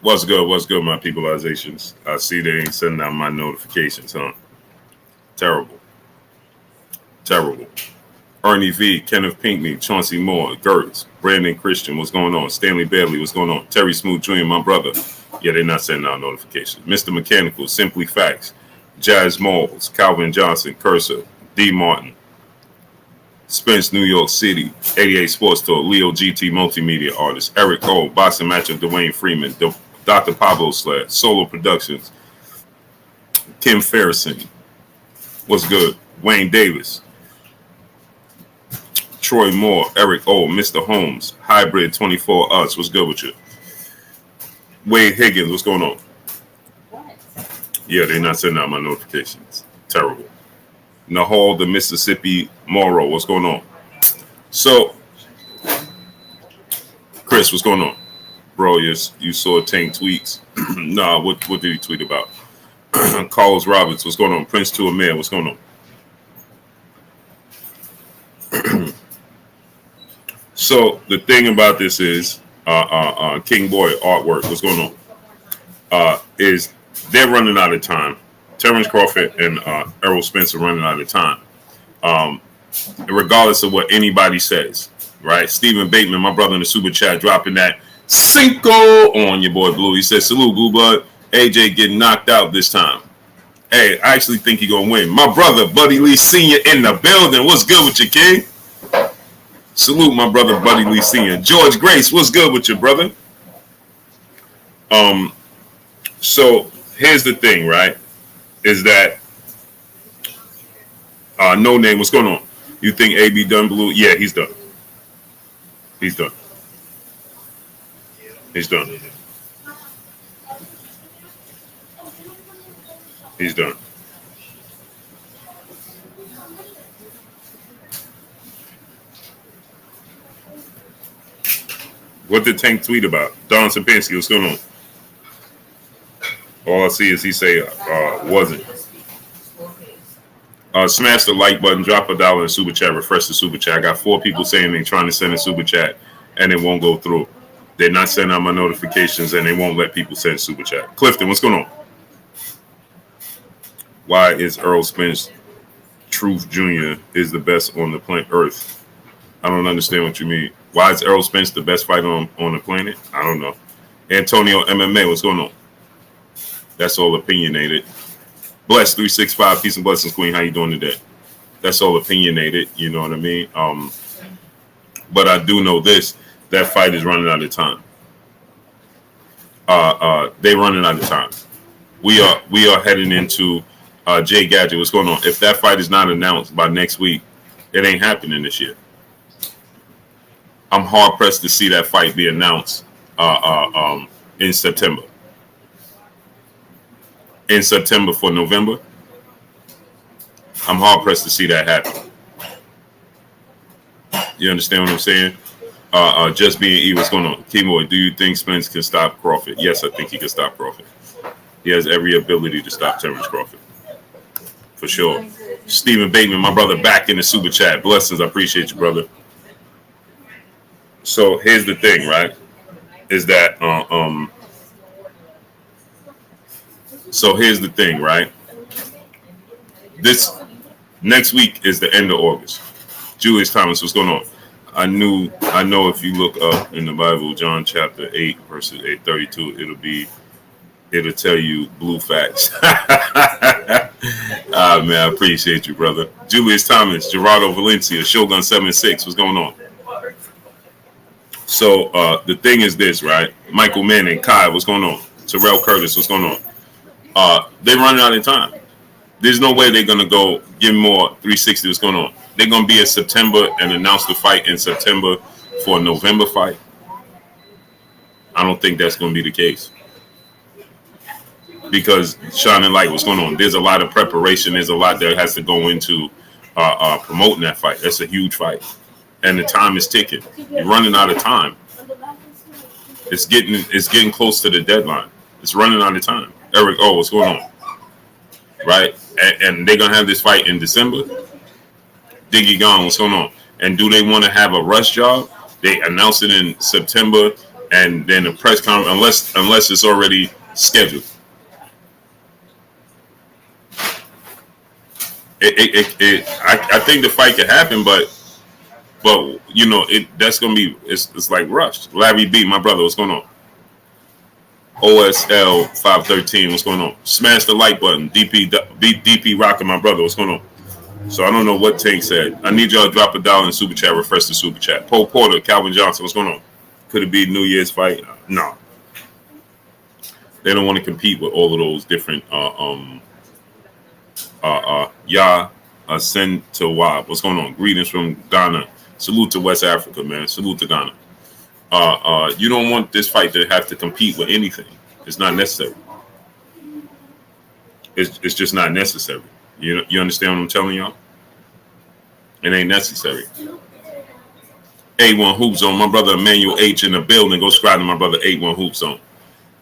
What's good? What's good, my peopleizations? I see they ain't sending out my notifications, huh? Terrible. Terrible. Ernie V, Kenneth Pinkney, Chauncey Moore, Gertz, Brandon Christian, what's going on? Stanley Bailey, what's going on? Terry Smooth Jr., my brother. Yeah, they're not sending out notifications. Mr. Mechanical, Simply Facts, Jazz Malls, Calvin Johnson, Cursor, D. Martin, Spence, New York City, 88 Sports Talk, Leo GT Multimedia Artist, Eric Cole, Boxing Match of Dwayne Freeman, Dr. Pablo Sled, Solo Productions, Kim Ferrison, what's good? Wayne Davis, Troy Moore, Eric O, Mr. Holmes, Hybrid 24 Us, what's good with you? Wade Higgins, what's going on? Yeah, they're not sending out my notifications. Terrible. Nahal, the Mississippi Morrow, what's going on? So, Chris, what's going on? Bro, you saw Tank tweets. Nah, what did he tweet about? Carlos Roberts, what's going on? Prince to Amir, what's going on? So the thing about this is, King Boy artwork, what's going on? Is they're running out of time. Terence Crawford and Errol Spence are running out of time. Regardless of what anybody says, right? Stephen Bateman, my brother in the super chat, dropping that Cinco on your boy Blue. He says, salute, Blue Bud. AJ getting knocked out this time. Hey, I actually think he's going to win. My brother, Buddy Lee Sr. in the building. What's good with you, King? Salute, my brother, Buddy Lee Sr. George Grace, what's good with you, brother? So here's the thing, right? Is that No Name, what's going on? You think AB done, Blue? Yeah, he's done. He's done. He's done. He's done. What did Tank tweet about? Don Sapinski, what's going on? All I see is he say wasn't. Smash the like button, drop $1 in super chat, refresh the super chat. I got 4 people saying they're trying to send a super chat and it won't go through. They're not sending out my notifications and they won't let people send super chat. Clifton, what's going on? Why is Errol Spence Truth Jr. is the best on the planet Earth? I don't understand what you mean. Why is Errol Spence the best fighter on the planet? I don't know. Antonio MMA, what's going on? That's all opinionated. Bless 365, peace and blessings, Queen. How you doing today? That's all opinionated. You know what I mean? But I do know this: that fight is running out of time. They running out of time. We are heading into Jay Gadget. What's going on? If that fight is not announced by next week, it ain't happening this year. I'm hard pressed to see that fight be announced in September. In September for November, I'm hard pressed to see that happen. You understand what I'm saying? Just being E, what's going on? Keyboard, do you think Spence can stop Crawford? Yes, I think he can stop Crawford. He has every ability to stop Terence Crawford. For sure. Stephen Bateman, my brother, back in the super chat. Blessings, I appreciate you, brother. So here's the thing, right? Is that So here's the thing, right? This next week is the end of August. Julius Thomas, what's going on? I know if you look up in the Bible, John chapter 8, verses 832, it'll tell you blue facts. Man, I appreciate you, brother. Julius Thomas, Gerardo Valencia, Shogun 76, what's going on? So the thing is this, right? Michael Manning, Kai, what's going on? Terrell Curtis, what's going on? They're running out of time. There's no way they're going to go give more 360. What's going on? They're going to be in September and announce the fight in September for a November fight. I don't think that's going to be the case. Because Shining Light, what's going on? There's a lot of preparation. There's a lot that has to go into promoting that fight. That's a huge fight. And the time is ticking. You're running out of time. It's getting close to the deadline. It's running out of time. Eric, what's going on? Right? And they're going to have this fight in December. Diggy Gone, what's going on? And do they want to have a rush job? They announce it in September and then the press conference, unless it's already scheduled. I think the fight could happen, but you know, that's gonna be it's like rushed. Larry B, my brother, what's going on? OSL 513, what's going on? Smash the like button. DP Rockin', my brother, what's going on? So I don't know what Tank said. I need y'all to drop $1 in the super chat. Refresh the super chat. Paul Porter, Calvin Johnson, what's going on? Could it be New Year's fight? No. They don't want to compete with all of those different Send to Wab. What's going on? Greetings from Ghana. Salute to West Africa, man. Salute to Ghana. You don't want this fight to have to compete with anything. It's not necessary. It's just not necessary. You understand what I'm telling y'all? It ain't necessary. A1 Hoop Zone, my brother Emmanuel H in the building. Go subscribe to my brother A1 Hoop Zone.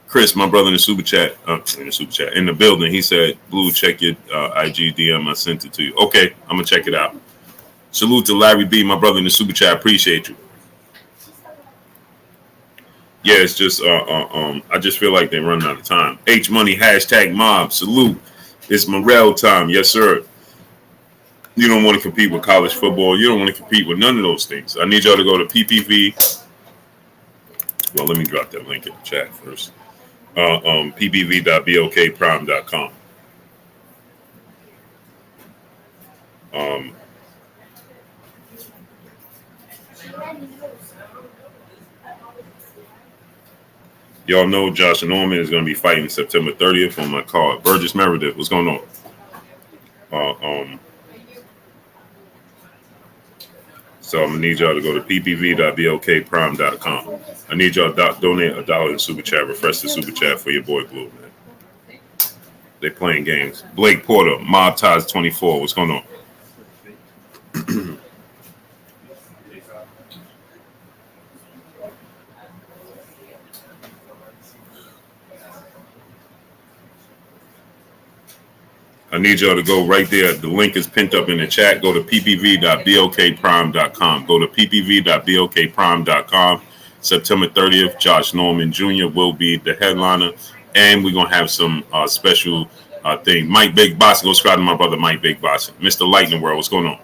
Chris, my brother in the super chat, in the building, he said, Blue, check your IG DM. I sent it to you. Okay, I'm gonna check it out. Salute to Larry B, my brother in the super chat. Appreciate you. Yeah, it's just I just feel like they're running out of time. H Money #mob. Salute. It's Morel time. Yes, sir. You don't want to compete with college football. You don't want to compete with none of those things. I need y'all to go to PPV. Well, let me drop that link in the chat first. ppv.blkprime.com. Y'all know Josh Norman is going to be fighting September 30th on my card. Burgess Meredith, what's going on? So I'm going to need y'all to go to ppv.blkprime.com. I need y'all to donate $1 in super chat. Refresh the super chat for your boy Blue, man. They playing games. Blake Porter, Mob Ties 24, what's going on? I need y'all to go right there. The link is pinned up in the chat. Go to ppv.blkprime.com. Go to ppv.blkprime.com. September 30th, Josh Norman Jr. will be the headliner. And we're going to have some special thing. Mike Big Bossing. Go subscribe to my brother Mike Big Bossing. Mr. Lightning World, what's going on?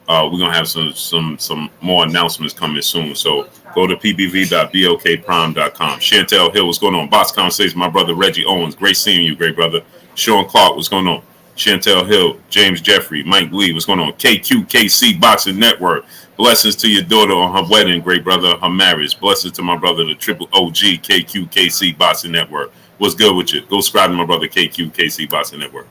We're going to have some more announcements coming soon. So go to ppv.blkprime.com. Chantel Hill, what's going on? Box Conversation, my brother Reggie Owens. Great seeing you, great brother. Sean Clark, what's going on? Chantel Hill, James Jeffrey, Mike Lee, what's going on? KQKC Boxing Network. Blessings to your daughter on her wedding, great brother, her marriage. Blessings to my brother, the Triple OG KQKC Boxing Network. What's good with you? Go subscribe to my brother, KQKC Boxing Network.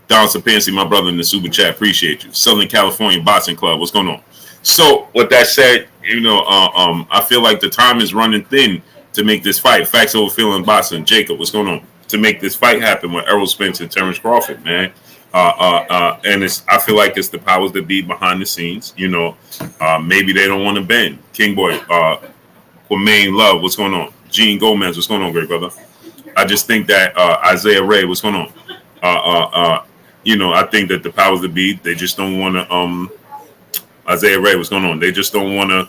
Don Sapansi, my brother in the super chat, appreciate you. Southern California Boxing Club, what's going on? So, with that said, I feel like the time is running thin to make this fight. Facts over feeling boxing. Jacob, what's going on? To make this fight happen with Errol, Spence, and Terence Crawford, man. And I feel like it's the powers that be behind the scenes. Maybe they don't want to bend. King Boy, Quamaine Love, what's going on? Gene Gomez, what's going on, great brother? I just think that Isaiah Ray, what's going on? I think that the powers that be, they just don't want to. Isaiah Ray, what's going on? They just don't want to,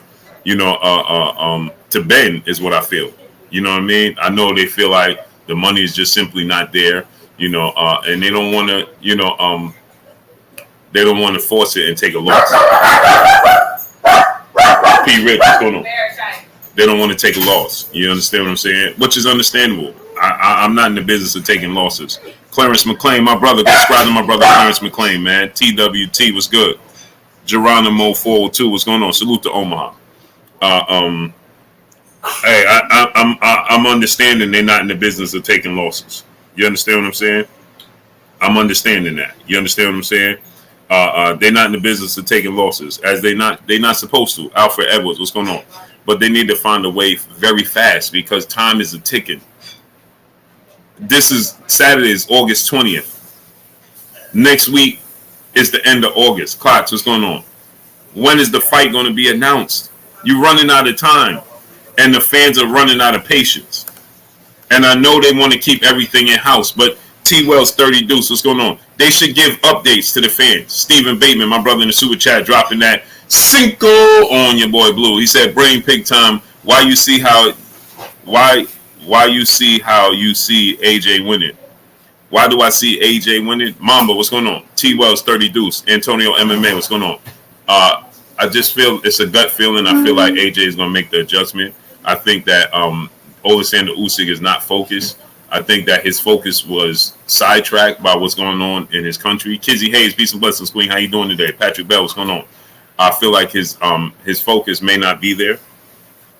to bend is what I feel. You know what I mean? I know they feel like the money is just simply not there, and they don't want to, they don't want to force it and take a loss. P. Rich, what's going on? They don't want to take a loss. You understand what I'm saying? Which is understandable. I'm not in the business of taking losses. Clarence McClain, my brother, go subscribe to my brother Clarence McClain, man. TWT, what's good? Geronimo 402, what's going on? Salute to Omaha. Hey, I'm understanding they're not in the business of taking losses. You understand what I'm saying? I'm understanding that. You understand what I'm saying? They're not in the business of taking losses, as they're not supposed to. Alfred Edwards, what's going on? But they need to find a way very fast because time is a ticking. This is Saturday, is August 20th. Next week is the end of August. Clocks, what's going on? When is the fight going to be announced? You're running out of time. And the fans are running out of patience. And I know they want to keep everything in-house, but T. Wells 30 Deuce, what's going on? They should give updates to the fans. Stephen Bateman, my brother in the super chat, dropping that Cinco on your boy Blue. He said, brain pig time, why you see how why you see how you see AJ winning? Why do I see AJ winning? Mamba, what's going on? T Wells 30 Deuce, Antonio MMA, what's going on? I just feel it's a gut feeling. I feel like AJ is gonna make the adjustment. I think that Alexander Usyk is not focused. I think that his focus was sidetracked by what's going on in his country. Kizzy Hayes, peace and blessings, Queen. How you doing today? Patrick Bell, what's going on? I feel like his focus may not be there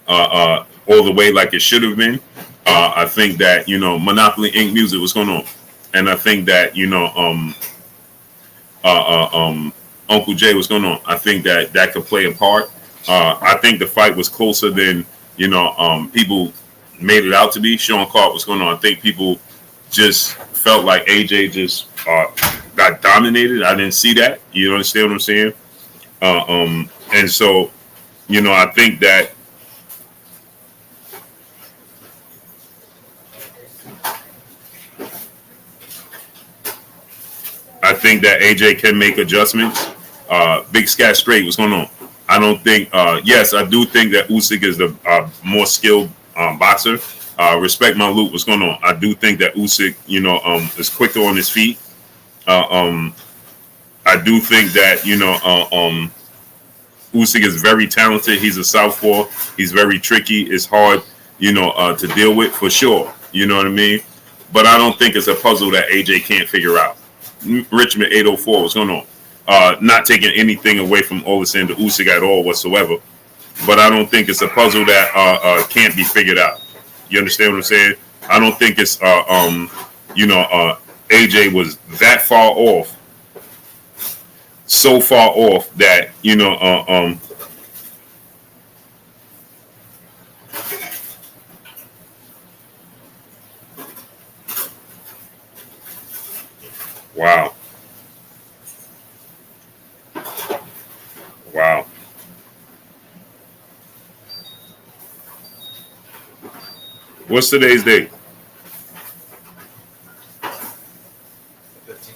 all the way like it should have been. I think that Monopoly Inc. Music, what's going on? And I think that Uncle Jay, what's going on? I think that could play a part. I think the fight was closer than people made it out to be. Sean Clark, what's going on? I think people just felt like AJ just got dominated. I didn't see that. You understand what I'm saying? And so, I think that AJ can make adjustments. Big Scat Straight, what's going on? I don't think. Yes, I do think that Usyk is the more skilled boxer. Respect my loot. What's going on? I do think that Usyk, is quicker on his feet. I do think that Usyk is very talented. He's a southpaw. He's very tricky. It's hard, to deal with for sure. You know what I mean? But I don't think it's a puzzle that AJ can't figure out. Richmond 804, what's going on? Not taking anything away from Alexander Usyk at all whatsoever, but I don't think it's a puzzle that can't be figured out. You understand what I'm saying? I don't think it's AJ was that far off, so far off that wow. Wow. What's today's date? 15th.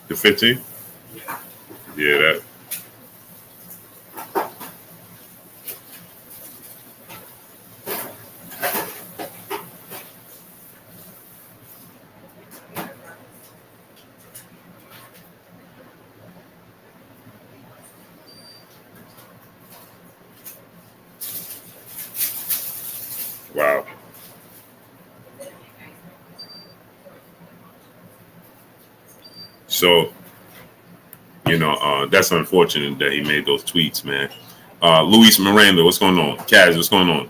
The 15th? Yeah, that. Wow. So, that's unfortunate that he made those tweets, man. Luis Miranda, what's going on? Kaz, what's going on?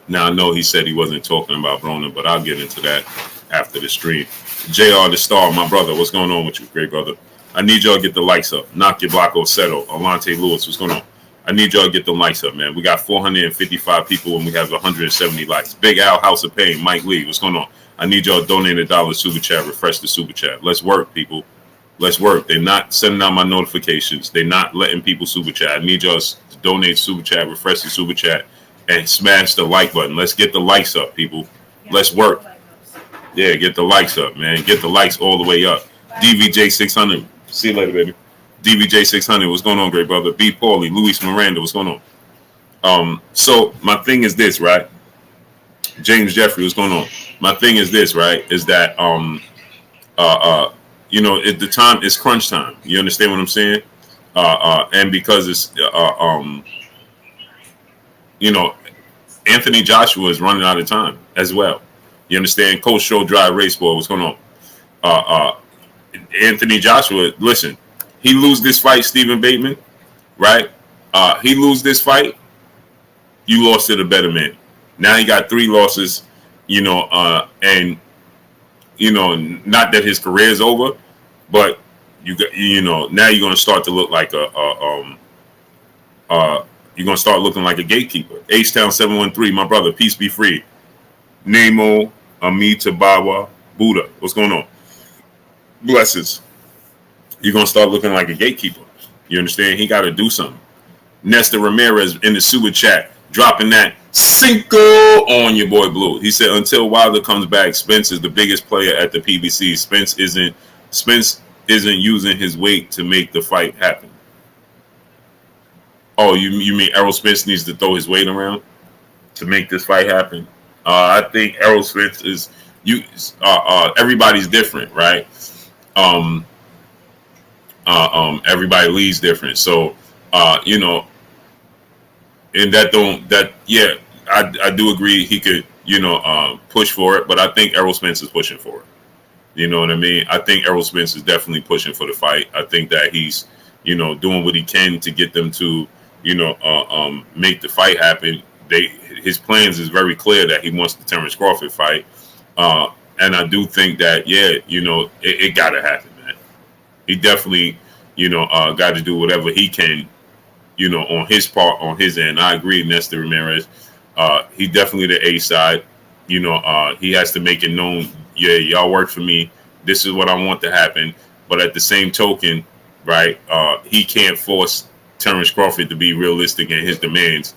Now, I know he said he wasn't talking about Broner, but I'll get into that after the stream. JR the Star, my brother, what's going on with you, great brother? I need y'all to get the lights up. Knock your block Settle. Alante Lewis, what's going on? I need y'all to get the lights up, man. We got 455 people and we have 170 likes. Big Al, House of Pain, Mike Lee, what's going on? I need y'all to donate $1 super chat, refresh the super chat. Let's work, people. Let's work. They're not sending out my notifications. They're not letting people super chat. I need y'all to donate super chat, refresh the super chat, and smash the like button. Let's get the likes up, people. Let's work. Yeah, get the likes up, man. Get the likes all the way up. DVJ 600. See you later, baby. DVJ 600. What's going on, great brother? B. Paulie, Luis Miranda. What's going on? So my thing is this, right? James Jeffrey, what's going on? My thing is this, right? Is that at the time it's crunch time. You understand what I'm saying? And because it's Anthony Joshua is running out of time as well. You understand? Coach Show Drive Race Boy, what's going on? Anthony Joshua, listen, he lose this fight, Stephen Bateman, right? He lose this fight, you lost to the better man. Now he got 3 losses, and not that his career is over, but you got, now you're gonna start to look like you're gonna start looking like a gatekeeper. H-Town 713, my brother, peace be free. Nemo, Amitabawa, Buddha, what's going on? Blessings. You're gonna start looking like a gatekeeper. You understand? He got to do something. Nestor Ramirez in the super chat, dropping that Cinco on your boy Blue. He said, until Wilder comes back, Spence is the biggest player at the PBC. Spence isn't using his weight to make the fight happen. Oh, you mean Errol Spence needs to throw his weight around to make this fight happen? I think Errol Spence is you. Everybody's different, right? Um, everybody leads different, so you know, and yeah, I do agree he could push for it, but I think Errol Spence is pushing for it. You know what I mean? I think Errol Spence is definitely pushing for the fight. I think that he's, doing what he can to get them to, make the fight happen. His plans is very clear that he wants the Terence Crawford fight, and I do think that it got to happen, man. He definitely, got to do whatever he can, on his part, on his end. I agree, Nestor Ramirez. He definitely the A side. He has to make it known. Yeah, y'all work for me. This is what I want to happen. But at the same token, right, he can't force Terence Crawford to be realistic in his demands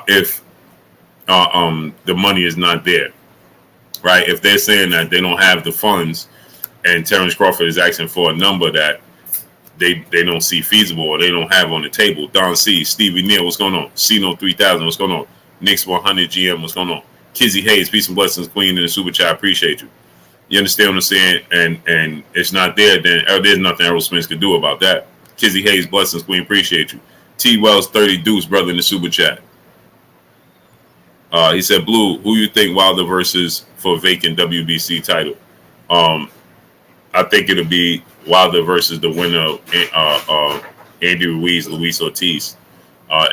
if the money is not there, right? If they're saying that they don't have the funds and Terence Crawford is asking for a number that they don't see feasible or they don't have on the table. Don C, Stevie Neal, what's going on? Cino 3000, what's going on? Knicks 100 GM, what's going on? Kizzy Hayes, peace and blessings, Queen in the super chat. I appreciate you. You understand what I'm saying? And it's not there, then there's nothing Errol Spence can do about that. Kizzy Hayes, blessings, Queen, appreciate you. T Wells 30 Deuce, brother in the super chat. He said, Blue, who you think Wilder versus for vacant WBC title? I think it'll be Wilder versus the winner of Andy Ruiz, Luis Ortiz.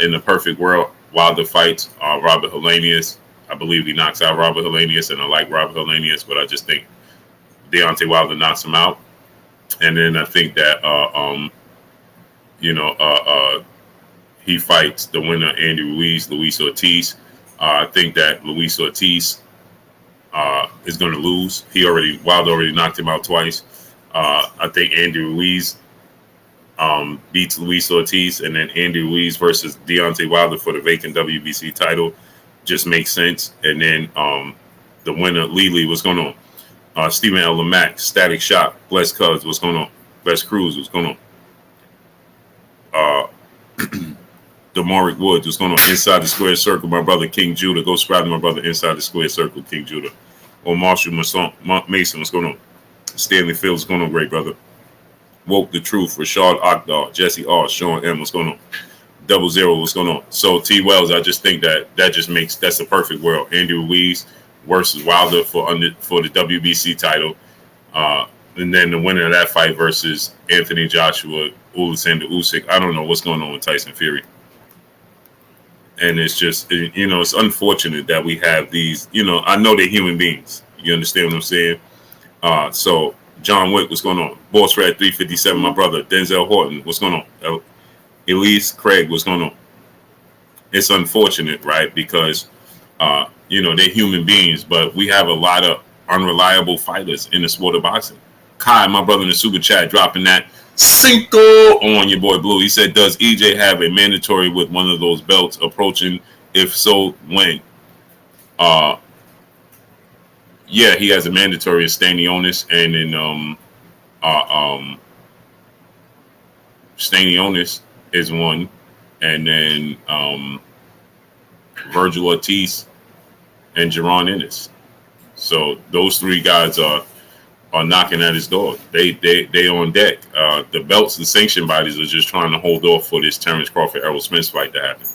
In the perfect world, Wilder fights Robert Helenius. I believe he knocks out Robert Helenius, and I like Robert Helenius, but I just think Deontay Wilder knocks him out. And then I think that he fights the winner, Andy Ruiz, Luis Ortiz. I think that Luis Ortiz is going to lose. Wilder already knocked him out twice. I think Andy Ruiz beats Luis Ortiz, and then Andy Ruiz versus Deontay Wilder for the vacant WBC title just makes sense. And then the winner, Lely, what's going on? Stephen L. Lamack, Static Shock, Bless Cuz, what's going on? Bless Cruz, what's going on? Demaric Woods, what's going on? Inside the Square Circle, my brother King Judah. Go subscribe to my brother Inside the Square Circle, King Judah. Or Marshall Mason, what's going on? Stanley Fields, what's going on, great brother? Woke the Truth, Rashad Akdar, Jesse R, Sean M, what's going on? 00, what's going on? So T Wells, I just think that's a perfect world. Andy Ruiz versus Wilder for the WBC title, and then the winner of that fight versus Anthony Joshua, Alexander Usyk. I don't know what's going on with Tyson Fury, and it's just it's unfortunate that we have these. I know they're human beings. You understand what I'm saying? So John Wick, what's going on? Boss Red 357, my brother. Denzel Horton, what's going on? Elise Craig, what's going on? It's unfortunate, right? Because, they're human beings, but we have a lot of unreliable fighters in the sport of boxing. Kai, my brother in the super chat, dropping that Cinco on your boy Blue. He said, does EJ have a mandatory with one of those belts approaching? If so, when? Yeah, he has a mandatory in Stanionis and in Stanionis is one, and then Virgil Ortiz and Jaron Ennis. So those three guys are knocking at his door. They on deck. The belts and sanction bodies are just trying to hold off for this Terence Crawford Errol Spence fight to happen.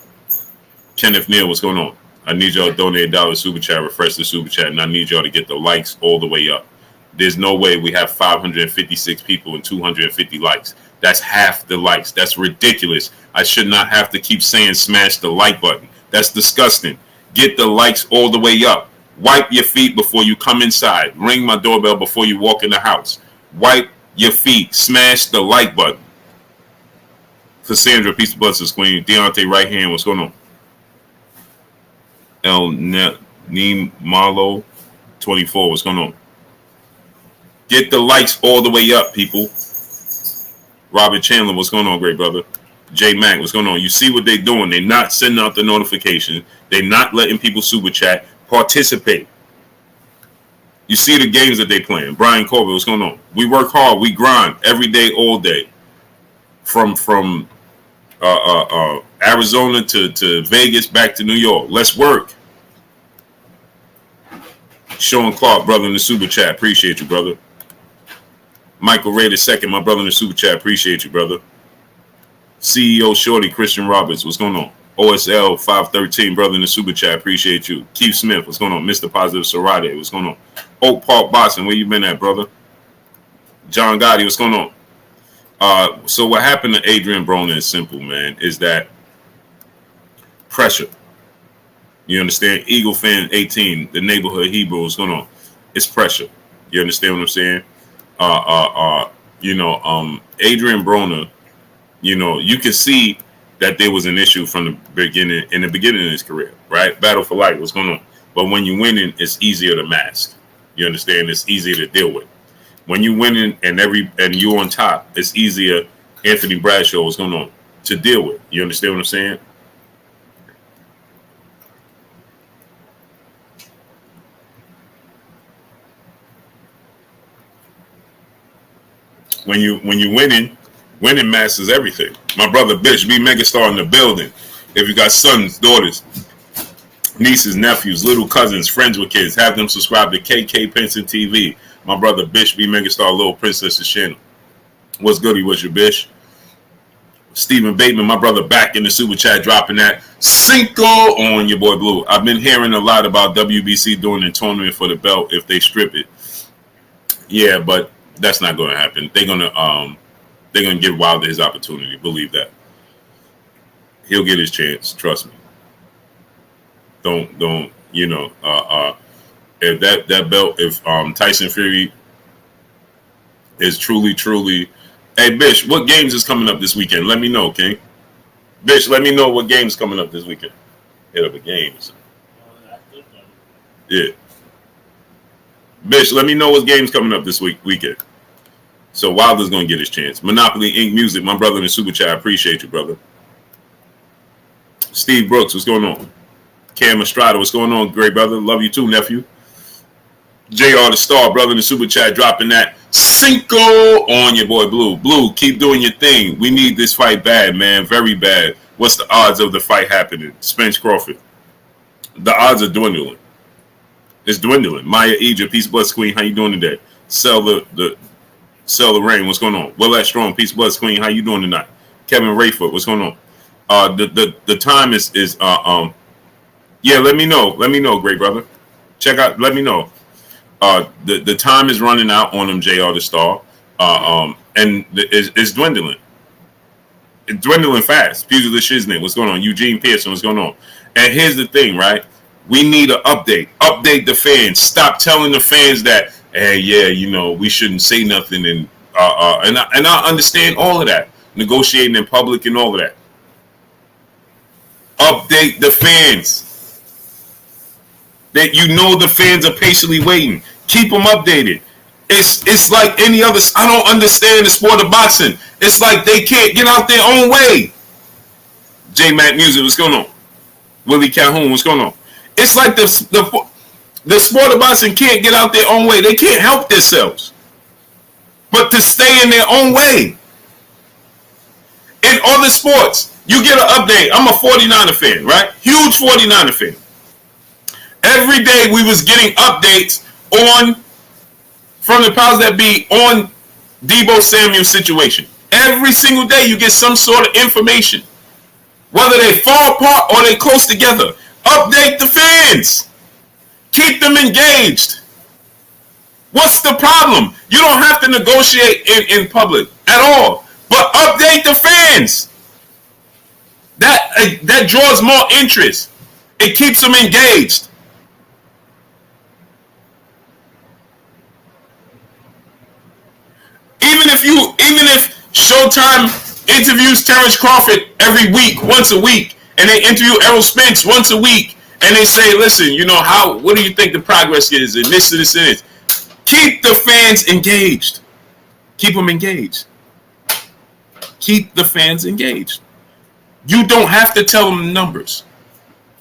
Kenneth Neal, what's going on? I need y'all to donate $1 super chat, refresh the super chat, and I need y'all to get the likes all the way up. There's no way we have 556 people and 250 likes. That's half the likes. That's ridiculous. I should not have to keep saying smash the like button. That's disgusting. Get the likes all the way up. Wipe your feet before you come inside. Ring my doorbell before you walk in the house. Wipe your feet. Smash the like button. Cassandra, peace of blessings, Queen. Deontay, right hand, what's going on? El Neem Marlowe, 24, what's going on? Get the likes all the way up, people. Robert Chandler, what's going on, great brother? J Mac, what's going on? You see what they're doing. They're not sending out the notification. They're not letting people super chat. Participate. You see the games that they're playing. Brian Corbett, what's going on? We work hard. We grind every day, all day. From Arizona to Vegas, back to New York. Let's work. Sean Clark, brother in the super chat. Appreciate you, brother. Michael Ray II, my brother in the super chat. Appreciate you, brother. CEO Shorty, Christian Roberts. What's going on? OSL 513, brother in the super chat. Appreciate you. Keith Smith. What's going on? Mr. Positive Sarade. What's going on? Oak Park Boston. Where you been at, brother? John Gotti. What's going on? So what happened to Adrian Broner is simple, man, is that pressure. You understand? Eagle fan 18, the neighborhood Hebrew, what's going on? It's pressure. You understand what I'm saying? Adrian Broner, you can see that there was an issue from the beginning, in the beginning of his career, right? Battle for life, what's going on? But when you're winning, it's easier to mask. You understand? It's easier to deal with. When you winning and you on top, it's easier. Anthony Bradshaw, what's going on, to deal with. You understand what I'm saying? When you winning masters everything. My brother Bitch, be megastar in the building. If you got sons, daughters, nieces, nephews, little cousins, friends with kids, have them subscribe to KK Penson TV. My brother Bish, be megastar, Little Princess's channel. What's goody with your Bish? Stephen Bateman, my brother, back in the super chat, dropping that Cinco on your boy Blue. I've been hearing a lot about WBC doing a tournament for the belt if they strip it. Yeah, but that's not going to happen. They're gonna give Wilder his opportunity. Believe that. He'll get his chance. Trust me. Don't if that belt, if Tyson Fury is truly. Hey, Bish, what games is coming up this weekend? Let me know, King. Bish, let me know what games coming up this weekend. Hit up the games. Yeah. Bish, let me know what games coming up this weekend. So Wilder's gonna get his chance. Monopoly Inc. Music, my brother in the super chat. I appreciate you, brother. Steve Brooks, what's going on? Cam Estrada, what's going on, great brother? Love you too, nephew. JR the Star, brother in the super chat, dropping that Cinco on your boy Blue. Blue, keep doing your thing. We need this fight bad, man. Very bad. What's the odds of the fight happening? Spence Crawford. The odds are dwindling. It's dwindling. Maya Egypt, Peace Bloods Queen, how you doing today? Sell the Rain, what's going on? Willette Strong, Peace Bloods Queen, how you doing tonight? Kevin Rayford, what's going on? The time is yeah, let me know, great brother. Check out, let me know. The time is running out on them, JR the Star. And it's dwindling. It's dwindling fast. Pugilist Shiznit, what's going on? Eugene Pearson, what's going on? And here's the thing, right? We need an update. Update the fans. Stop telling the fans that, hey, yeah, we shouldn't say nothing. And I understand all of that. Negotiating in public and all of that. Update the fans. That the fans are patiently waiting. Keep them updated. It's like any other. I don't understand the sport of boxing. It's like they can't get out their own way. J Mac Music, what's going on? Willie Calhoun, what's going on? It's like the sport of boxing can't get out their own way. They can't help themselves, but to stay in their own way. In other sports, you get an update. I'm a 49er fan, right? Huge 49er fan. Every day we was getting updates from the powers that be on Debo Samuel's situation. Every single day you get some sort of information. Whether they fall apart or they close together. Update the fans. Keep them engaged. What's the problem? You don't have to negotiate in public at all. But update the fans. That draws more interest. It keeps them engaged. Even if Showtime interviews Terence Crawford every week, once a week, and they interview Errol Spence once a week, and they say, listen, what do you think the progress is, and this and this and this. Keep the fans engaged. Keep them engaged. Keep the fans engaged. You don't have to tell them the numbers,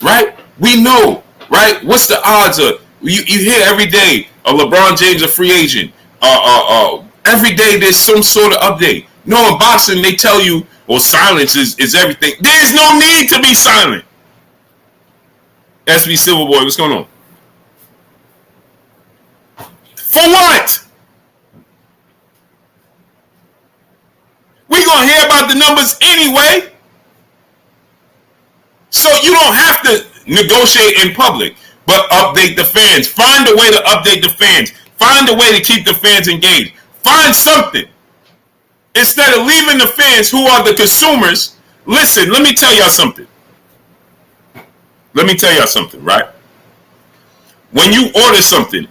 right? We know, right? What's the odds of, you hear every day, LeBron James a free agent, every day there's some sort of update. No, in boxing, they tell you or silence is everything. There's no need to be silent. SB Silverboy, what's going on? For what? We're going to hear about the numbers anyway. So you don't have to negotiate in public, but update the fans. Find a way to update the fans. Find a way to keep the fans engaged. Find something. Instead of leaving the fans, who are the consumers. Listen, let me tell y'all something. Let me tell y'all something, right? When you order something,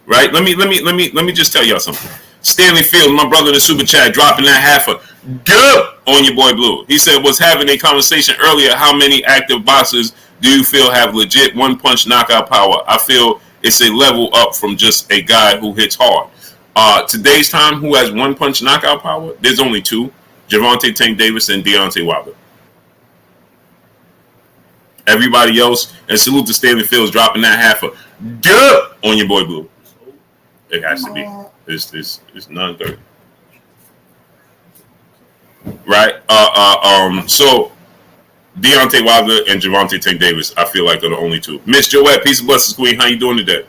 right? Let me just tell y'all something. Stanley Field, my brother in the super chat, dropping that half a good on your boy Blue. He said, was having a conversation earlier. How many active boxers do you feel have legit one-punch knockout power? I feel it's a level up from just a guy who hits hard. Today's time, who has one-punch knockout power? There's only two: Gervonta Tank Davis and Deontay Wilder. Everybody else, and salute to Stanley Fields dropping that half a good on your boy Blue. It has to be. It's 9:30. Right? So Deontay Wilder and Gervonta Tank Davis, I feel like, are the only two. Miss Joette, peace and blessings, Queen. How you doing today?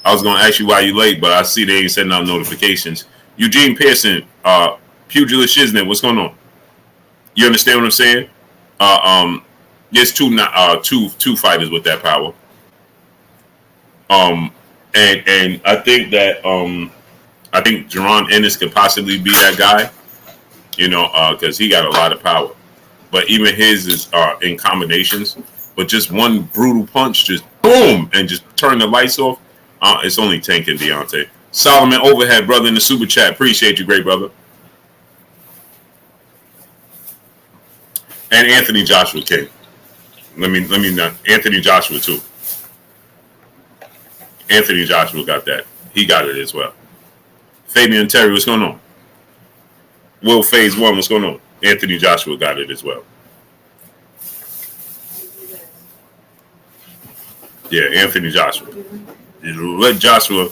I was going to ask you why you late, but I see they ain't sending out notifications. Eugene Pearson, Pugilist Shiznit, what's going on? You understand what I'm saying? There's two fighters with that power. And I think that I think Jaron Ennis could possibly be that guy, because he got a lot of power. But even his is in combinations. But just one brutal punch, just boom, and just turn the lights off. It's only Tank and Deontay. Solomon Overhead, brother, in the super chat. Appreciate you, great brother. And Anthony Joshua King. Let me not. Anthony Joshua too. Anthony Joshua got that. He got it as well. Fabian Terry, what's going on? Will Phase 1, what's going on? Anthony Joshua got it as well. Yeah, Anthony Joshua. Let Joshua,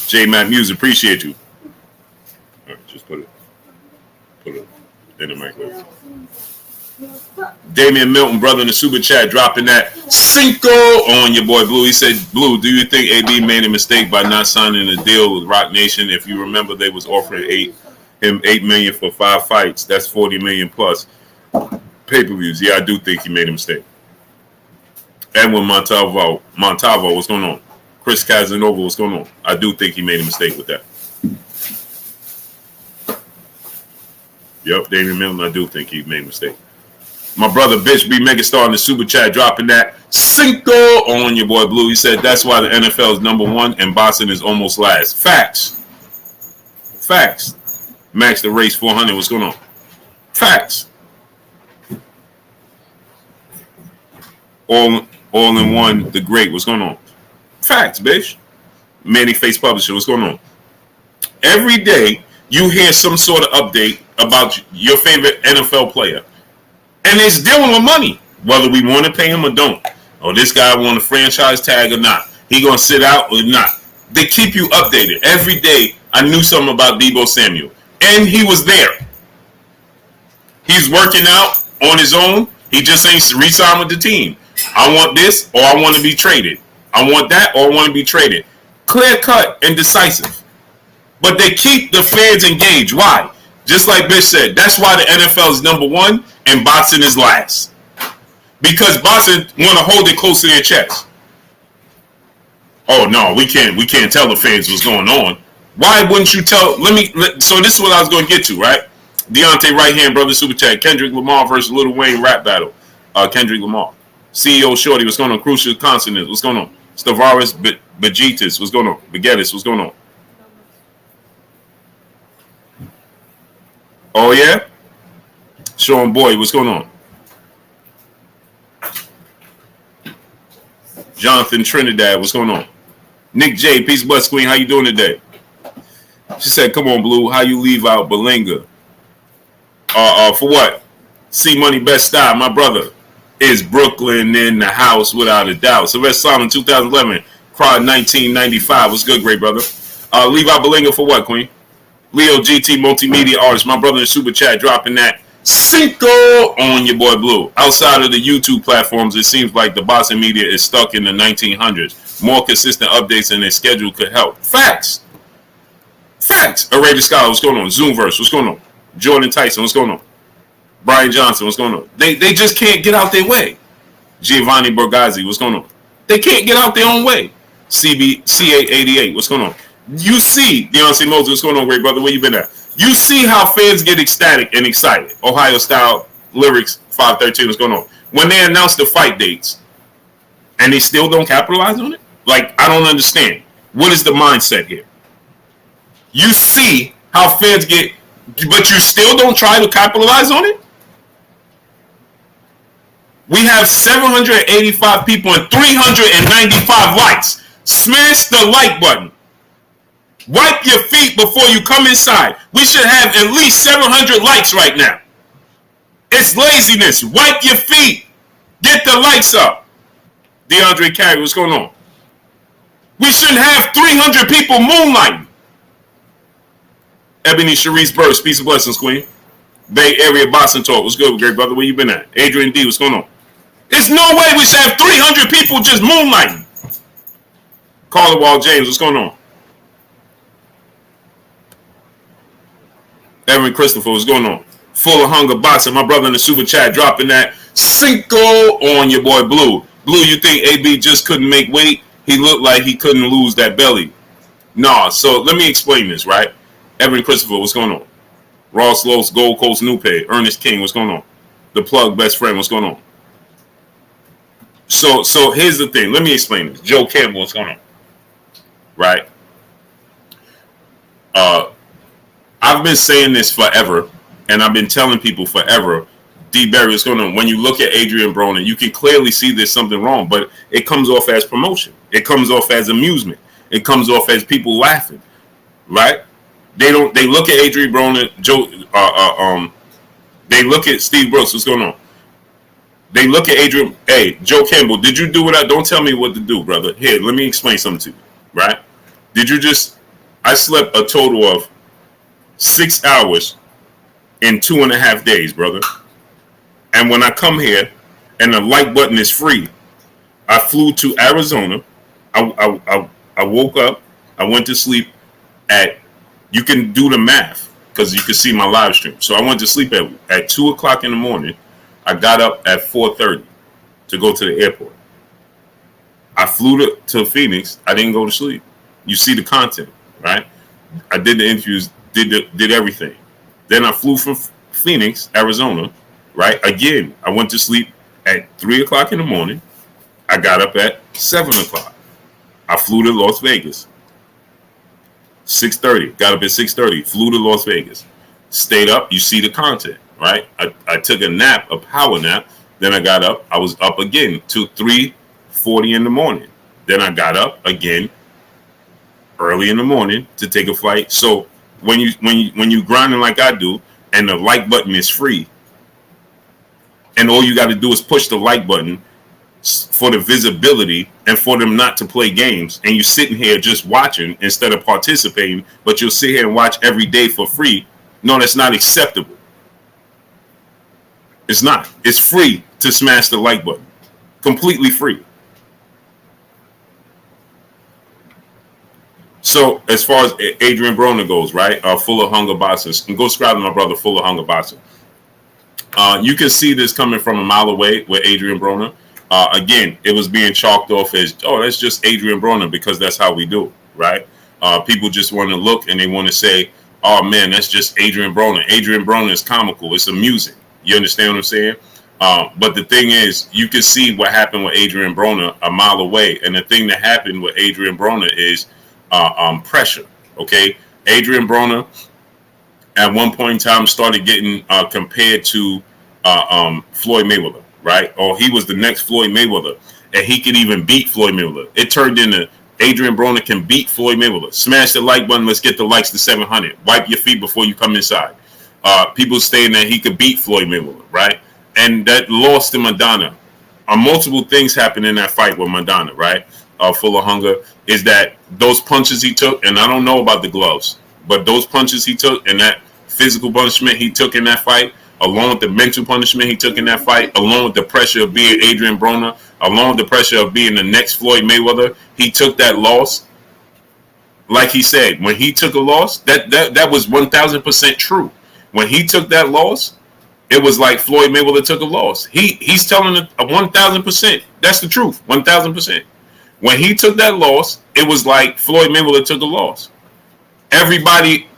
J Matt Muse, appreciate you. All right, just put it in the microwave. Damian Milton, brother in the super chat, dropping that Cinco on your boy Blue. He said, Blue, do you think AB made a mistake by not signing a deal with Rock Nation? If you remember, they was offering $8 million for 5 fights. That's $40 million plus pay-per-views. Yeah, I do think he made a mistake. Edwin Montalvo, what's going on? Chris Casanova, what's going on? I do think he made a mistake with that. Yep, Damian Milton, I do think he made a mistake. My brother, Bitch B Megastar in the super chat, dropping that Cinco on your boy Blue. He said that's why the NFL is number 1 and boxing is almost last. Facts. Max the Race 400, what's going on? Facts. All in one, the great, what's going on? Facts, bitch. Manny Face Publisher, what's going on? Every day you hear some sort of update about your favorite NFL player. And it's dealing with money, whether we want to pay him or don't. Or this guy want a franchise tag or not. He going to sit out or not. They keep you updated. Every day I knew something about Deebo Samuel. And he was there. He's working out on his own. He just ain't re-signed with the team. I want this or I want to be traded. I want that or I want to be traded. Clear cut and decisive. But they keep the fans engaged. Why? Just like Bish said, that's why the NFL is number 1 and boxing is last. Because boxing want to hold it close to their chest. Oh no, we can't tell the fans what's going on. Why wouldn't you tell? So this is what I was going to get to, right? Deontay right hand, brother super chat. Kendrick Lamar versus Lil Wayne rap battle. Kendrick Lamar. CEO Shorty, what's going on? Crucial Consonants, what's going on? Stavaris Bajitis, what's going on? Baguettes, what's going on? Oh, yeah? Sean Boyd, what's going on? Jonathan Trinidad, what's going on? Nick J, Peace Bus Queen, how you doing today? She said, come on, Blue, how you leave out Belinga? For what? C Money Best Style, my brother. Is Brooklyn in the house without a doubt. Sylvester Simon, 2011. Crowd 1995. What's good, great brother? Levi Belinga for what, Queen? Leo GT Multimedia Artist. My brother in Super Chat dropping that Cinco on your boy Blue. Outside of the YouTube platforms, it seems like the boxing media is stuck in the 1900s. More consistent updates in their schedule could help. Facts. Array Scholar, what's going on? Zoomverse, what's going on? Jordan Tyson, what's going on? Brian Johnson, what's going on? They just can't get out their way. Giovanni Borgazzi, what's going on? They can't get out their own way. CA88, what's going on? You see, Deontay Wilder, what's going on, great brother? Where you been at? You see how fans get ecstatic and excited. Ohio Style Lyrics 513, what's going on? When they announce the fight dates and they still don't capitalize on it? Like, I don't understand. What is the mindset here? You see how fans get, but you still don't try to capitalize on it? We have 785 people and 395 likes. Smash the like button. Wipe your feet before you come inside. We should have at least 700 likes right now. It's laziness. Wipe your feet. Get the likes up. DeAndre Carey, what's going on? We shouldn't have 300 people moonlighting. Ebony Sharice Burst, peace and blessings, Queen. Bay Area Boxing Talk, what's good, great brother? Where you been at? Adrian D, what's going on? There's no way we should have 300 people just moonlighting. Carla Wall James, what's going on? Evan Christopher, what's going on? Full of Hunger Boxing, my brother in the Super Chat dropping that Cinco on your boy Blue. Blue, you think AB just couldn't make weight? He looked like he couldn't lose that belly. Nah, so let me explain this, right? Evan Christopher, what's going on? Ross Lowe's, Gold Coast Nupe, Ernest King, what's going on? The Plug, Best Friend, what's going on? So here's the thing. Let me explain this. Joe Campbell, what's going on? Right? I've been saying this forever, and I've been telling people forever, D. Berry, what's going on? When you look at Adrian Broner, you can clearly see there's something wrong, but it comes off as promotion. It comes off as amusement. It comes off as people laughing, right? They look at Adrian Broner, they look at Steve Brooks, what's going on? They look at Adrian, hey, Joe Campbell, did you do what don't tell me what to do, brother. Here, let me explain something to you, right? I slept a total of 6 hours in 2.5 days, brother. And when I come here and the like button is free, I flew to Arizona. I woke up. I went to sleep at, you can do the math because you can see my live stream. So I went to sleep at 2 o'clock in the morning. I got up at 4:30 to go to the airport. I flew to Phoenix. I didn't go to sleep. You see the content, right? I did the interviews, did everything. Then I flew from Phoenix, Arizona, right? Again, I went to sleep at 3 o'clock in the morning. I got up at 7 o'clock. I flew to Las Vegas. 6:30. Got up at 6:30. Flew to Las Vegas. Stayed up. You see the content, right? I took a nap, a power nap. Then I got up. I was up again to 3:40 in the morning. Then I got up again early in the morning to take a flight. So when you grinding like I do, and the like button is free, and all you got to do is push the like button for the visibility and for them not to play games, and you're sitting here just watching instead of participating, but you'll sit here and watch every day for free. No, that's not acceptable. It's not. It's free to smash the like button. Completely free. So as far as Adrian Broner goes, right? Full of Hunger Boxers. And go subscribe to my brother, Full of Hunger Boxer. You can see this coming from a mile away with Adrian Broner. Again, it was being chalked off as, oh, that's just Adrian Broner because that's how we do, right? People just want to look and they want to say, oh, man, that's just Adrian Broner. Adrian Broner is comical. It's amusing. You understand what I'm saying? But the thing is, you can see what happened with Adrian Broner a mile away. And the thing that happened with Adrian Broner is pressure, okay? Adrian Broner, at one point in time, started getting compared to Floyd Mayweather, right? Or he was the next Floyd Mayweather, and he could even beat Floyd Mayweather. It turned into Adrian Broner can beat Floyd Mayweather. Smash the like button. Let's get the likes to 700. Wipe your feet before you come inside. People saying that he could beat Floyd Mayweather, right? And that lost to Maidana. Multiple things happened in that fight with Maidana, right? full of hunger, is that those punches he took, and I don't know about the gloves, but those punches he took and that physical punishment he took in that fight, along with the mental punishment he took in that fight, along with the pressure of being Adrian Broner, along with the pressure of being the next Floyd Mayweather, he took that loss. Like he said, when he took a loss, that was 1,000% true. When he took that loss, it was like Floyd Mayweather took a loss. He's telling it 1,000%. That's the truth, 1,000%. When he took that loss, it was like Floyd Mayweather took a loss. Everybody,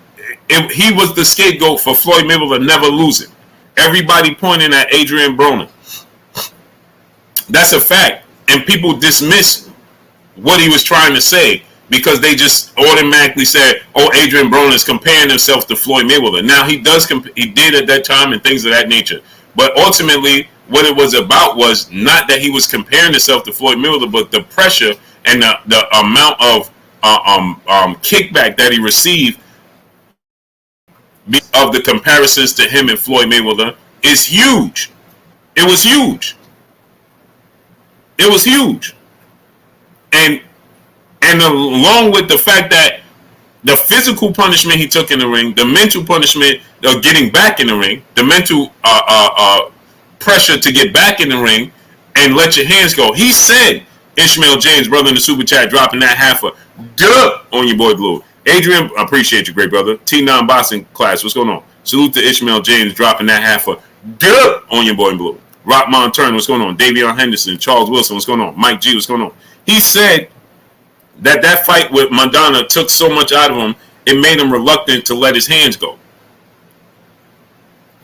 he was the scapegoat for Floyd Mayweather never losing. Everybody pointing at Adrian Broner. That's a fact. And people dismiss what he was trying to say because they just automatically said, oh, Adrian Broner is comparing himself to Floyd Mayweather. Now, he did at that time and things of that nature. But ultimately, what it was about was not that he was comparing himself to Floyd Mayweather, but the pressure and the amount of kickback that he received of the comparisons to him and Floyd Mayweather is huge. It was huge. It was huge. And along with the fact that the physical punishment he took in the ring, the mental punishment of getting back in the ring, the mental pressure to get back in the ring and let your hands go. He said, Ishmael James, brother in the super chat, dropping that half a duh on your boy Blue. Adrian, I appreciate you, great brother. T9 Boxing class, what's going on? Salute to Ishmael James, dropping that half a duh on your boy Blue. Rockmont Turner, what's going on? Davion Henderson, Charles Wilson, what's going on? Mike G, what's going on? He said that fight with Maidana took so much out of him, it made him reluctant to let his hands go.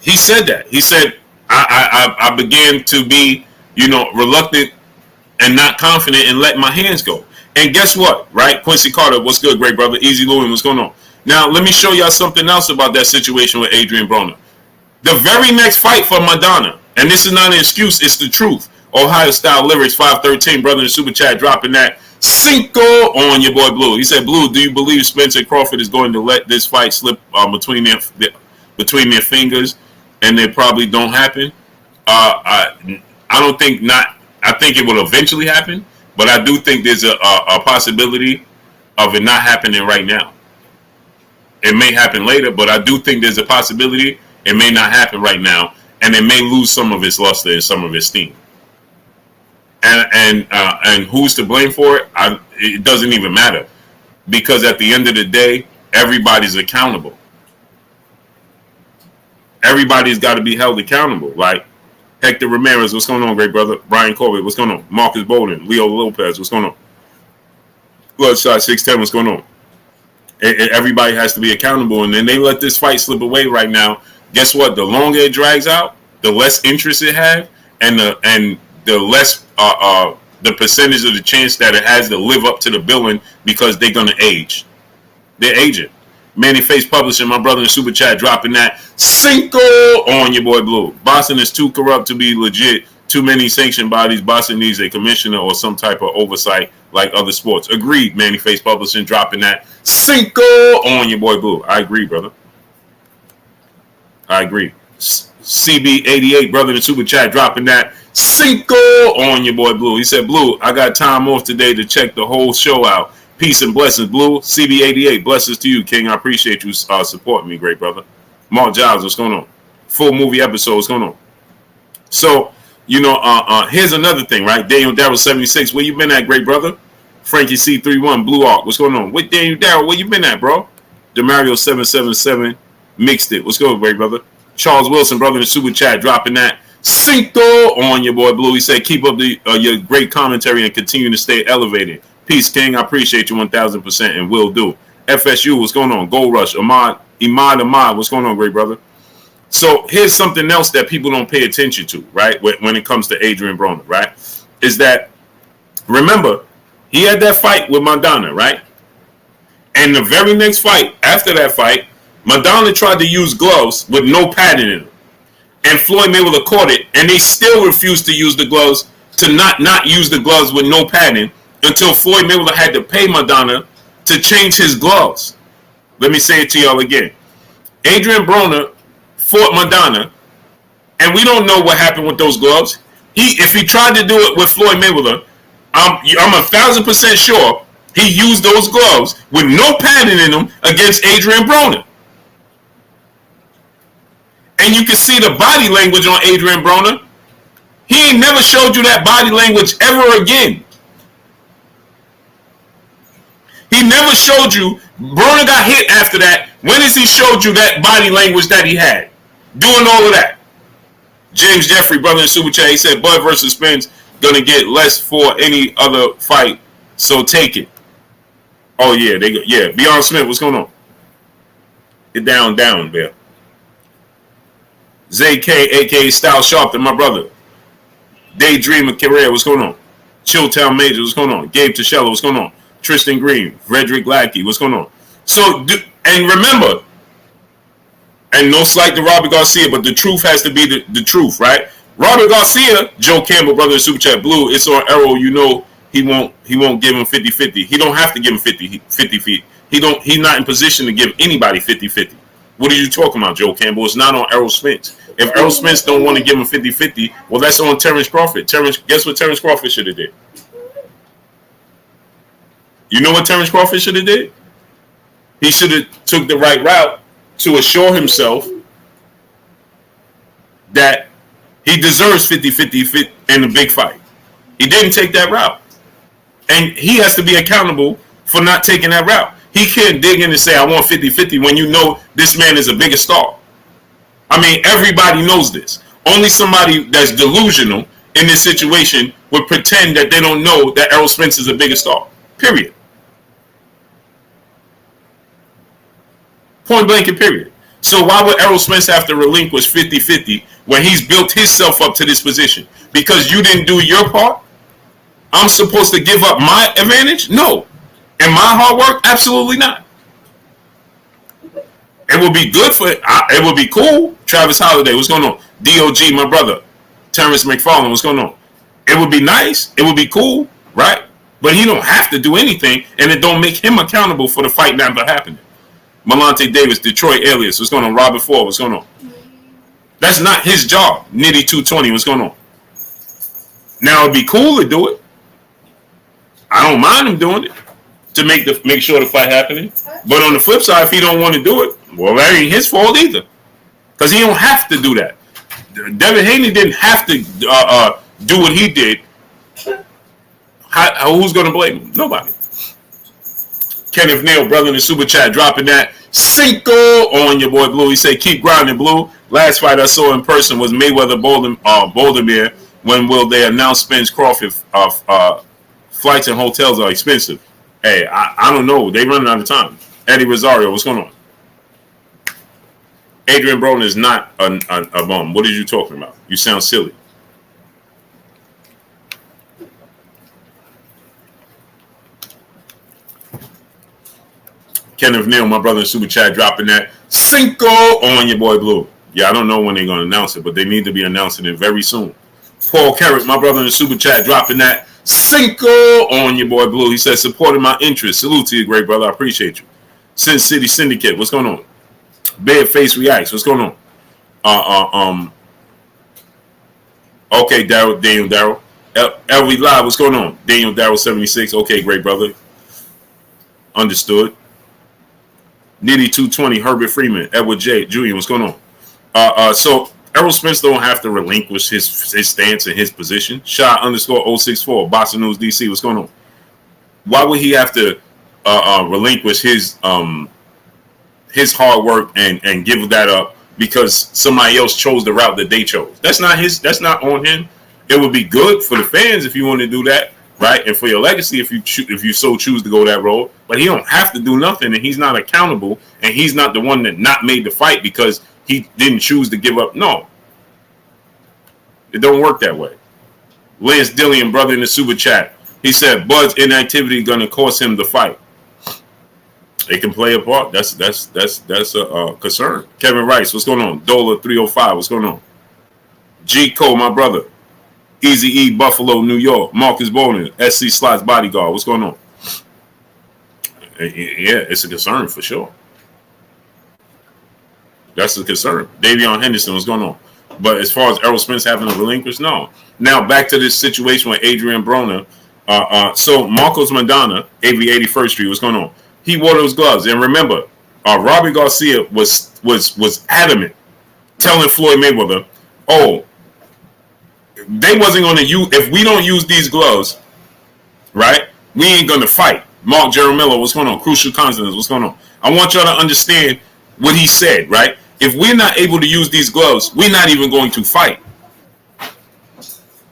He said that. He said, I began to be, reluctant and not confident in letting my hands go. And guess what, right? Quincy Carter, what's good, great brother? Easy Lewin, what's going on? Now, let me show y'all something else about that situation with Adrian Broner. The very next fight for Maidana, and this is not an excuse, it's the truth. Ohio Style Lyrics 513, brother in the super chat, dropping that Cinco on your boy Blue. He said, Blue, do you believe Spence and Crawford is going to let this fight slip between their fingers and they probably don't happen? I don't think not. I think it will eventually happen, but I do think there's a possibility of it not happening right now. It may happen later, but I do think there's a possibility it may not happen right now, and it may lose some of its luster and some of its steam. And who's to blame for it? It doesn't even matter, because at the end of the day, everybody's accountable. Everybody's got to be held accountable. Like Hector Ramirez, what's going on, great brother? Brian Corbett, what's going on? Marcus Bolden, Leo Lopez, what's going on? Bloodshot 610, what's going on? And everybody has to be accountable, and then they let this fight slip away right now. Guess what? The longer it drags out, the less interest it has, and the less the percentage of the chance that it has to live up to the billing because they're gonna age. They're aging. Manny Face Publishing, my brother in Super Chat, dropping that Cinco on your boy Blue. Boston is too corrupt to be legit. Too many sanctioned bodies. Boston needs a commissioner or some type of oversight like other sports. Agreed, Manny Face Publishing, dropping that Cinco on your boy Blue. I agree, brother. I agree. CB88, brother in Super Chat, dropping that Cinco on your boy Blue. He said, Blue, I got time off today to check the whole show out. Peace and blessings, Blue. CB88, blessings to you, King. I appreciate you supporting me, great brother. Mark Jobs, what's going on? Full movie episode, what's going on? So, here's another thing, right? Daniel Darrell 76, where you been at, great brother? Frankie C31, Blue Arc, what's going on? With Daniel Darrell, where you been at, bro? Demario 777, mixed it. What's going on, great brother? Charles Wilson, brother in the Super Chat, dropping that Cinco on your boy Blue. He said, keep up your great commentary and continue to stay elevated. Peace, King. I appreciate you 1,000% and will do. FSU, what's going on? Gold Rush, Ahmad, what's going on, great brother? So here's something else that people don't pay attention to, right? When it comes to Adrian Broner, right? Is that, remember, he had that fight with Maidana, right? And the very next fight, after that fight, Maidana tried to use gloves with no padding in them. And Floyd Mayweather caught it, and they still refused to use the gloves, to not use the gloves with no padding, until Floyd Mayweather had to pay Maidana to change his gloves. Let me say it to y'all again. Adrian Broner fought Maidana, and we don't know what happened with those gloves. If he tried to do it with Floyd Mayweather, I'm 1,000% sure he used those gloves with no padding in them against Adrian Broner. And you can see the body language on Adrian Broner. He ain't never showed you that body language ever again. He never showed you. Broner got hit after that. When has he showed you that body language that he had? Doing all of that. James Jeffrey, brother in Super Chat, he said Bud versus Spence gonna get less for any other fight, so take it. Oh yeah, Beyond Smith, what's going on? Get down, Bear. Zay K, aka Style Sharpton, my brother. Daydreamer Carrera, what's going on? Chilltown Major, what's going on? Gabe Tichella, what's going on? Tristan Green, Frederick Lackey, what's going on? So, and remember, and no slight to Robert Garcia, but the truth has to be the truth, right? Robert Garcia, Joe Campbell, brother in Super Chat Blue, it's on Errol, you know he won't give him 50-50. He don't have to give him 50 feet. He's not in position to give anybody 50-50. What are you talking about, Joe Campbell? It's not on Errol Spence. If Errol Spence don't want to give him 50-50, well, that's on Terence Crawford. Guess what Terence Crawford should have did? You know what Terence Crawford should have did? He should have took the right route to assure himself that he deserves 50-50 in a big fight. He didn't take that route. And he has to be accountable for not taking that route. He can't dig in and say, I want 50-50 when you know this man is a bigger star. I mean, everybody knows this. Only somebody that's delusional in this situation would pretend that they don't know that Errol Spence is a bigger star. Period. Point blank and period. So why would Errol Spence have to relinquish 50-50 when he's built himself up to this position? Because you didn't do your part? I'm supposed to give up my advantage? No. And my hard work? Absolutely not. It would be good for it would be cool. Travis Holiday, what's going on? DOG, my brother. Terence McFarlane, what's going on? It would be nice. It would be cool, right? But he don't have to do anything, and it don't make him accountable for the fight never happening. Malante Davis, Detroit Alias, what's going on? Robert Ford, what's going on? That's not his job. Nitty 220, what's going on? Now it'd be cool to do it. I don't mind him doing it to make sure the fight happening. But on the flip side, if he don't want to do it, well, that ain't his fault either, because he don't have to do that. Devin Haney didn't have to do what he did. Who's going to blame him? Nobody. Kenneth Neal, brother in the Super Chat, dropping that Cinco on your boy Blue. He said, keep grinding, Blue. Last fight I saw in person was Mayweather Bouldermere. When will they announce Spence Crawford? Flights and hotels are expensive. Hey, I don't know. They running out of time. Eddie Rosario, what's going on? Adrian Broner is not a bum. What are you talking about? You sound silly. Kenneth Neal, my brother in Super Chat, dropping that Cinco on your boy Blue. Yeah, I don't know when they're going to announce it, but they need to be announcing it very soon. Paul Carrick, my brother in the Super Chat, dropping that Cinco on your boy Blue. He said, supporting my interest. Salute to you, great brother. I appreciate you. Sin City Syndicate, what's going on? Bad Face Reacts, what's going on? Okay, Daniel Darrell. LV Live, what's going on? Daniel Darrell 76. Okay, great brother. Understood. Nitty 220, Herbert Freeman, Edward J. Jr., what's going on? So Errol Spence don't have to relinquish his stance and his position. Shot _ 064, Boxing News DC, what's going on? Why would he have to relinquish his hard work and give that up because somebody else chose the route that they chose? That's not on him. It would be good for the fans if you want to do that, right? And for your legacy if you so choose to go that road. But he don't have to do nothing, and he's not accountable, and he's not the one that not made the fight because he didn't choose to give up. No. It don't work that way. Lance Dillian, brother in the Super Chat, he said Bud's inactivity going to cost him the fight. It can play a part. That's a concern. Kevin Rice, what's going on? Dola 305, what's going on? G Cole, my brother. Easy E, Buffalo, New York. Marcus Bowden, SC Slots Bodyguard, what's going on? Yeah, it's a concern for sure. That's a concern. Davion Henderson, what's going on? But as far as Errol Spence having to relinquish, no. Now back to this situation with Adrian Broner. So Marcos Maidana, AV 81st Street, what's going on? He wore those gloves, and remember, Robbie Garcia was adamant, telling Floyd Mayweather, "Oh, they wasn't going to use if we don't use these gloves, right? We ain't going to fight." Mark Jaramillo, what's going on? Crucial Consonants, what's going on? I want y'all to understand what he said, right? If we're not able to use these gloves, we're not even going to fight.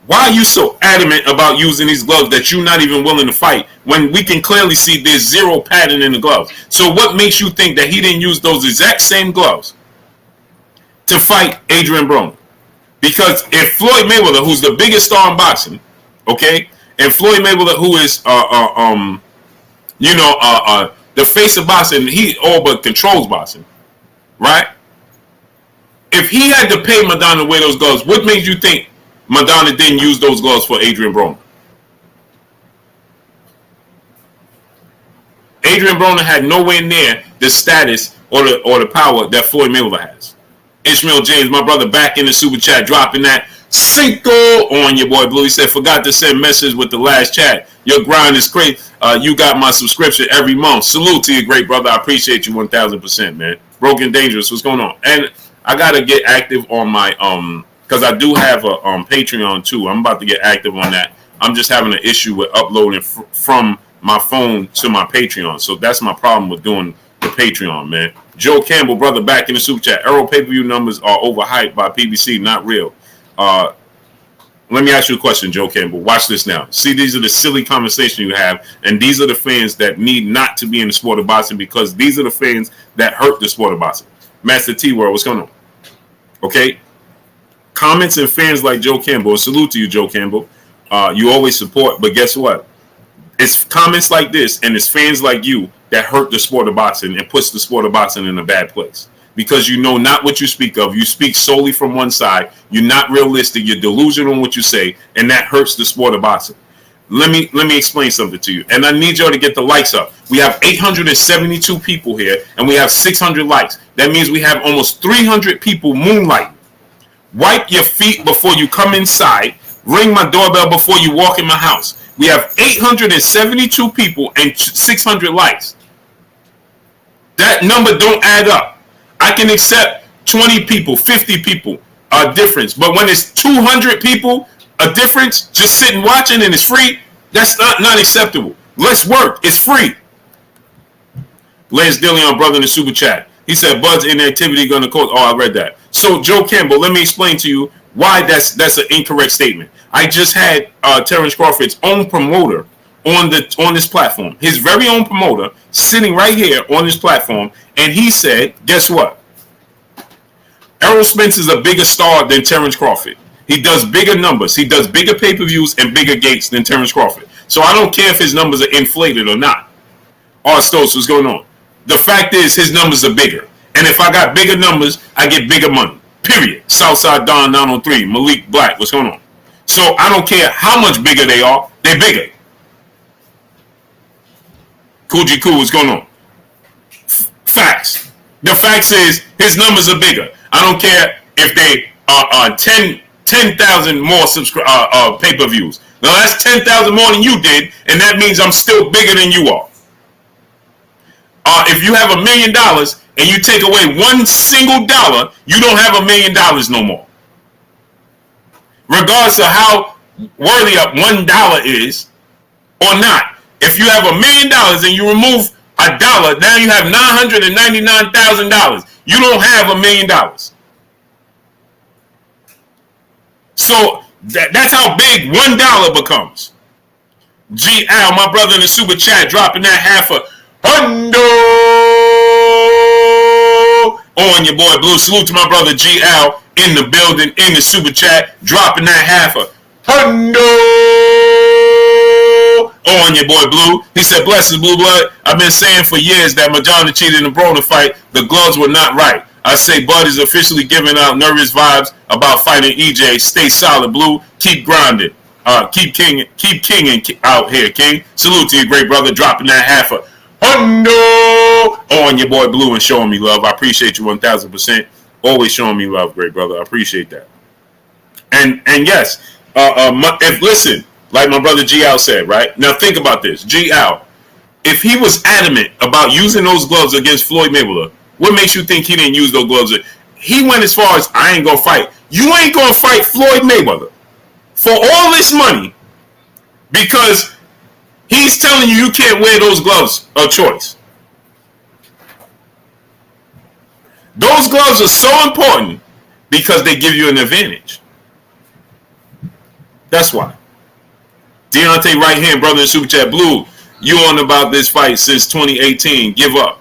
Why are you so adamant about using these gloves that you're not even willing to fight when we can clearly see there's zero padding in the gloves? So what makes you think that he didn't use those exact same gloves to fight Adrian Broner? Because if Floyd Mayweather, who's the biggest star in boxing, okay, and Floyd Mayweather, who is the face of boxing, he all but controls boxing, right? If he had to pay Maidana to wear those gloves, what made you think Maidana didn't use those gloves for Adrian Broner? Adrian Broner had nowhere near the status or the power that Floyd Mayweather has. Ishmael James, my brother, back in the super chat, dropping that Cinco on your boy Blue. He said, forgot to send message with the last chat. Your grind is great. You got my subscription every month. Salute to you, great brother. I appreciate you 1000%, man. Broken Dangerous, what's going on? And I got to get active on my, because I do have a Patreon too. I'm about to get active on that. I'm just having an issue with uploading from my phone to my Patreon. So that's my problem with doing the Patreon, man. Joe Campbell, brother, back in the super chat. Errol pay-per-view numbers are overhyped by PBC, not real. Let me ask you a question, Joe Campbell. Watch this now. See, these are the silly conversations you have, and these are the fans that need not to be in the sport of boxing because these are the fans that hurt the sport of boxing. Master T-World, what's going on? Okay? Comments and fans like Joe Campbell, salute to you, Joe Campbell. You always support, but guess what? It's comments like this and it's fans like you that hurt the sport of boxing and puts the sport of boxing in a bad place. Because you know not what you speak of. You speak solely from one side. You're not realistic. You're delusional in what you say, and that hurts the sport of boxing. Let me explain something to you. And I need y'all to get the likes up. We have 872 people here, and we have 600 likes. That means we have almost 300 people moonlighting. Wipe your feet before you come inside. Ring my doorbell before you walk in my house. We have 872 people and 600 likes. That number don't add up. I can accept 20 people, 50 people, a difference. But when it's 200 people, a difference, just sitting watching and it's free, that's not acceptable. Let's work. It's free. Lance Dillion, brother in the super chat. He said, Bud's inactivity going to cause... Oh, I read that. So, Joe Campbell, let me explain to you why that's an incorrect statement. I just had Terence Crawford's own promoter on this platform, his very own promoter, sitting right here on this platform, and he said, guess what? Errol Spence is a bigger star than Terence Crawford. He does bigger numbers. He does bigger pay-per-views and bigger gates than Terence Crawford. So I don't care if his numbers are inflated or not. Stokes, what's going on? The fact is, his numbers are bigger. And if I got bigger numbers, I get bigger money. Period. Southside Don 903, Malik Black, what's going on? So I don't care how much bigger they are, they're bigger. Coogee Cool, what's going on? Facts. The facts is his numbers are bigger. I don't care if they are 10,000 more pay-per-views. Now that's 10,000 more than you did, and that means I'm still bigger than you are. If you have $1 million and you take away one single dollar, you don't have $1 million no more. Regardless of how worthy of $1 is or not. If you have $1 million and you remove $1, now you have $999,000. You don't have $1 million. So that's how big $1 becomes. G. Al, my brother in the super chat, dropping that half a hundo on your boy Blue. Salute to my brother G. Al in the building, in the super chat, dropping that half a hundo on your boy Blue. He said, bless his blue blood. I've been saying for years that Maidana cheated in the Broner fight. The gloves were not right. I say Bud is officially giving out nervous vibes about fighting EJ. Stay solid, Blue. Keep grinding. Keep kinging out here, King. Salute to you, great brother. Dropping that half a hundo on your boy Blue and showing me love. I appreciate you 1000%. Always showing me love, great brother. I appreciate that. And yes, listen, Like my brother G. Al said, right? Now think about this. G. Al, if he was adamant about using those gloves against Floyd Mayweather, what makes you think he didn't use those gloves? He went as far as, I ain't going to fight. You ain't going to fight Floyd Mayweather for all this money because he's telling you you can't wear those gloves of choice. Those gloves are so important because they give you an advantage. That's why. Deontay right hand, brother in Super Chat Blue, you on about this fight since 2018. Give up.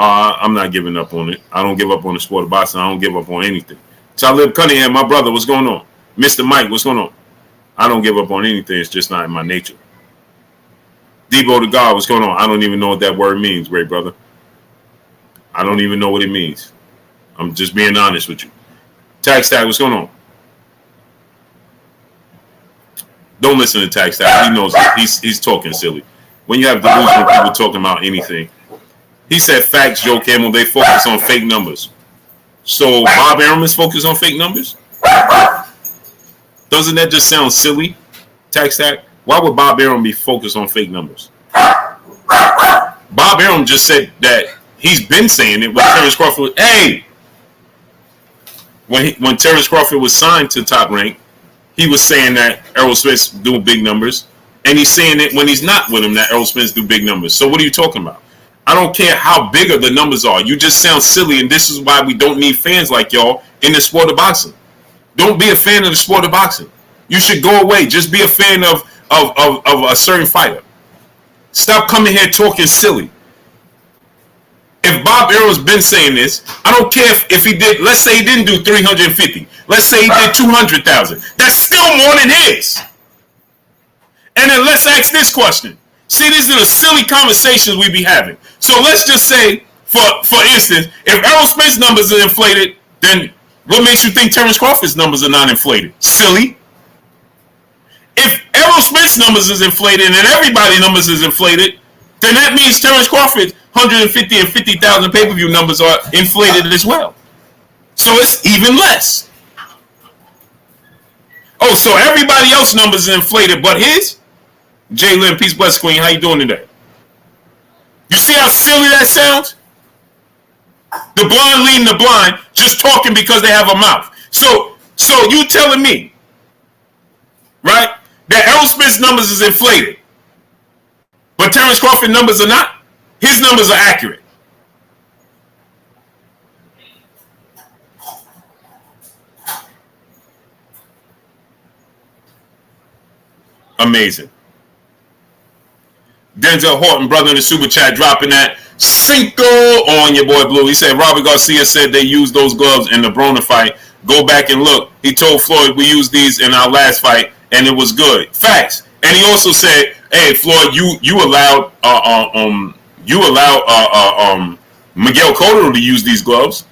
I'm not giving up on it. I don't give up on the sport of boxing. I don't give up on anything. Talib Cunningham, my brother, what's going on? Mr. Mike, what's going on? I don't give up on anything. It's just not in my nature. Debo the God, what's going on? I don't even know what that word means, great brother. I don't even know what it means. I'm just being honest with you. Tax Tag, what's going on? Don't listen to Tax Tag. He knows it. He's talking silly. When you have delusional people talking about anything. He said facts, Joe Camel, they focus on fake numbers. So Bob Arum is focused on fake numbers? Doesn't that just sound silly? Tax Tag? Why would Bob Arum be focused on fake numbers? Bob Arum just said that he's been saying it when Terence Crawford. Hey! When Terence Crawford was signed to Top Rank, he was saying that Errol Spence do big numbers. And he's saying it when he's not with him that Errol Spence do big numbers. So what are you talking about? I don't care how big the numbers are. You just sound silly, and this is why we don't need fans like y'all in the sport of boxing. Don't be a fan of the sport of boxing. You should go away. Just be a fan of a certain fighter. Stop coming here talking silly. If Bob Arrow's been saying this, I don't care if he did, let's say he didn't do 350. Let's say he did 200,000. That's still more than his. And then let's ask this question. See, these are the silly conversations we be having. So let's just say, for instance, if Errol Spence's numbers are inflated, then what makes you think Terence Crawford's numbers are not inflated? Silly. If Errol Spence's numbers is inflated and everybody's numbers is inflated, then that means Terence Crawford's 150 and 50,000 pay-per-view numbers are inflated as well. So it's even less. Oh, so everybody else's numbers are inflated but his? Jay Lynn, peace, bless, Queen. How you doing today? You see how silly that sounds? The blind leading the blind, just talking because they have a mouth. So you telling me, right, that Errol Spence numbers is inflated, but Terence Crawford numbers are not? His numbers are accurate. Amazing. Denzel Horton, brother in the super chat, dropping that Cinco on your boy Blue. He said Robert Garcia said they used those gloves in the Broner fight. Go back and look. He told Floyd we used these in our last fight and it was good. Facts. And he also said, "Hey Floyd, you allowed Miguel Cotto to use these gloves."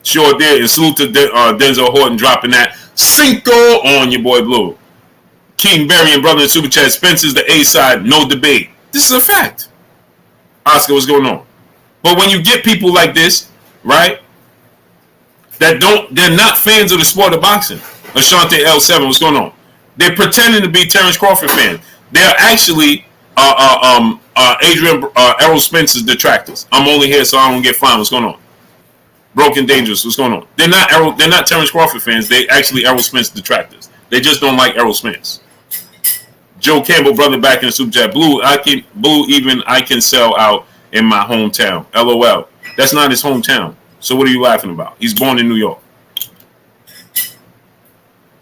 Sure did. And salute to Denzel Horton dropping that Cinco on your boy Blue. King Berry and brother in super chat. Spence is the A side, no debate. This is a fact. Oscar, what's going on? But when you get people like this, right, they're not fans of the sport of boxing. Ashante L7, what's going on? They're pretending to be Terence Crawford fans. They're actually Adrian Errol Spence's detractors. I'm only here so I don't get fined. What's going on? Broken Dangerous, what's going on? They're not Terence Crawford fans. They actually Errol Spence detractors. They just don't like Errol Spence. Joe Campbell, brother, back in the super chat. Blue, I can sell out in my hometown. LOL. That's not his hometown. So what are you laughing about? He's born in New York.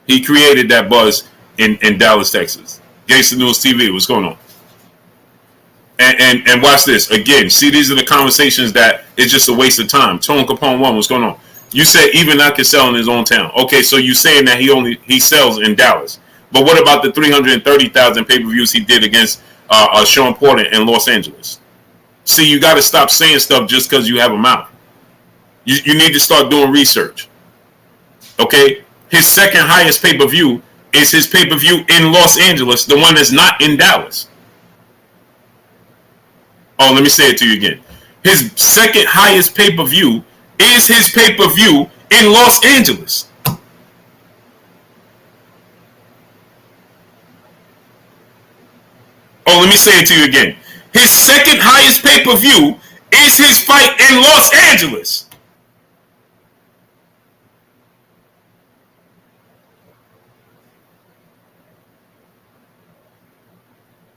He created that buzz in Dallas, Texas. Gangsta News TV. What's going on? And watch this again. See, these are the conversations that it's just a waste of time. Tone Capone 1. What's going on? You said even I can sell in his own town. Okay, so you saying that he sells in Dallas. But what about the 330,000 pay-per-views he did against Sean Porter in Los Angeles? See, you got to stop saying stuff just because you have a mouth. You need to start doing research. Okay? His second highest pay-per-view is his pay-per-view in Los Angeles, the one that's not in Dallas. Oh, let me say it to you again. His second highest pay-per-view is his pay-per-view in Los Angeles. Oh, let me say it to you again. His second highest pay-per-view is his fight in Los Angeles.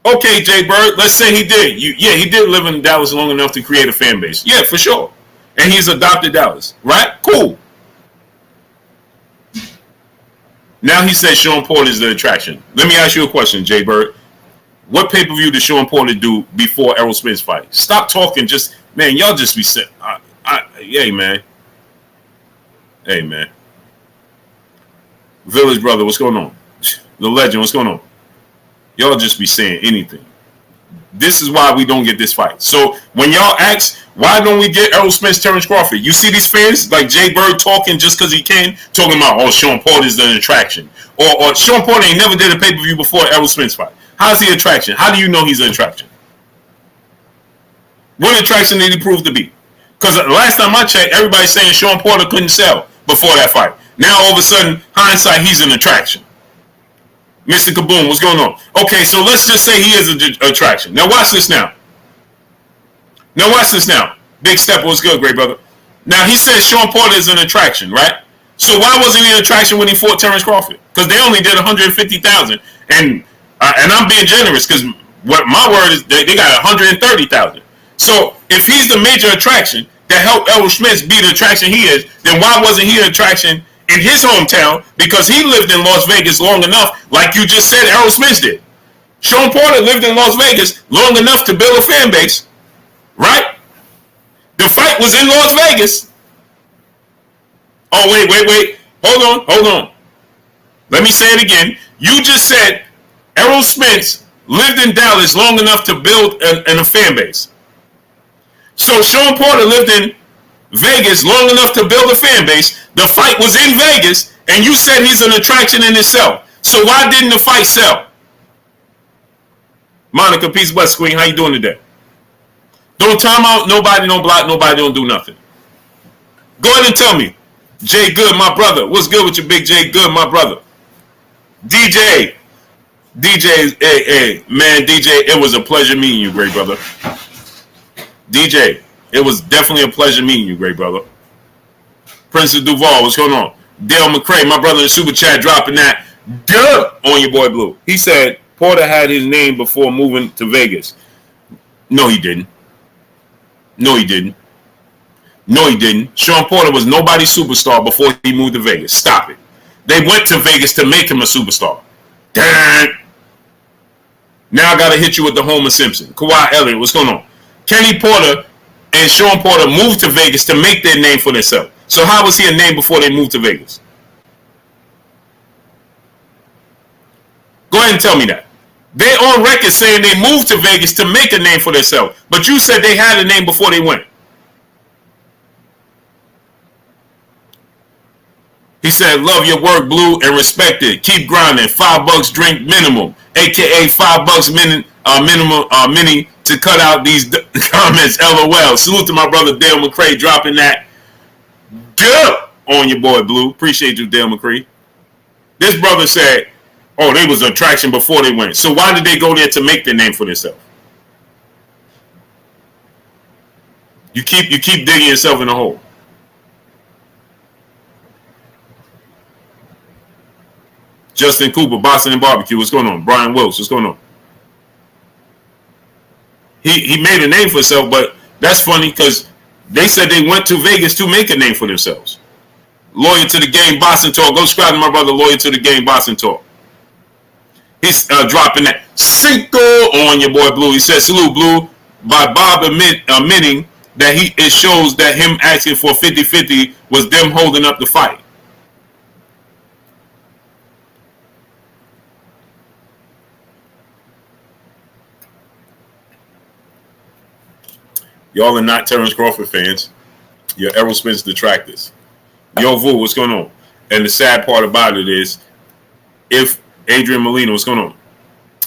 Okay, Jay Bird, let's say he did. He did live in Dallas long enough to create a fan base. Yeah, for sure. And he's adopted Dallas, right? Cool. Now he says Sean Porter is the attraction. Let me ask you a question, Jay Bird. What pay-per-view did Sean Porter do before Errol Spence fight? Stop talking. Just, man, y'all just be saying, hey, man. Hey, man. Village Brother, what's going on? The Legend, what's going on? Y'all just be saying anything. This is why we don't get this fight. So when y'all ask, why don't we get Errol Spence, Terence Crawford? You see these fans like Jay Bird talking just because he can, talking about, oh, Sean Porter's an attraction. Or Sean Porter ain't never did a pay-per-view before Errol Spence fight. How's he an attraction? How do you know he's an attraction? What attraction did he prove to be? Because last time I checked, everybody's saying Sean Porter couldn't sell before that fight. Now all of a sudden, hindsight, he's an attraction. Mr. Kaboom, what's going on? Okay, so let's just say he is an attraction. Now watch this now. Big Stepper, what's good, great brother? Now he says Sean Porter is an attraction, right? So why wasn't he an attraction when he fought Terence Crawford? Because they only did 150,000, and I'm being generous because what my word is, they got 130,000. So if he's the major attraction that helped Errol Spence be the attraction he is, then why wasn't he an attraction in his hometown? Because he lived in Las Vegas long enough, like you just said Errol Spence did. Sean Porter lived in Las Vegas long enough to build a fan base, right? The fight was in Las Vegas. Oh, wait. Hold on. Let me say it again. You just said Errol Spence lived in Dallas long enough to build a fan base. So Sean Porter lived in Vegas long enough to build a fan base. The fight was in Vegas, and you said he's an attraction in itself. So why didn't the fight sell? Monica, peace, bless, Queen. How you doing today? Don't time out nobody, don't block nobody, don't do nothing. Go ahead and tell me. Jay Good, my brother. What's good with you, Big Jay Good, my brother? DJ, hey, man, DJ, it was a pleasure meeting you, great brother. DJ, it was definitely a pleasure meeting you, great brother. Princess Duval, what's going on? Dale McCray, my brother in the super chat, dropping that on your boy Blue. He said Porter had his name before moving to Vegas. No, he didn't. Sean Porter was nobody's superstar before he moved to Vegas. Stop it. They went to Vegas to make him a superstar. Damn. Now I got to hit you with the Homer Simpson. Kawhi Elliott, what's going on? Kenny Porter and Sean Porter moved to Vegas to make their name for themselves. So how was he a name before they moved to Vegas? Go ahead and tell me that. They're on record saying they moved to Vegas to make a name for themselves. But you said they had a name before they went. He said, love your work, Blue, and respect it. Keep grinding. $5 drink minimum, a.k.a. $5 minimum mini to cut out these comments. LOL. Salute to my brother Dale McCray dropping that on your boy Blue. Appreciate you, Dale McCray. This brother said, oh, they was an attraction before they went. So why did they go there to make their name for themselves? You keep digging yourself in a hole. Justin Cooper, Boston and Barbecue, what's going on? Brian Wills, what's going on? He made a name for himself, but that's funny because they said they went to Vegas to make a name for themselves. Lawyer to the Game, Boston Talk. Go subscribe to my brother, Lawyer to the Game, Boston Talk. He's dropping that Cinco on your boy Blue. He says, salute, Blue, by Bob admitting that it shows that him asking for 50-50 was them holding up the fight. Y'all are not Terence Crawford fans. You're Errol Spence detractors. Yo, Vu, what's going on? And the sad part about it is, if Adrian Molina, what's going on?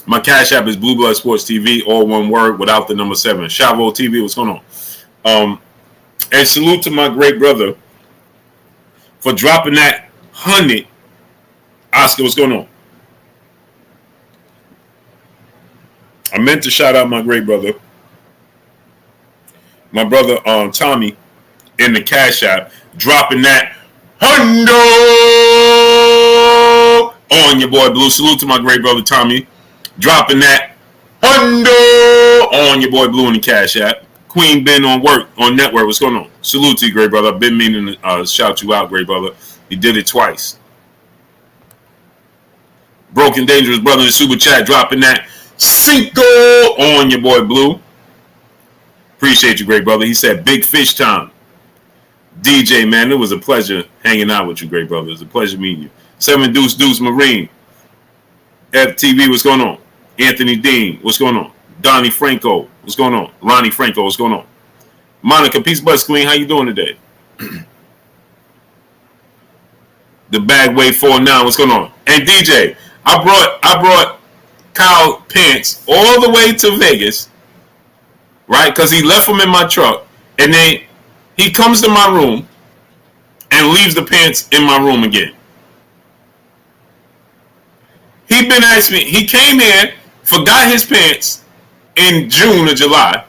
My cash app is Blue Blood Sports TV, all one word without the number 7. Chavo TV, what's going on? And salute to my great brother for dropping that 100. Oscar, what's going on? I meant to shout out my great brother. My brother Tommy in the Cash App, dropping that hundo on your boy Blue. Salute to my great brother Tommy, dropping that hundo on your boy Blue in the Cash App. Queen been on work on network. What's going on? Salute to you, great brother. I've been meaning to shout you out, great brother. He did it twice. Broken Dangerous brother in the super chat, dropping that Cinco on your boy Blue. Appreciate you, great brother. He said big fish time. DJ, man, it was a pleasure hanging out with you, great brother. It was a pleasure meeting you. 7 Deuce Deuce Marine. FTV, what's going on? Anthony Dean, what's going on? Donnie Franco, what's going on? Ronnie Franco, what's going on? Monica, peace, buzz, clean. How you doing today? The Bagway 49, what's going on? And DJ, I brought Kyle Pants all the way to Vegas, right? Because he left them in my truck, and then he comes to my room and leaves the pants in my room again. He been asking me. He came here, forgot his pants in June or July.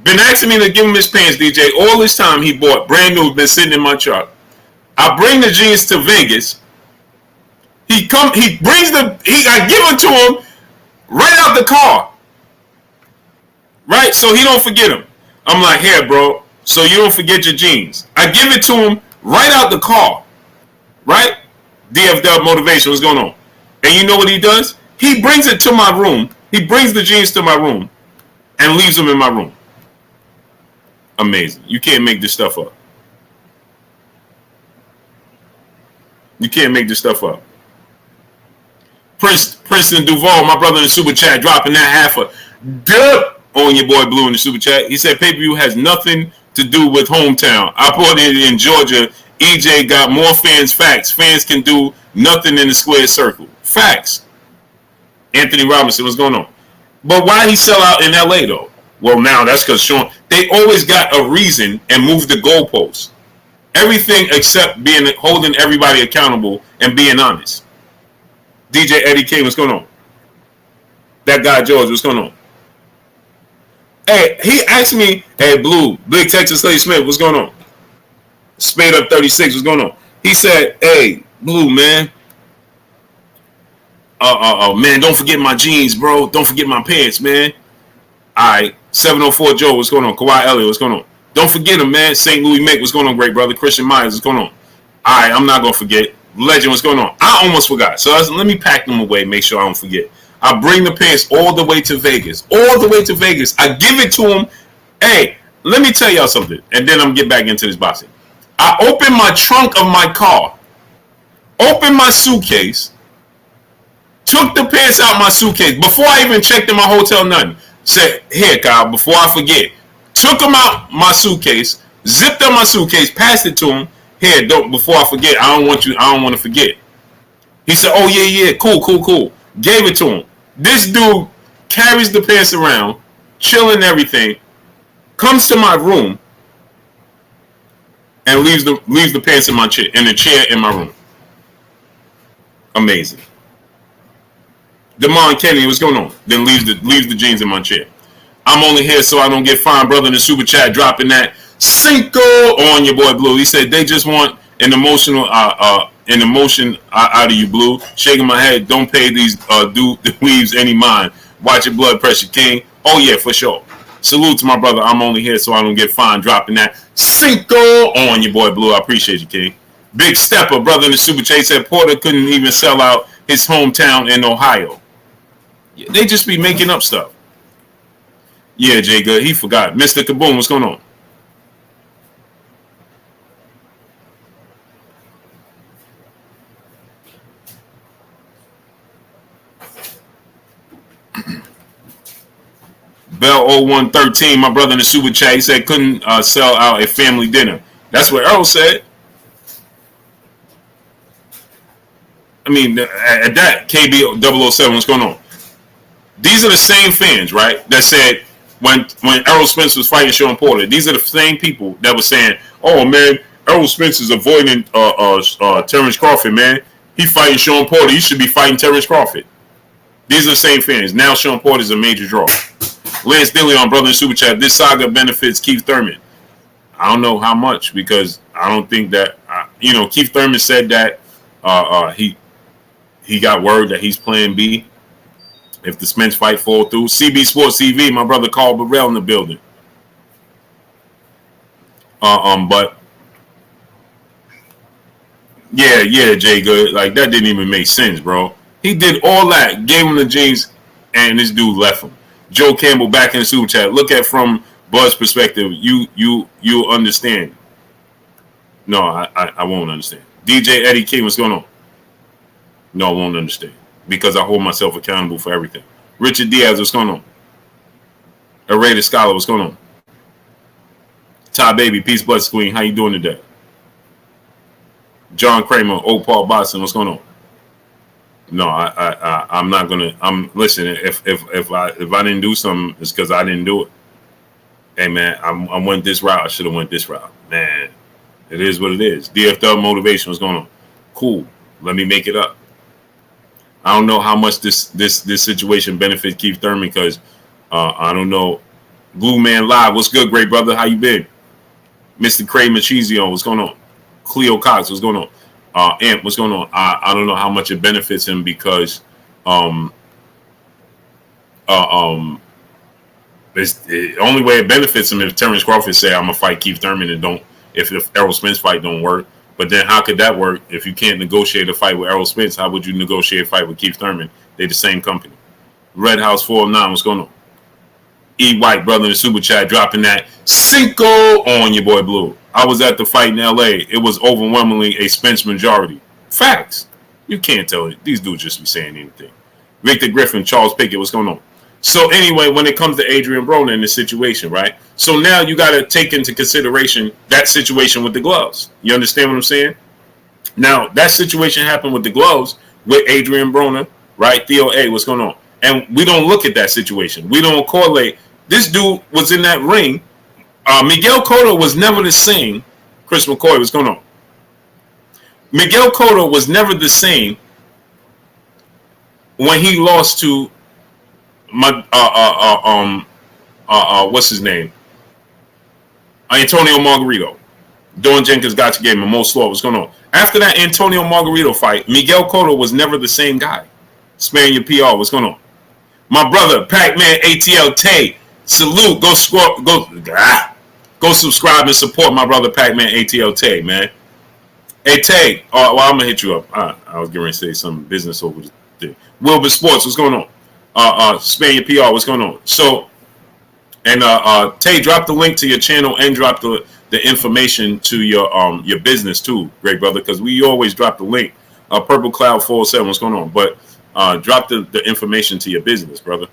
Been asking me to give him his pants, DJ. All this time he bought brand new, been sitting in my truck. I bring the jeans to Vegas. I give it to him right out the car. Right? So he don't forget them. I'm like, here, bro, so you don't forget your jeans. I give it to him right out the car. Right? DFW Motivation, what's going on? And you know what he does? He brings it to my room. He brings the jeans to my room and leaves them in my room. Amazing. You can't make this stuff up. You can't make this stuff up. Princeton Duval, my brother in the super chat, dropping that half a dip on your boy Blue in the super chat. He said pay-per-view has nothing to do with hometown. I bought it in Georgia. EJ got more fans. Facts. Fans can do nothing in the square circle. Facts. Anthony Robinson, what's going on? But why he sell out in LA though? Well, now that's because Sean, they always got a reason and move the goalposts. Everything except holding everybody accountable and being honest. DJ Eddie King, what's going on? That guy George, what's going on? Hey, he asked me, hey, Blue, Big Texas Lady Smith, what's going on? Spade Up 36, what's going on? He said, hey, Blue, man. Man, don't forget my jeans, bro. Don't forget my pants, man. All right, 704 Joe, what's going on? Kawhi Elliott, what's going on? Don't forget him, man. St. Louis Mick, what's going on, great brother? Christian Myers, what's going on? All right, I'm not going to forget. Legend, what's going on? I almost forgot. So let me pack them away, make sure I don't forget. I bring the pants all the way to Vegas. All the way to Vegas. I give it to him. Hey, let me tell y'all something. And then I'm going to get back into this boxing. I open my trunk of my car. Open my suitcase. Took the pants out my suitcase. Before I even checked in my hotel, nothing. Said, here, Kyle, before I forget. Took them out my suitcase. Zipped up my suitcase. Passed it to him. Here, before I forget. I don't want to forget. He said, oh, yeah. Cool. Gave it to him. This dude carries the pants around, chilling everything, comes to my room, and leaves the pants in the chair in my room. Amazing. Damon Kennedy, what's going on? Then leaves the jeans in my chair. I'm only here so I don't get fined, brother, in the super chat, dropping that Cinco on your boy Blue. He said they just want an emotion out of you, Blue. Shaking my head. Don't pay these weaves any mind. Watch your blood pressure, King. Oh yeah, for sure. Salute to my brother. I'm only here so I don't get fined. Dropping that Cinco on your boy Blue. I appreciate you, King. Big Stepper, brother in the super chat, said Porter couldn't even sell out his hometown in Ohio. Yeah, they just be making up stuff. Yeah, Jay Good. He forgot. Mr. Kaboom, what's going on? Bell 0113, my brother in the super chat, he said couldn't sell out a family dinner. That's what Errol said. I mean, at that, KB 007, what's going on? These are the same fans, right, that said when Errol Spence was fighting Sean Porter, these are the same people that were saying, oh, man, Errol Spence is avoiding Terence Crawford, man. He fighting Sean Porter. He should be fighting Terence Crawford. These are the same fans. Now Sean Porter's a major draw. Lance Dillion, brother in Super Chat. This saga benefits Keith Thurman. I don't know how much because I don't think that Keith Thurman said that he got word that he's Plan B if the Spence fight fall through. CB Sports TV, my brother Carl Burrell in the building. But yeah, Jay Good, like that didn't even make sense, bro. He did all that, gave him the jeans, and this dude left him. Joe Campbell back in the Super Chat. Look at from Bud's perspective. You understand. No, I won't understand. DJ Eddie King, what's going on? No, I won't understand because I hold myself accountable for everything. Richard Diaz, what's going on? Array the Scholar, what's going on? Ty Baby, Peace Blood Queen, how you doing today? John Kramer, Oak Paul Boston, what's going on? No, I'm not gonna. I'm listening. If I didn't do something, it's because I didn't do it. Hey man, I went this route. I should have went this route. Man, it is what it is. DFW motivation. What's going on? Cool. Let me make it up. I don't know how much this situation benefits Keith Thurman because I don't know. Glue Man Live. What's good, great brother? How you been? Mr. Craig Machizio. What's going on? Cleo Cox. What's going on? Amp, what's going on? I don't know how much it benefits him because the only way it benefits him if Terence Crawford say I'm gonna fight Keith Thurman and if Errol Spence fight don't work. But then how could that work if you can't negotiate a fight with Errol Spence? How would you negotiate a fight with Keith Thurman? They're the same company. Red House 409, what's going on? E White, brother in the Super Chat, dropping that Cinco on your boy Blue. I was at the fight in L.A. It was overwhelmingly a Spence majority. Facts. You can't tell it. These dudes just be saying anything. Victor Griffin, Charles Pickett, what's going on? So anyway, when it comes to Adrian Broner in this situation, right? So now you got to take into consideration that situation with the gloves. You understand what I'm saying? Now, that situation happened with the gloves with Adrian Broner, right? Theo A, what's going on? And we don't look at that situation. We don't correlate. This dude was in that ring. Miguel Cotto was never the same. Chris McCoy, what's going on? Miguel Cotto was never the same when he lost to what's his name? Antonio Margarito. Dawn Jenkins got you, gave him a most slow. What's going on? After that Antonio Margarito fight, Miguel Cotto was never the same guy. Sparing your PR. What's going on? My brother, Pac-Man ATL Tay. Salute. Go subscribe and support my brother Pac-Man ATL Tay, man. Hey Tay, well, I'm gonna hit you up. I was getting ready to say some business over there. Wilbur Sports, what's going on? Spain your PR, what's going on? So, and Tay, drop the link to your channel and drop the information to your business too, great brother, because we always drop the link. Purple Cloud 407, what's going on? But drop the information to your business, brother.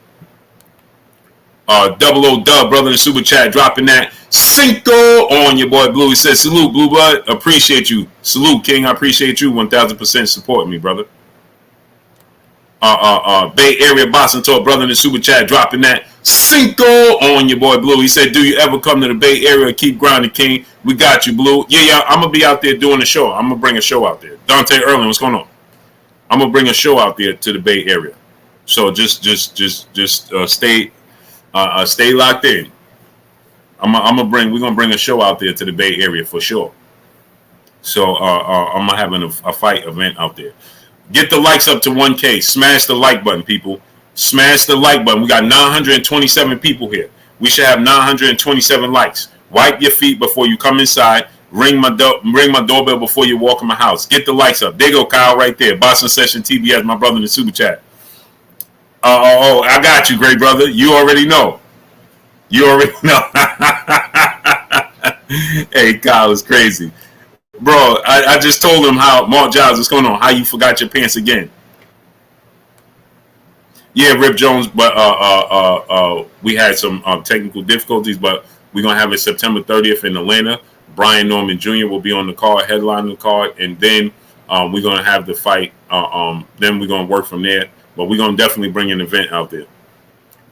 Double O Dub, brother in the Super Chat, dropping that Cinco on your boy Blue. He says, salute, Blue Blood. Appreciate you. Salute, King. I appreciate you 1,000% supporting me, brother. Bay Area Boston Talk, brother in the Super Chat, dropping that Cinco on your boy Blue. He said, do you ever come to the Bay Area? Keep grinding, King. We got you, Blue. Yeah, I'm going to be out there doing a show. I'm going to bring a show out there. Dante Erling, what's going on? I'm going to bring a show out there to the Bay Area. So just stay locked in. We're gonna bring a show out there to the Bay Area for sure. So I'm having a fight event out there. Get the likes up to 1K. Smash the like button, people. Smash the like button. We got 927 people here. We should have 927 likes. Wipe your feet before you come inside. Ring my doorbell before you walk in my house. Get the likes up. There go Kyle right there. Boston Session TBS, my brother in the Super Chat. Oh, I got you, great brother. You already know. Hey, Kyle is crazy. Bro, I just told him how, Mark Giles, what's going on? How you forgot your pants again. Yeah, Rip Jones, but we had some technical difficulties, but we're going to have it September 30th in Atlanta. Brian Norman Jr. will be on the card, headlining the card, and then we're going to have the fight. Then we're going to work from there. But we're going to definitely bring an event out there.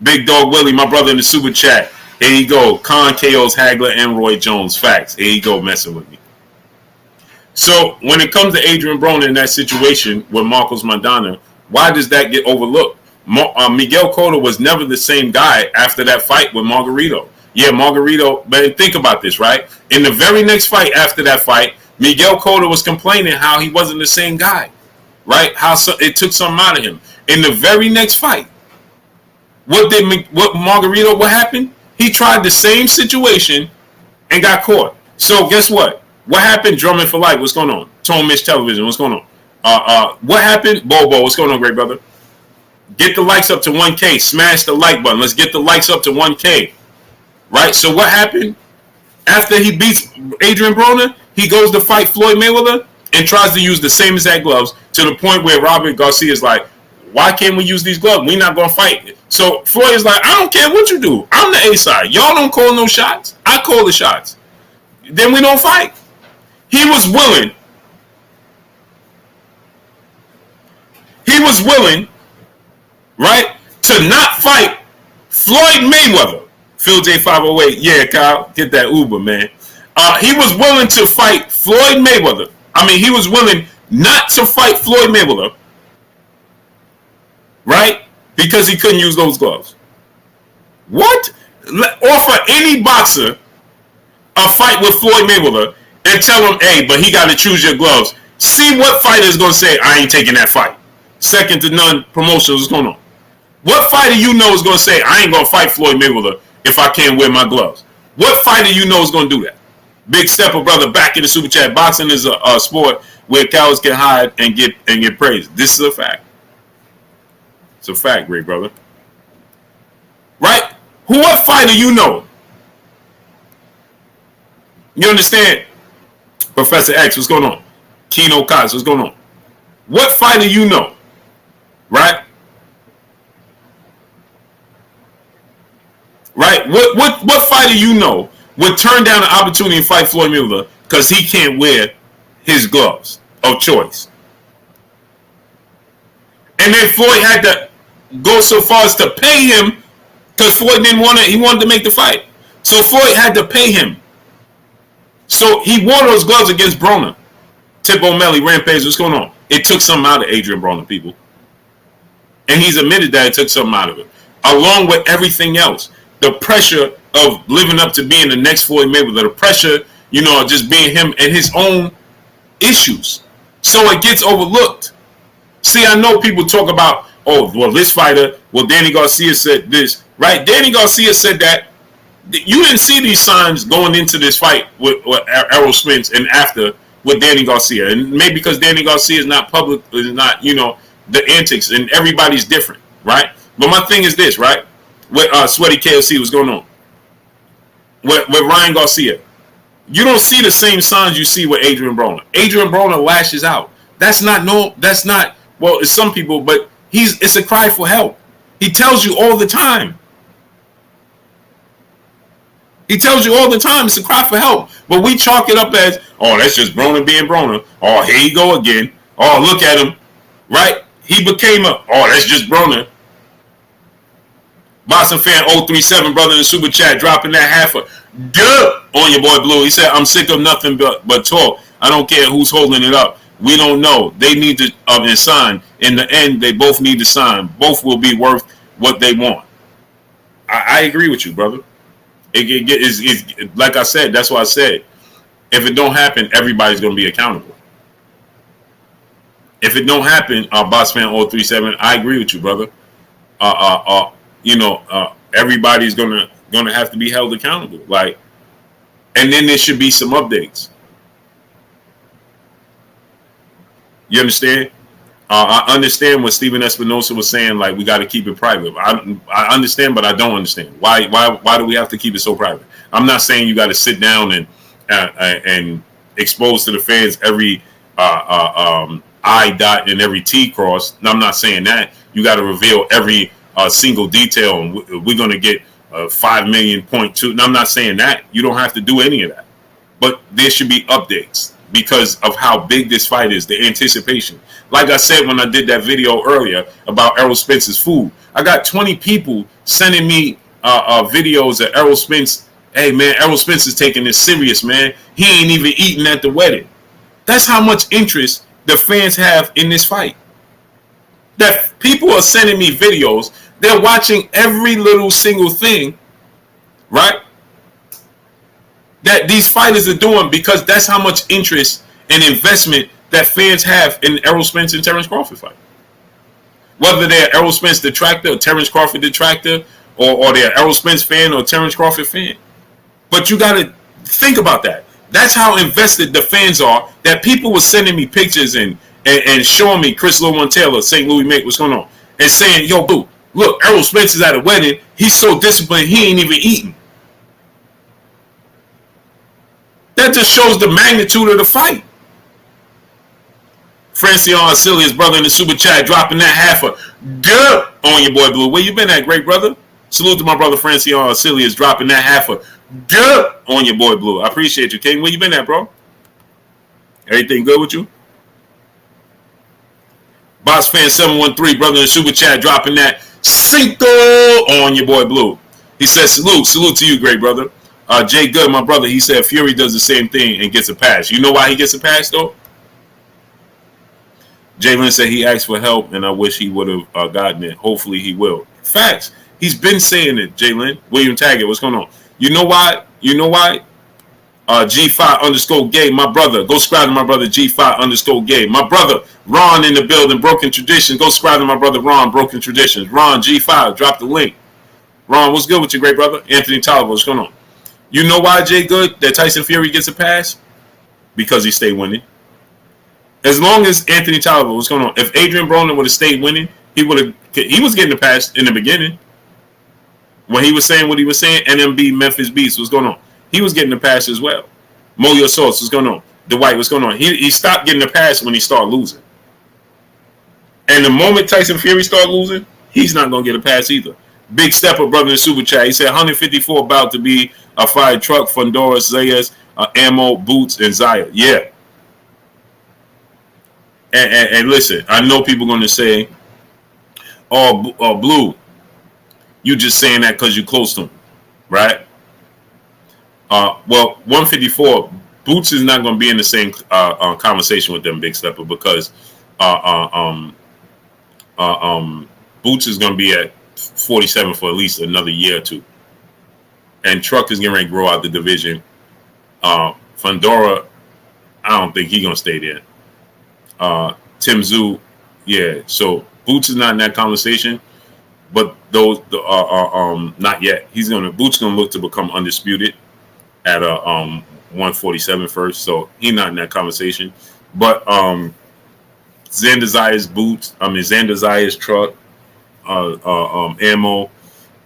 Big Dog Willie, my brother in the Super Chat. Here you go. Khan KO's Hagler and Roy Jones. Facts. Here you go, messing with me. So when it comes to Adrian Broner in that situation with Marcos Maidana, why does that get overlooked? Miguel Cotto was never the same guy after that fight with Margarito. Yeah, Margarito, but think about this, right? In the very next fight after that fight, Miguel Cotto was complaining how he wasn't the same guy, right? How it took something out of him. In the very next fight, what happened? He tried the same situation and got caught. So guess what? What happened? Drummond for life. What's going on? Tone Mitch Television. What's going on? What happened? Bobo. What's going on, great brother? Get the likes up to 1K. Smash the like button. Let's get the likes up to 1K. Right? So what happened? After he beats Adrian Broner, he goes to fight Floyd Mayweather and tries to use the same exact gloves to the point where Robert Garcia is like, why can't we use these gloves? We're not going to fight. So Floyd is like, I don't care what you do. I'm the A side. Y'all don't call no shots. I call the shots. Then we don't fight. He was willing. Right, to not fight Floyd Mayweather. Phil J508, yeah, Kyle, get that Uber, man. He was willing to fight Floyd Mayweather. He was willing not to fight Floyd Mayweather, right? Because he couldn't use those gloves. What? Offer any boxer a fight with Floyd Mayweather and tell him, hey, but he got to choose your gloves. See what fighter is going to say, I ain't taking that fight. Second to none, Promotional, what's going on? What fighter you know is going to say, I ain't going to fight Floyd Mayweather if I can't wear my gloves? What fighter you know is going to do that? Big Stepper, brother, back in the super chat. Boxing is a sport where cowards can hide and get praised. This is a fact. It's a fact, great brother. Right? What fighter you know? You understand? Professor X, what's going on? Keno Cox, what's going on? What fighter you know? Right? Right? What fighter you know would turn down an opportunity to fight Floyd Mayweather because he can't wear his gloves of choice? And then Floyd had to go so far as to pay him because Floyd didn't want it. He wanted to make the fight. So Floyd had to pay him. So he wore those gloves against Broner. Tip O'Malley, Rampage, what's going on? It took something out of Adrian Broner, people. And he's admitted that it took something out of it. Along with everything else. The pressure of living up to being the next Floyd Mayweather. The pressure, just being him and his own issues. So it gets overlooked. See, I know people talk about, this fighter, Danny Garcia said this. Right? Danny Garcia said that. You didn't see these signs going into this fight with Errol Spence and after with Danny Garcia. And maybe because Danny Garcia is not public, is not, the antics, and everybody's different, right? But my thing is this, right? With Sweaty KFC, what's going on? With Ryan Garcia. You don't see the same signs you see with Adrian Broner. Adrian Broner lashes out. That's not, well, it's some people, but it's a cry for help. He tells you all the time. He tells you all the time it's a cry for help. But we chalk it up as, that's just Broner being Broner. Here you go again. Look at him. Right? He became that's just Broner. Boston fan 037, brother, in the super chat, dropping that half a on your boy Blue. He said, I'm sick of nothing but talk. I don't care who's holding it up. We don't know. They need to sign. In the end, they both need to sign. Both will be worth what they want. I agree with you, brother. It's like I said, that's what I said. If it don't happen, everybody's going to be accountable. If it don't happen, Boss Fan 037, I agree with you, brother. Everybody's gonna have to be held accountable. And then there should be some updates. You understand? I understand what Steven Espinosa was saying. We got to keep it private. I understand, but I don't understand why do we have to keep it so private? I'm not saying you got to sit down and expose to the fans every I dot and every T cross. I'm not saying that. You got to reveal every single detail, and we're going to get 5,000,000.2. I'm not saying that. You don't have to do any of that. But there should be updates because of how big this fight is, the anticipation. Like I said when I did that video earlier about Errol Spence's food, I got 20 people sending me videos of Errol Spence. Hey, man, Errol Spence is taking this serious, man. He ain't even eating at the wedding. That's how much interest the fans have in this fight. that people are sending me videos. They're watching every little single thing, right? That these fighters are doing because that's how much interest and investment that fans have in Errol Spence and Terence Crawford fight. Whether they're Errol Spence detractor or Terence Crawford detractor, or they're Errol Spence fan or Terence Crawford fan. But you got to think about that. That's how invested the fans are, that people were sending me pictures and showing me Chris Lowman Taylor, St. Louis mate, what's going on? And saying, yo, boo, look, Errol Spence is at a wedding. He's so disciplined, he ain't even eating. That just shows the magnitude of the fight. Francion Arcelia's brother in the super chat dropping that half a good on your boy Blue. Where you been at, great brother? Salute to my brother Francion Arcelia's dropping that half a good on your boy Blue. I appreciate you, King. Where you been at, bro? Everything good with you? Box fan 713, brother in the super chat dropping that Cinco on your boy Blue. He says salute to you, great brother. Jay Good, my brother, he said Fury does the same thing and gets a pass. You know why he gets a pass, though? Jalen said he asked for help, and I wish he would have gotten it. Hopefully he will. Facts. He's been saying it, Jalen. William Taggart, what's going on? You know why? G5_gay, my brother. Go subscribe to my brother, G5_gay. My brother, Ron in the building, Broken Traditions. Go subscribe to my brother, Ron, Broken Traditions. Ron, G5, drop the link. Ron, what's good with you, great brother? Anthony Tolliver, what's going on? You know why, Jay Good, that Tyson Fury gets a pass? Because he stayed winning. As long as Anthony Tolliver, what's going on? If Adrian Broner would have stayed winning, he was getting a pass in the beginning. When he was saying what he was saying, NMB, Memphis Beast, what's going on? He was getting a pass as well. Moyo Sauce, what's going on? Dwight, what's going on? He stopped getting a pass when he started losing. And the moment Tyson Fury started losing, he's not going to get a pass either. Big Stepper, brother in Super Chat, he said 154 about to be a fire truck, Fundora, Zayas, ammo, boots, and Zaya. Yeah. And listen, I know people are going to say, oh, Blue, you just saying that because you're close to him, right? Well, 154, Boots is not going to be in the same conversation with them, Big Stepper, because Boots is going to be at 47 for at least another year or two. And Truck is getting ready to grow out the division. Fundora, I don't think he's going to stay there. Tim Tszyu, yeah. So Boots is not in that conversation, but those not yet. Boots gonna look to become undisputed at 147 first. So he's not in that conversation. But Xander Zaya's boots. Xander Zaya's truck, ammo,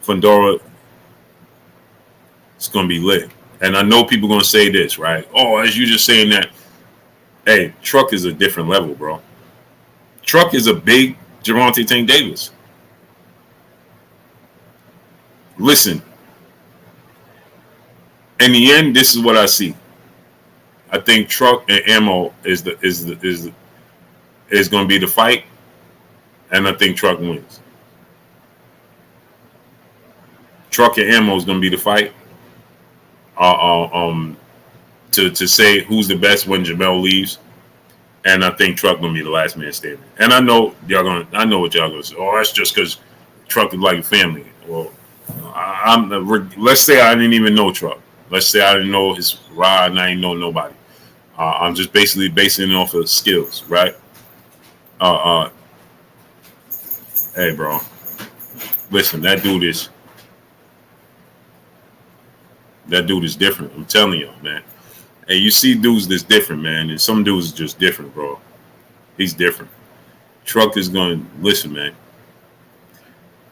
Fundora. It's gonna be lit. And I know people gonna say this, right? Oh, as you just saying that. Hey, Truck is a different level, bro. Truck is a big Gervonta Tank Davis. Listen, in the end, this is what I see. I think Truck and Ammo is going to be the fight, and I think Truck wins. Truck and Ammo is going to be the fight. To say who's the best when Jamel leaves, and I think Truck gonna be the last man standing. And I know what y'all gonna say. Oh, that's just because Truck is like a family. Well, let's say I didn't even know Truck. Let's say I didn't know his ride and I didn't know nobody. I'm just basically basing it off of skills, right? Hey, bro, listen, that dude is different. I'm telling you, man. Hey, you see dudes that's different, man, and some dudes are just different, bro. He's different. Truck is going. Listen, man.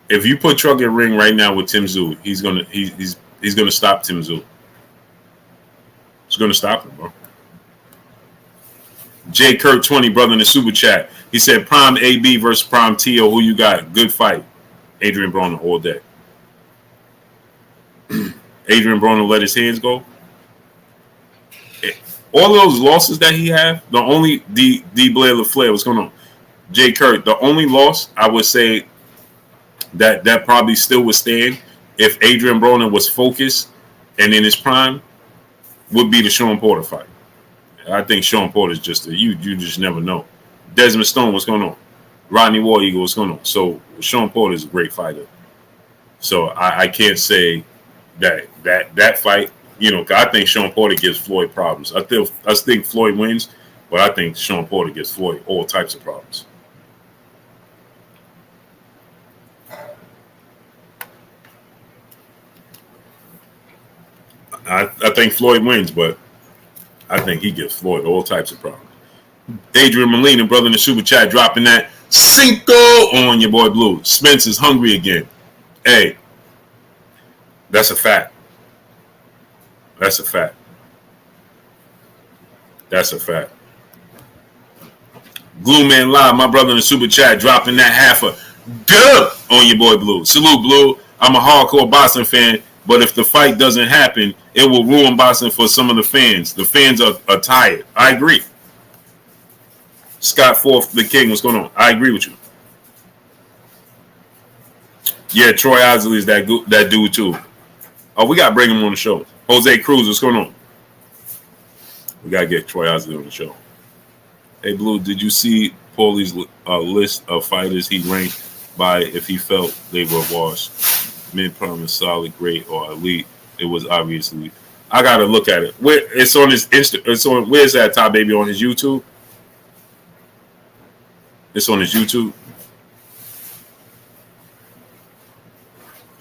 If you put Truck in the ring right now with Tim Tszyu, he's gonna stop Tim Tszyu. He's gonna stop him, bro. J. Kurt 20, brother in the super chat. He said Prime AB versus Prime T.O. Who you got? Good fight. Adrian Broner all day. Adrian Broner let his hands go. All those losses that he had, the only D. Blair LaFleur, what's going on? Jay Kurt, the only loss I would say that probably still would stand if Adrian Broner was focused and in his prime would be the Sean Porter fight. I think Sean Porter's just you just never know. Desmond Stone, what's going on? Rodney War Eagle, what's going on? So Sean Porter is a great fighter. So I can't say that fight, I think Sean Porter gives Floyd problems. I think Floyd wins, but I think Sean Porter gives Floyd all types of problems. I think Floyd wins, but I think he gives Floyd all types of problems. Adrian Molina, brother in the super chat, dropping that Cinco on your boy Blue. Spence is hungry again. Hey, that's a fact. That's a fact. That's a fact. Glue Man Live, my brother in the super chat, dropping that half a dub on your boy Blue. Salute, Blue. I'm a hardcore boxing fan, but if the fight doesn't happen, it will ruin boxing for some of the fans. The fans are tired. I agree. Scott Forth, the King, what's going on? I agree with you. Yeah, Troy Osley is that dude too. Oh, we got to bring him on the show. Jose Cruz, what's going on? We got to get Troy Osley on the show. Hey, Blue, did you see Paulie's list of fighters he ranked by if he felt they were washed? Mid-promise, solid, great, or elite? It was obviously. I got to look at it. It's on his Insta. Where's that, Top Baby? On his YouTube? It's on his YouTube.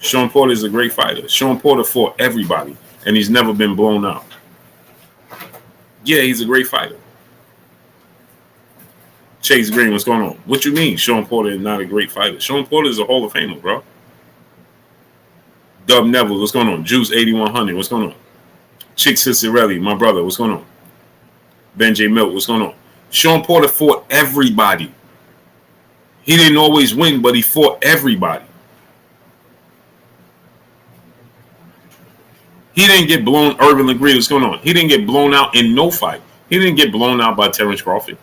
Sean Porter is a great fighter. Sean Porter fought everybody, and he's never been blown out. Yeah, he's a great fighter. Chase Green, what's going on? What you mean Sean Porter is not a great fighter? Sean Porter is a Hall of Famer, bro. Dub Neville, what's going on? Juice 8100, what's going on? Chick Cicerelli, my brother, what's going on? Ben J. Milk, what's going on? Sean Porter fought everybody. He didn't always win, but he fought everybody. He didn't get blown. Urban Legree, what's going on? He didn't get blown out in no fight. He didn't get blown out by Terence Crawford.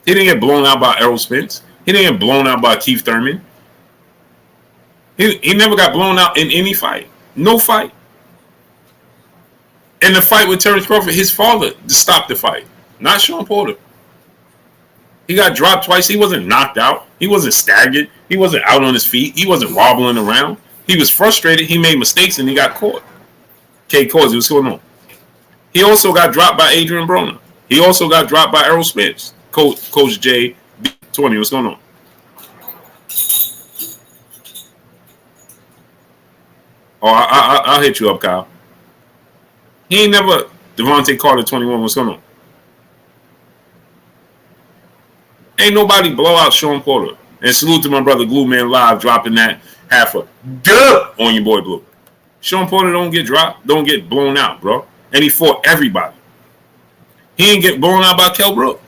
He didn't get blown out by Errol Spence. He didn't get blown out by Keith Thurman. He never got blown out in any fight. No fight. And the fight with Terence Crawford, his father stopped the fight, not Sean Porter. He got dropped twice. He wasn't knocked out. He wasn't staggered. He wasn't out on his feet. He wasn't wobbling around. He was frustrated. He made mistakes, and he got caught. K. Causey, what's going on? He also got dropped by Adrian Broner. He also got dropped by Errol Spence. Coach J, 20, what's going on? Oh, I'll hit you up, Kyle. He ain't never... Devontae Carter, 21, what's going on? Ain't nobody blow out Sean Porter. And salute to my brother Glue Man Live, dropping that half a dub on your boy Blue. Sean Porter don't get dropped, don't get blown out, bro. And he fought everybody. He ain't get blown out by Kell Brook.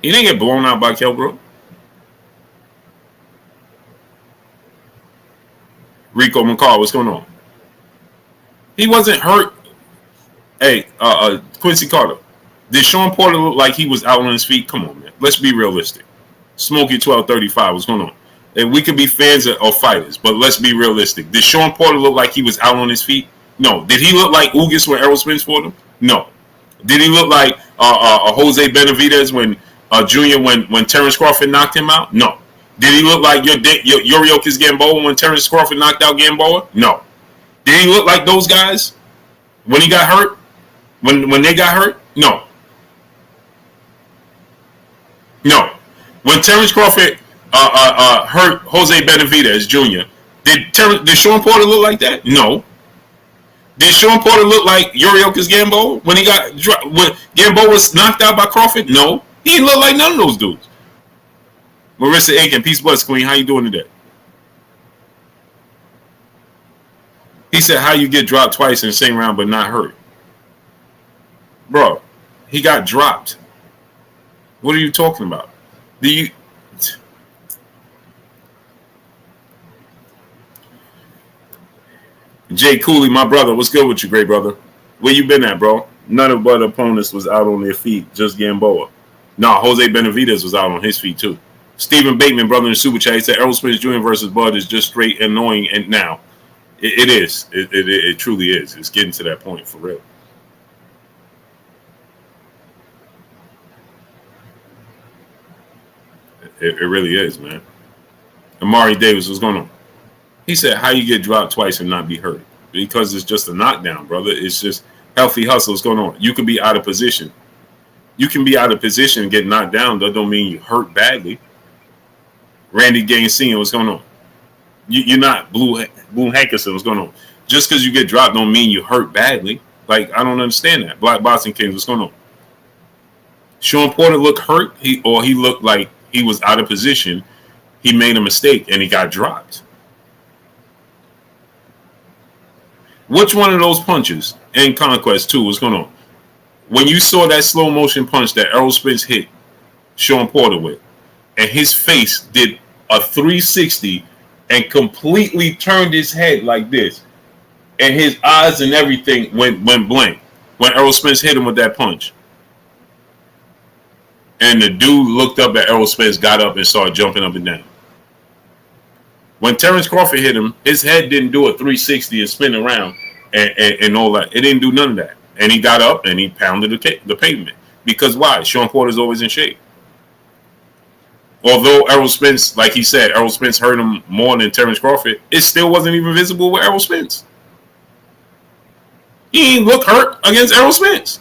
He didn't get blown out by Kell Brook. Rico McCall, what's going on? He wasn't hurt. Hey, Quincy Carter. Did Sean Porter look like he was out on his feet? Come on, man. Let's be realistic. Smokey 1235, what's going on? And we could be fans of fighters, but let's be realistic. Did Sean Porter look like he was out on his feet? No. Did he look like Ugas when Errol Spence fought him? No. Did he look like Jose Benavidez when Junior when Terence Crawford knocked him out? No. Did he look like Yuriokis Gamboa when Terence Crawford knocked out Gamboa? No. Did he look like those guys when he got hurt? When they got hurt? No. No. When Terence Crawford hurt Jose Benavidez Jr., did Sean Porter look like that? No. Did Sean Porter look like Yuriokis Gamboa when Gamboa was knocked out by Crawford? No. He didn't look like none of those dudes. Marissa Aiken, Peace Bless Queen, how you doing today? He said, how you get dropped twice in the same round but not hurt? Bro, he got dropped. What are you talking about? Jay Cooley, my brother, what's good with you, great brother? Where you been at, bro? None of but opponents was out on their feet, just Gamboa. No, Jose Benavidez was out on his feet, too. Stephen Bateman, brother in the super chat, he said Errol Spence Jr. versus Bud is just straight annoying, and now it is. It truly is. It's getting to that point, for real. It really is, man. Amari Davis, what's going on? He said, how you get dropped twice and not be hurt? Because it's just a knockdown, brother. It's just healthy hustle. What's going on? You can be out of position. You can be out of position and get knocked down. That don't mean you hurt badly. Randy Gaines, what's going on? You're not Blue Hankerson, what's going on? Just because you get dropped don't mean you hurt badly. Like, I don't understand that. Black Boxing Kings, what's going on? Sean Porter looked hurt. He looked like he was out of position. He made a mistake and he got dropped. Which one of those punches in Conquest 2 was going on? When you saw that slow motion punch that Errol Spence hit Sean Porter with, and his face did a 360 and completely turned his head like this, and his eyes and everything went blank when Errol Spence hit him with that punch. And the dude looked up at Errol Spence, got up, and started jumping up and down. When Terence Crawford hit him, his head didn't do a 360 and spin around and all that. It didn't do none of that. And he got up and he pounded the pavement. Because why? Sean Porter's always in shape. Although Errol Spence, like he said, Errol Spence hurt him more than Terence Crawford, it still wasn't even visible with Errol Spence. He didn't look hurt against Errol Spence.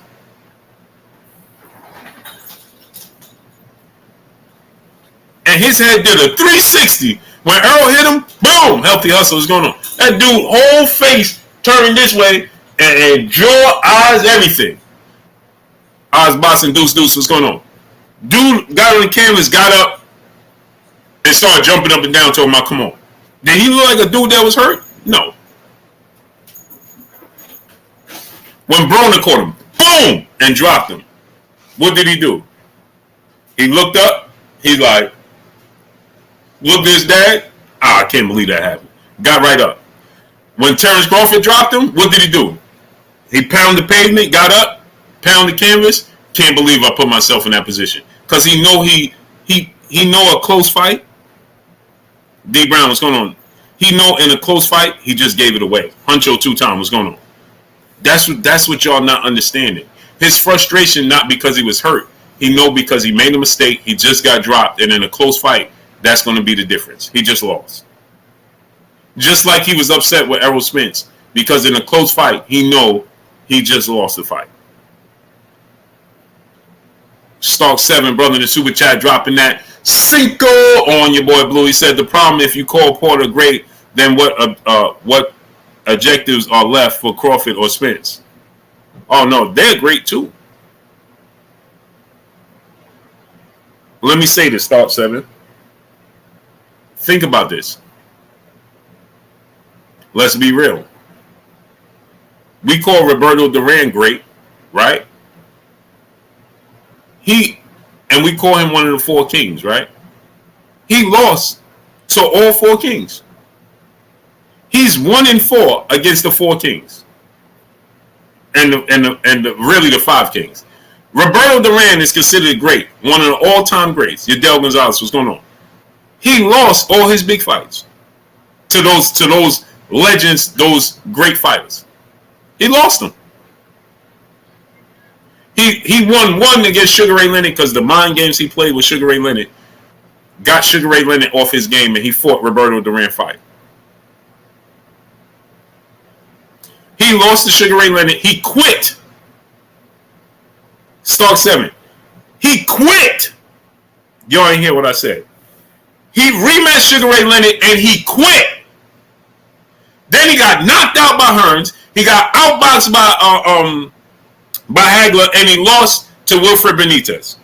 And his head did a 360. When Errol hit him, boom, healthy hustle is going on. That dude, whole face turning this way, and jaw, eyes, everything. Eyes, boxing, deuce, what's going on? Dude got on the canvas, got up, and started jumping up and down, told him, come on. Did he look like a dude that was hurt? No. When Broner caught him, boom, and dropped him, what did he do? He looked up, he's like, looked at his dad. I can't believe that happened. Got right up. When Terence Crawford dropped him, what did he do? He pounded the pavement, got up, pounded the canvas. Can't believe I put myself in that position. Because he know he know a close fight. D Brown, what's going on? He know in a close fight, he just gave it away. Huncho 2-time, what's going on? That's what y'all not understanding. His frustration not because he was hurt. He know because he made a mistake. He just got dropped, and in a close fight, that's going to be the difference. He just lost. Just like he was upset with Errol Spence because in a close fight, he know he just lost the fight. Stark 7, brother, in the super chat, dropping that Cinco on your boy Blue. He said the problem if you call Porter great, then what adjectives are left for Crawford or Spence? Oh no, they're great too. Let me say this, Stark 7. Think about this. Let's be real. We call Roberto Duran great, right? And we call him one of the 4 kings, right? He lost to all 4 kings. He's 1-4 against the 4 kings, and really the 5 kings. Roberto Duran is considered great, one of the all-time greats. Yadel Gonzalez, what's going on? He lost all his big fights to those legends, those great fighters. He lost them. He won one against Sugar Ray Leonard because the mind games he played with Sugar Ray Leonard got Sugar Ray Leonard off his game, and he fought Roberto Duran fight. He lost to Sugar Ray Leonard. He quit. Stark 7. He quit. Y'all ain't hear what I said. He rematched Sugar Ray Leonard and he quit. Then he got knocked out by Hearns. He got outboxed by Hagler, and he lost to Wilfred Benitez.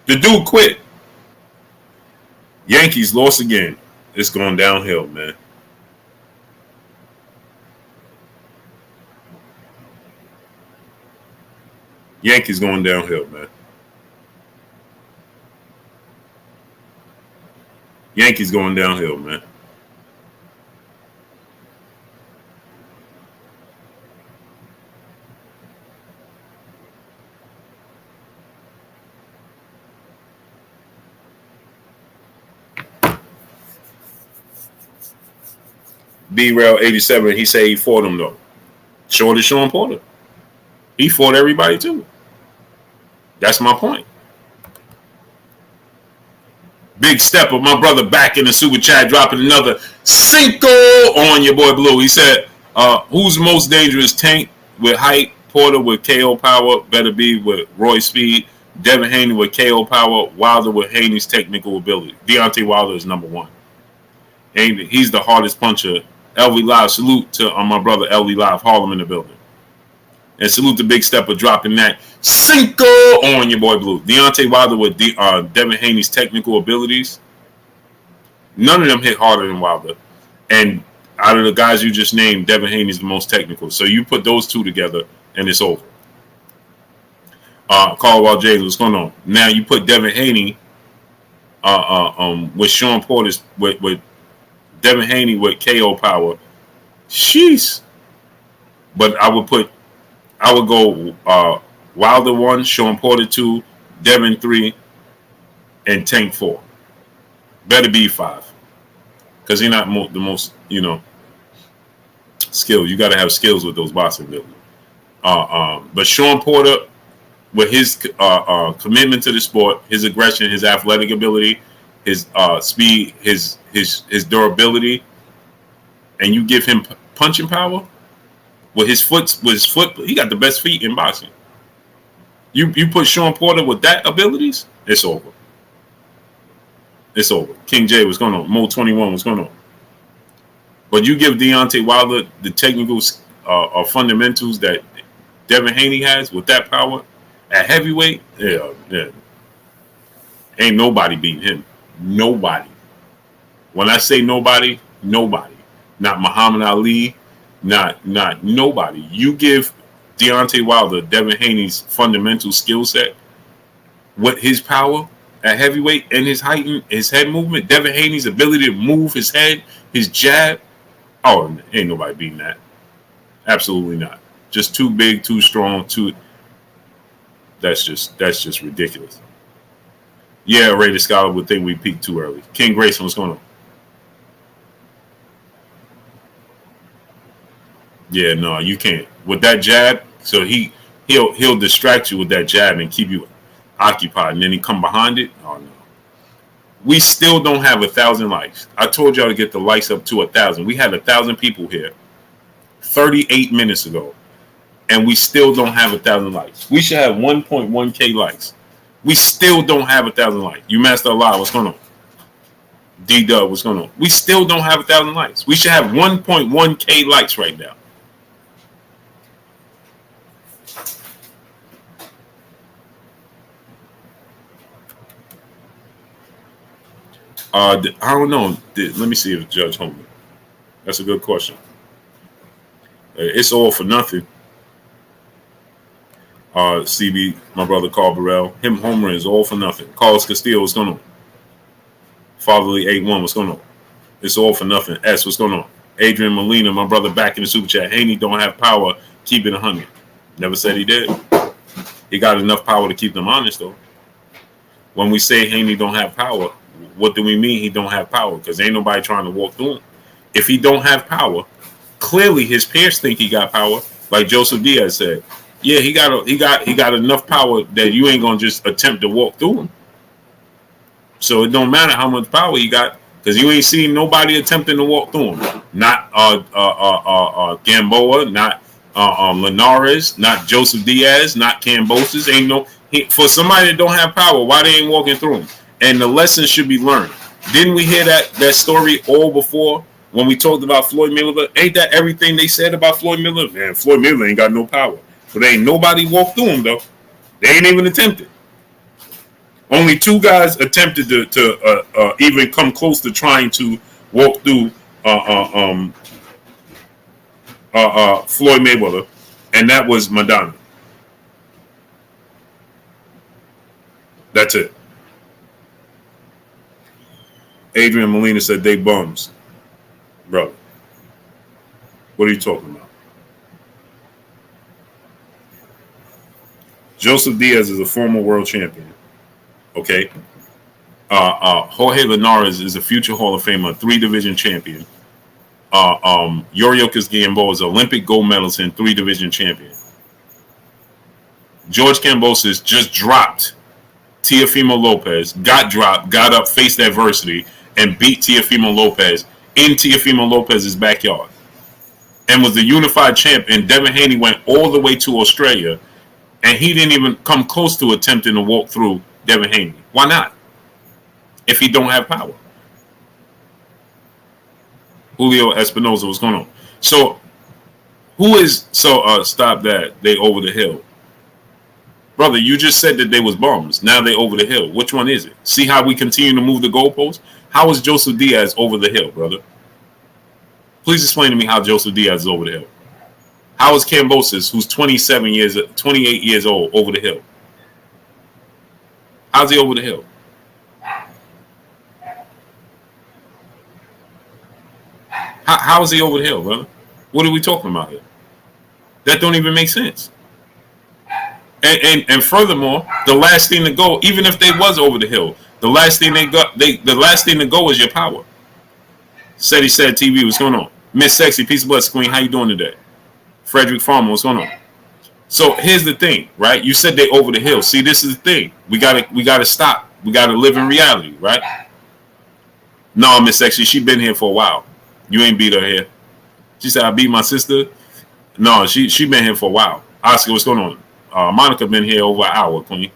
The dude quit. Yankees lost again. It's going downhill, man. Yankees going downhill, man. Yankees going downhill, man. B-Rail87, he said he fought him, though. Short as Sean Porter. He fought everybody, too. That's my point. Big Stepper, my brother, back in the super chat, dropping another Cinco on your boy Blue. He said, who's most dangerous? Tank with height, Porter with KO power, better be with Roy speed, Devin Haney with KO power, Wilder with Haney's technical ability. Deontay Wilder is number one. And he's the hardest puncher. LV Live, salute to my brother LV Live, Harlem in the building. And salute to Big Stepper dropping that Cinco on your boy Blue. Deontay Wilder with Devin Haney's technical abilities. None of them hit harder than Wilder. And out of the guys you just named, Devin Haney's the most technical. So you put those two together and it's over. Caldwell James, what's going on? Now you put Devin Haney with Sean Porter's with Devin Haney with KO power. Sheesh. But I would go Wilder 1, Sean Porter 2, Devin 3, and Tank 4. Better be 5. Because he's not the most, skills. You got to have skills with those boxing abilities. But Sean Porter, with his commitment to the sport, his aggression, his athletic ability, his speed, his durability, and you give him punching power, with his foot, he got the best feet in boxing. You put Sean Porter with that abilities, it's over. It's over. King J, what's going on? Mo 21, what's going on? But you give Deontay Wilder the technical fundamentals that Devin Haney has with that power at heavyweight, yeah. Ain't nobody beating him. Nobody. When I say nobody, nobody. Not Muhammad Ali. Not nobody. You give Deontay Wilder Devin Haney's fundamental skill set with his power at heavyweight and his height and his head movement, Devin Haney's ability to move his head, his jab. Oh, ain't nobody beating that. Absolutely not. Just too big, too strong, that's just ridiculous. Yeah, Rated Scholar would think we peaked too early. King Grayson, what's going on? Yeah, no, you can't. With that jab, so he'll distract you with that jab and keep you occupied, and then he come behind it. Oh no. We still don't have 1,000 likes. I told y'all to get the likes up to 1,000. We had 1,000 people here 38 minutes ago, and we still don't have 1,000 likes. We should have 1.1K likes. We still don't have 1,000 likes. You Master Allah, what's going on? D-Dub, what's going on? We still don't have 1,000 likes. We should have 1.1K likes right now. I don't know. Let me see if Judge Homer. That's a good question. It's all for nothing. CB, my brother Carl Burrell. Him Homer is all for nothing. Carlos Castillo, what's going on? Fatherly 81, what's going on? It's all for nothing. S, what's going on? Adrian Molina, my brother back in the super chat. Haney don't have power. Keep it 100. Never said he did. He got enough power to keep them honest, though. When we say Haney don't have power, what do we mean he don't have power? Because ain't nobody trying to walk through him. If he don't have power, clearly his peers think he got power. Like Joseph Diaz said, yeah, he got enough power that you ain't gonna just attempt to walk through him. So it don't matter how much power he got, because you ain't seen nobody attempting to walk through him. Not Gamboa, not Linares, not Joseph Diaz, not Cambosis. For somebody that don't have power, why they ain't walking through him? And the lesson should be learned. Didn't we hear that story all before when we talked about Floyd Mayweather? Ain't that everything they said about Floyd Mayweather? Man, Floyd Mayweather ain't got no power. But ain't nobody walked through him, though. They ain't even attempted. Only 2 guys attempted to even come close to trying to walk through Floyd Mayweather, and that was Maidana. That's it. Adrian Molina said they bums. Bro, what are you talking about? Joseph Diaz is a former world champion. Okay. Jorge Linares is a future Hall of Famer, 3-division champion. Yuriorkis Gamboa is Olympic gold medalist and 3 division champion. George Kambosos just dropped Teofimo Lopez, got dropped, got up, faced adversity, and beat Teofimo Lopez in Teofimo Lopez's backyard. And was the unified champ, and Devin Haney went all the way to Australia, and he didn't even come close to attempting to walk through Devin Haney. Why not? If he don't have power. Julio Espinosa, what's going on? So, stop that, they over the hill. Brother, you just said that they was bums. Now they over the hill. Which one is it? See how we continue to move the goalposts? How is Joseph Diaz over the hill, brother? Please explain to me how Joseph Diaz is over the hill. How is Kambosos, who's 28 years old, over the hill? How's he over the hill? How is he over the hill, brother? What are we talking about here? That don't even make sense. And furthermore, the last thing to go, even if they was over the hill, the last thing to go is your power. Said TV, what's going on? Miss Sexy, Peace of Bless Queen, how you doing today? Frederick Farmer, what's going on? So here's the thing, right? You said they over the hill. See, this is the thing. We gotta stop. We gotta live in reality, right? No, Miss Sexy, she been here for a while. You ain't beat her here. She said I beat my sister. No, she been here for a while. Oscar, what's going on? Monica been here over an hour, Queen.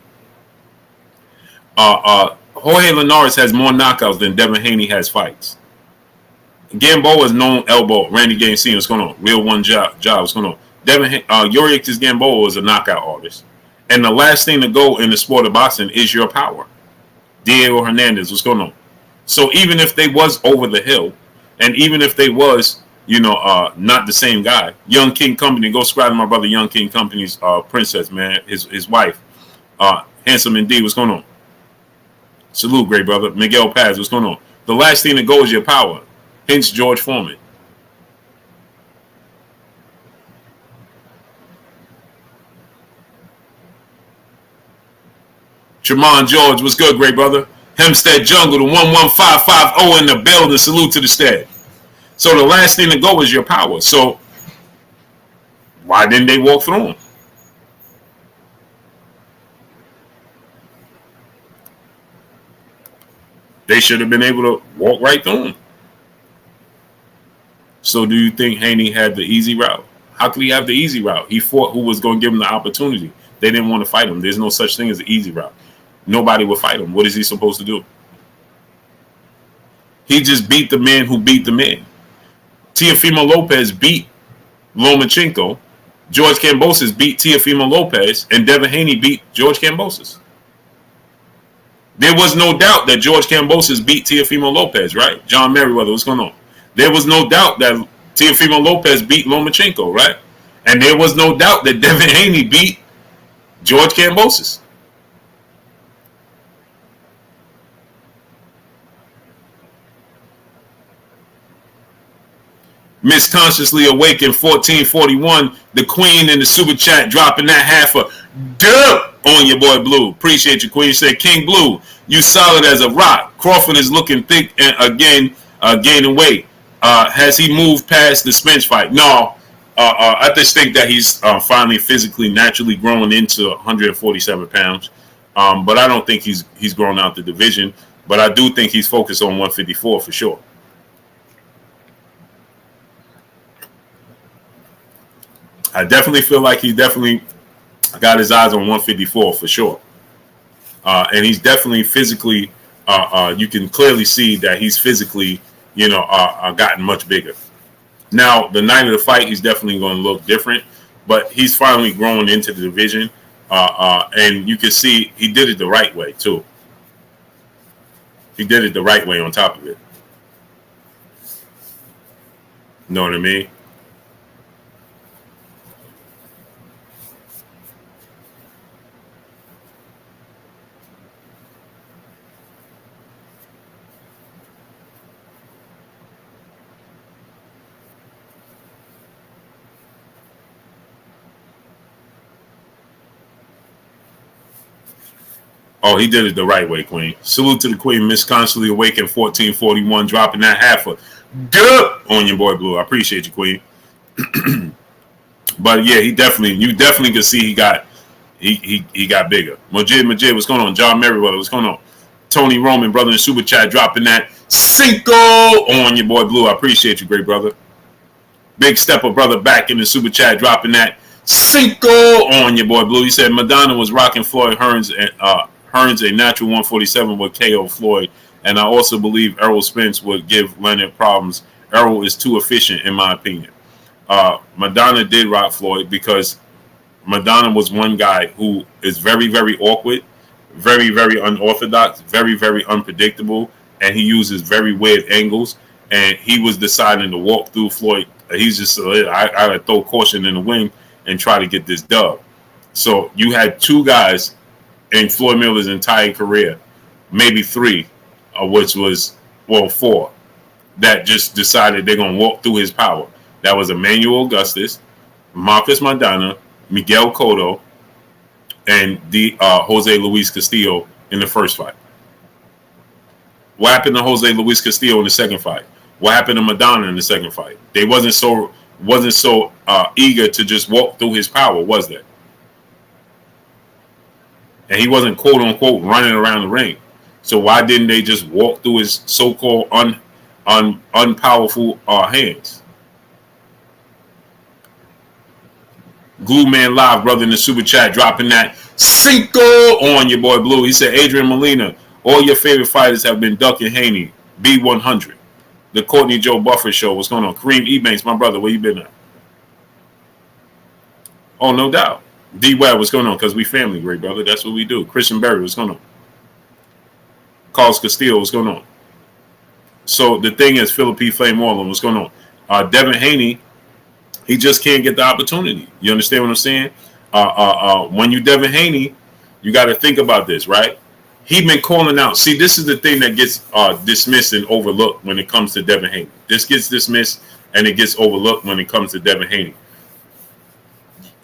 Jorge Linares has more knockouts than Devin Haney has fights. Gamboa is known elbow. Randy Gaines Sr. What's going on? Real one job. What's going on? Yuriorkis Gamboa is a knockout artist. And the last thing to go in the sport of boxing is your power. Diego Hernandez, what's going on? So even if they was over the hill, and even if they was, not the same guy, Young King Company, go subscribe to my brother Young King Company's princess, man, his wife, Handsome Indeed, what's going on? Salute, great brother. Miguel Paz, what's going on? The last thing to go is your power. Hence George Foreman. Tremont George, what's good, great brother? Hempstead Jungle, the 11550 in the building. Salute to the stead. So the last thing to go is your power. So why didn't they walk through him? They should have been able to walk right through him. So do you think Haney had the easy route? How could he have the easy route? He fought who was going to give him the opportunity. They didn't want to fight him. There's no such thing as an easy route. Nobody would fight him. What is he supposed to do? He just beat the man who beat the man. Teofimo Lopez beat Lomachenko. George Kambosos beat Teofimo Lopez. And Devin Haney beat George Kambosos. There was no doubt that George Kambosos beat Teofimo Lopez, right? John Merriweather, what's going on? There was no doubt that Teofimo Lopez beat Lomachenko, right? And there was no doubt that Devin Haney beat George Kambosos. Miss Consciously Awakened 1441, the Queen in the super chat dropping that half a dub on your boy Blue. Appreciate you, Queen. You said King Blue, you solid as a rock. Crawford is looking thick and again gaining weight. Has he moved past the Spence fight? No. I just think that he's finally physically naturally growing into 147 pounds. But I don't think he's grown out the division. But I do think he's focused on 154 for sure. I definitely feel like he definitely got his eyes on 154 for sure. And he's definitely physically, you can clearly see that he's physically, gotten much bigger. Now, the night of the fight, he's definitely going to look different, but he's finally growing into the division. And you can see he did it the right way, too. He did it the right way on top of it. You know what I mean? Oh, he did it the right way, Queen. Salute to the Queen, Miss Constantly Awakened 1441, dropping that half a good on your boy Blue. I appreciate you, Queen. But yeah, you definitely could see he got bigger. Majid, what's going on? John Merriweather, what's going on? Tony Roman, brother in the super chat, dropping that Cinco on your boy Blue. I appreciate you, great brother. Big Stepper, brother, back in the super chat, dropping that Cinco on your boy Blue. He said Maidana was rocking Floyd Hearns, and Hearns a natural 147 would KO Floyd, and I also believe Errol Spence would give Leonard problems. Errol is too efficient, in my opinion. Maidana did rock Floyd because Maidana was one guy who is very, very awkward, very, very unorthodox, very, very unpredictable, and he uses very weird angles. And he was deciding to walk through Floyd. He's just, I gotta throw caution in the wind and try to get this dub. So you had two guys in Floyd Mayweather's entire career, maybe three, which was, well, four, that just decided they're gonna walk through his power. That was Emmanuel Augustus, Marcus Maidana, Miguel Cotto, and Jose Luis Castillo in the first fight. What happened to Jose Luis Castillo in the second fight? What happened to Maidana in the second fight? They wasn't so eager to just walk through his power, was they? And he wasn't quote unquote running around the ring. So why didn't they just walk through his so-called unpowerful hands? Glue Man Live, brother in the super chat, dropping that Cinco on your boy Blue. He said, Adrian Molina, all your favorite fighters have been Duck and Haney, B100. The Courtney Joe Buffer show. What's going on? Kareem Ebanks, my brother, where you been at? Oh, no doubt. D Webb, what's going on? Because we family, great brother. That's what we do. Christian Berry, what's going on? Carlos Castillo, what's going on? So the thing is, Philip P. Flame Orland, what's going on? Devin Haney, he just can't get the opportunity. You understand what I'm saying? When you Devin Haney, you got to think about this, right? He been calling out. See, this is the thing that gets dismissed and overlooked when it comes to Devin Haney. This gets dismissed and it gets overlooked when it comes to Devin Haney.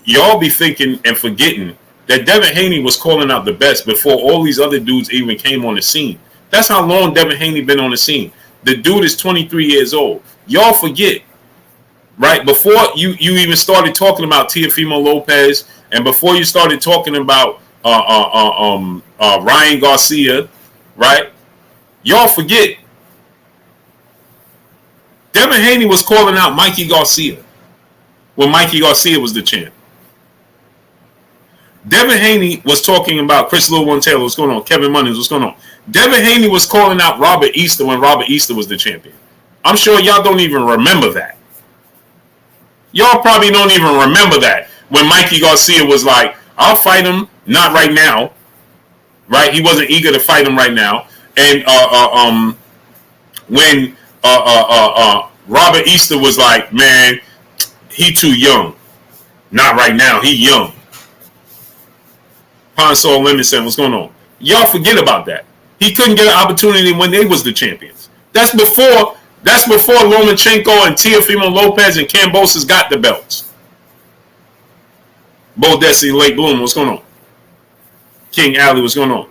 Y'all be thinking and forgetting that Devin Haney was calling out the best before all these other dudes even came on the scene. That's how long Devin Haney been on the scene. The dude is 23 years old. Y'all forget. Right, before you even started talking about Teofimo Lopez, and before you started talking about Ryan Garcia, right? Y'all forget Devin Haney was calling out Mikey Garcia when Mikey Garcia was the champ. Devin Haney was talking about Chris Little Taylor, what's going on? Kevin Munnings, what's going on? Devin Haney was calling out Robert Easter when Robert Easter was the champion. I'm sure y'all don't even remember that. Y'all probably don't even remember that when Mikey Garcia was like, I'll fight him, not right now. Right? He wasn't eager to fight him right now. And when Robert Easter was like, man, he too young. Not right now. He young. Pine Sol Lemonson, what's going on? Y'all forget about that. He couldn't get an opportunity when they was the champions. That's before Lomachenko and Teofimo Lopez and Kambosos got the belts. Bo Desi, Lake Bloom, what's going on? King Alley, what's going on?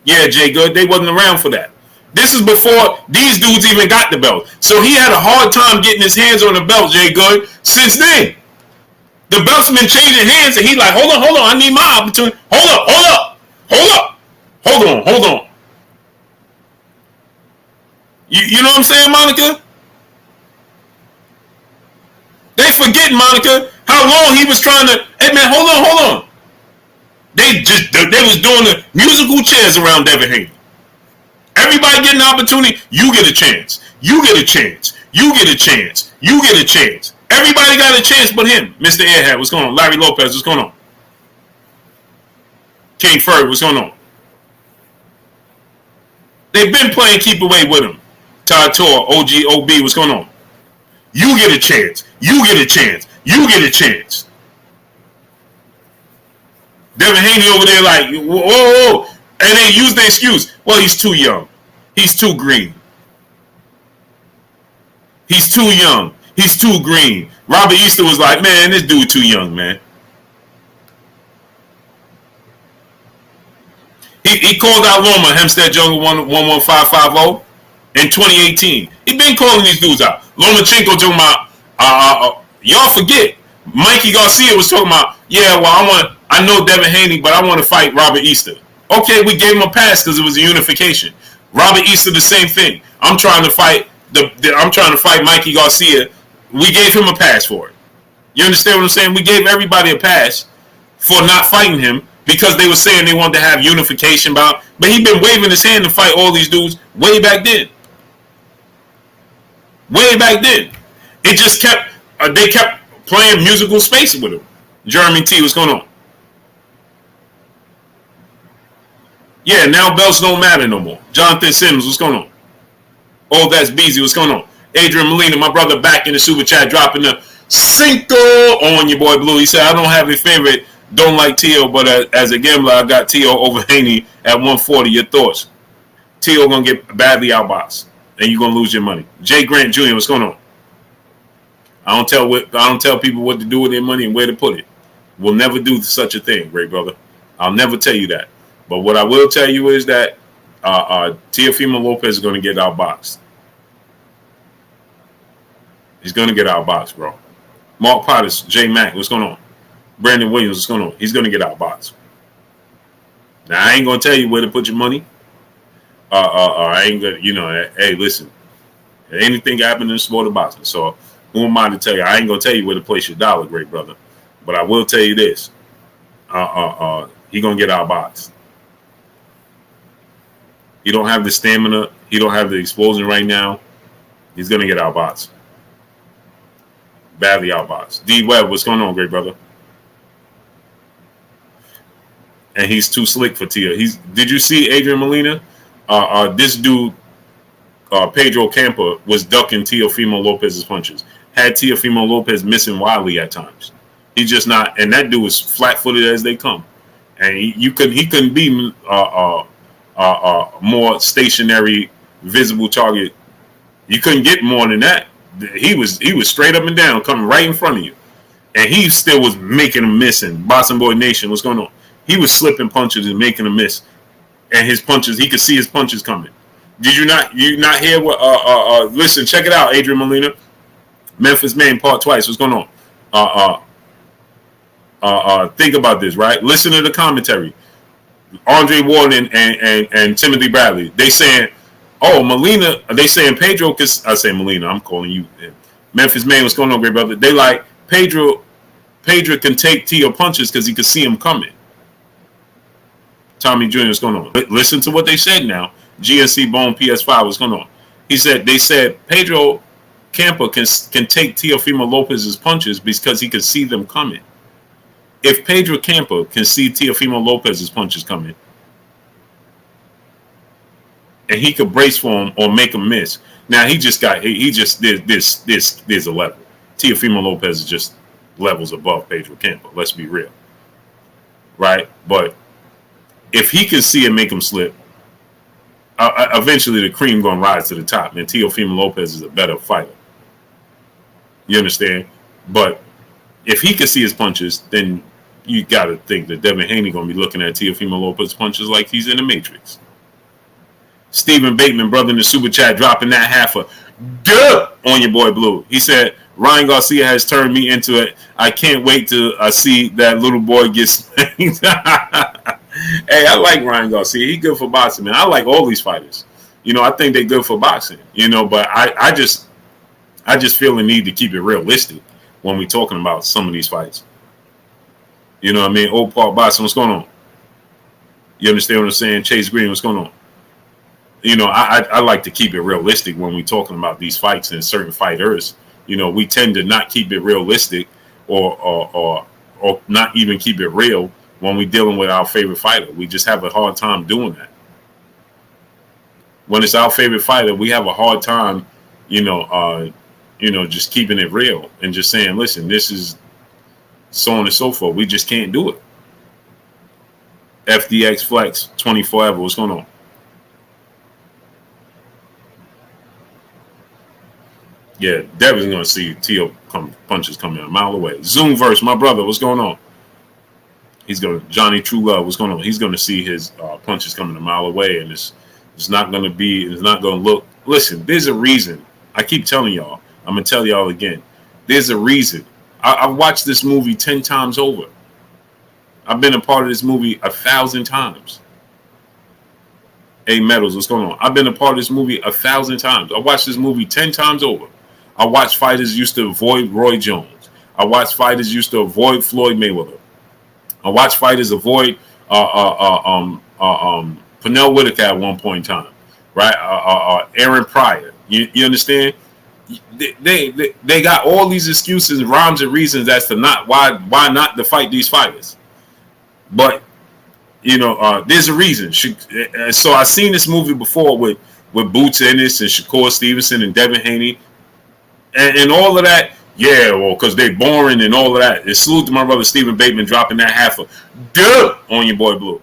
Yeah, Jay Good, they wasn't around for that. This is before these dudes even got the belt. So he had a hard time getting his hands on the belt, Jay Good, since then. The belts have been changing hands, and he's like, hold on, I need my opportunity. Hold on. You know what I'm saying, Monica? They forgetting, Monica, how long he was trying to. Hey man, hold on. They was doing the musical chairs around Devin Haney. Everybody getting an opportunity. You get a chance. You get a chance. Everybody got a chance but him. Mr. Airhead, what's going on? Larry Lopez, what's going on? King Furry, what's going on? They've been playing keep away with him. Todd Tor, OG, OB, what's going on? You get a chance. Devin Haney over there like, whoa. And they use the excuse. Well, he's too young. He's too green. He's too young. He's too green. Robert Easter was like, man, this dude too young, man. He called out Loma, Hempstead Jungle 11550. in 2018. He been calling these dudes out. Lomachenko talking about, y'all forget, Mikey Garcia was talking about, yeah, well, I know Devin Haney, but I want to fight Robert Easter. Okay, we gave him a pass because it was a unification. Robert Easter, the same thing. I'm trying to fight Mikey Garcia. We gave him a pass for it. You understand what I'm saying? We gave everybody a pass for not fighting him because they were saying they wanted to have unification but he been waving his hand to fight all these dudes way back then. Way back then. It just kept, they kept playing musical space with him. Jeremy T, what's going on? Yeah, now belts don't matter no more. Jonathan Sims, what's going on? Oh, that's Beezy, what's going on? Adrian Molina, my brother, back in the super chat, dropping the Cinco on your boy Blue. He said, I don't have a favorite, don't like Tio, but as a gambler, I got Tio over Haney at 140. Your thoughts? Tio going to get badly outboxed, and you're going to lose your money. Jay Grant Jr., what's going on? I don't tell people what to do with their money and where to put it. We'll never do such a thing, great brother. I'll never tell you that. But what I will tell you is that Teofimo Lopez is going to get outboxed. He's going to get outboxed, bro. Mark Pottis, J Mack, what's going on? Brandon Williams, what's going on? He's going to get outboxed. Now, I ain't going to tell you where to put your money. I ain't going to, hey, listen. Anything can happen in the sport of boxing. So, who am I to tell you? I ain't going to tell you where to place your dollar, great brother. But I will tell you this. He going to get outboxed. He don't have the stamina. He don't have the explosion right now. He's going to get outboxed. Badly outboxed. D Webb, what's going on, great brother? And he's too slick for Tia. Did you see Adrian Molina? This dude, Pedro Campa, was ducking Teofimo Lopez's punches. Had Teofimo Lopez missing wildly at times. He's just not, and that dude was flat-footed as they come. And he couldn't be more stationary, visible target. You couldn't get more than that. He was straight up and down, coming right in front of you, and he still was making a miss. And Boston Boy Nation, what's going on? He was slipping punches and making a miss, and his punches, he could see his punches coming. Did you not hear what? Listen, check it out, Adrian Molina, Memphis Man, part twice. What's going on? Think about this, right? Listen to the commentary. Andre Ward and Timothy Bradley. They saying, oh, Molina. They saying Pedro. Cause I say Molina. I'm calling you Memphis Man. What's going on, great brother? They like Pedro. Pedro can take Tio punches because he can see him coming. Tommy Jr. What's going on? Listen to what they said now. GNC Bone PS5. What's going on? They said Pedro Campa can take Teofimo Lopez's punches because he can see them coming. If Pedro Campa can see Teofimo Lopez's punches coming, and he could brace for him or make him miss. Now there's a level. Teofimo Lopez is just levels above Pedro Campa. Let's be real, right? But if he can see and make him slip, eventually the cream gonna rise to the top. And Teofimo Lopez is a better fighter. You understand? But if he can see his punches, then you got to think that Devin Haney going to be looking at Teofimo Lopez's punches like he's in the Matrix. Stephen Bateman, brother in the super chat, dropping that half a duh on your boy Blue. He said, Ryan Garcia has turned me into it. I can't wait to see that little boy get spanked. Hey, I like Ryan Garcia. He's good for boxing, man. I like all these fighters. I think they're good for boxing, but I just feel the need to keep it realistic when we're talking about some of these fights. You know what I mean? Old Paul Boston, what's going on? You understand what I'm saying? Chase Green, what's going on? I like to keep it realistic when we're talking about these fights and certain fighters. We tend to not keep it realistic or not even keep it real when we're dealing with our favorite fighter. We just have a hard time doing that. When it's our favorite fighter, we have a hard time, just keeping it real and just saying, listen, this is so on and so forth. We just can't do it. FDX Flex 24 ever. What's going on? Yeah, Devin's going to see Tio punches coming a mile away. Zoomverse, my brother, what's going on? Johnny True Love, what's going on? He's going to see his punches coming a mile away, and it's not going to look Listen, there's a reason. I keep telling y'all. I'm going to tell y'all again. There's a reason. I've watched this movie 10 times over. I've been a part of this movie 1,000 times. A Medals, what's going on? I've been a part of this movie 1,000 times. I watched this movie 10 times over. I watched fighters used to avoid Roy Jones. I watched fighters used to avoid Floyd Mayweather. I watched fighters avoid Pernell Whitaker at one point in time, right? Aaron Pryor. You understand? They got all these excuses, rhymes, and reasons as to not why not to fight these fighters. But there's a reason. So I've seen this movie before with Boots Ennis and Shakur Stevenson and Devin Haney, and all of that. Yeah, well, because they're boring and all of that. And salute to my brother Stephen Bateman dropping that half a duh on your boy Blue.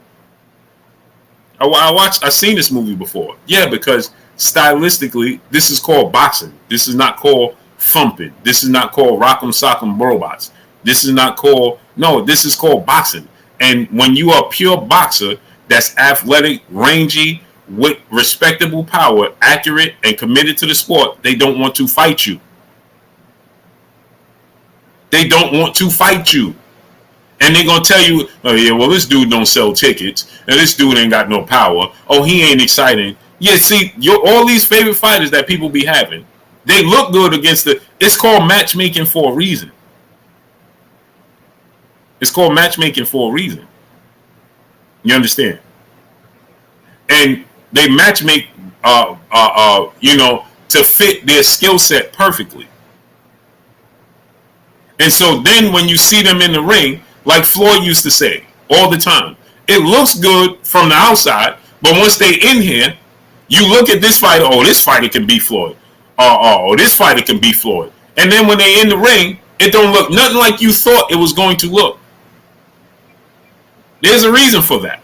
I've seen this movie before. Yeah, because stylistically, this is called boxing. This is not called thumping. This is not called rock'em sock'em robots. This is not called, no, this is called boxing. And when you are a pure boxer that's athletic, rangy, with respectable power, accurate, and committed to the sport, they don't want to fight you. They don't want to fight you. And they're going to tell you, oh, yeah, well, this dude don't sell tickets. And this dude ain't got no power. Oh, he ain't exciting. Yeah, see, all these favorite fighters that people be having, they look good against it's called matchmaking for a reason. It's called matchmaking for a reason. You understand? And they matchmake, to fit their skill set perfectly. And so then when you see them in the ring, like Floyd used to say all the time, it looks good from the outside, but once they in here, you look at this fighter, oh, this fighter can beat Floyd. Oh, this fighter can beat Floyd. And then when they in the ring, it don't look nothing like you thought it was going to look. There's a reason for that.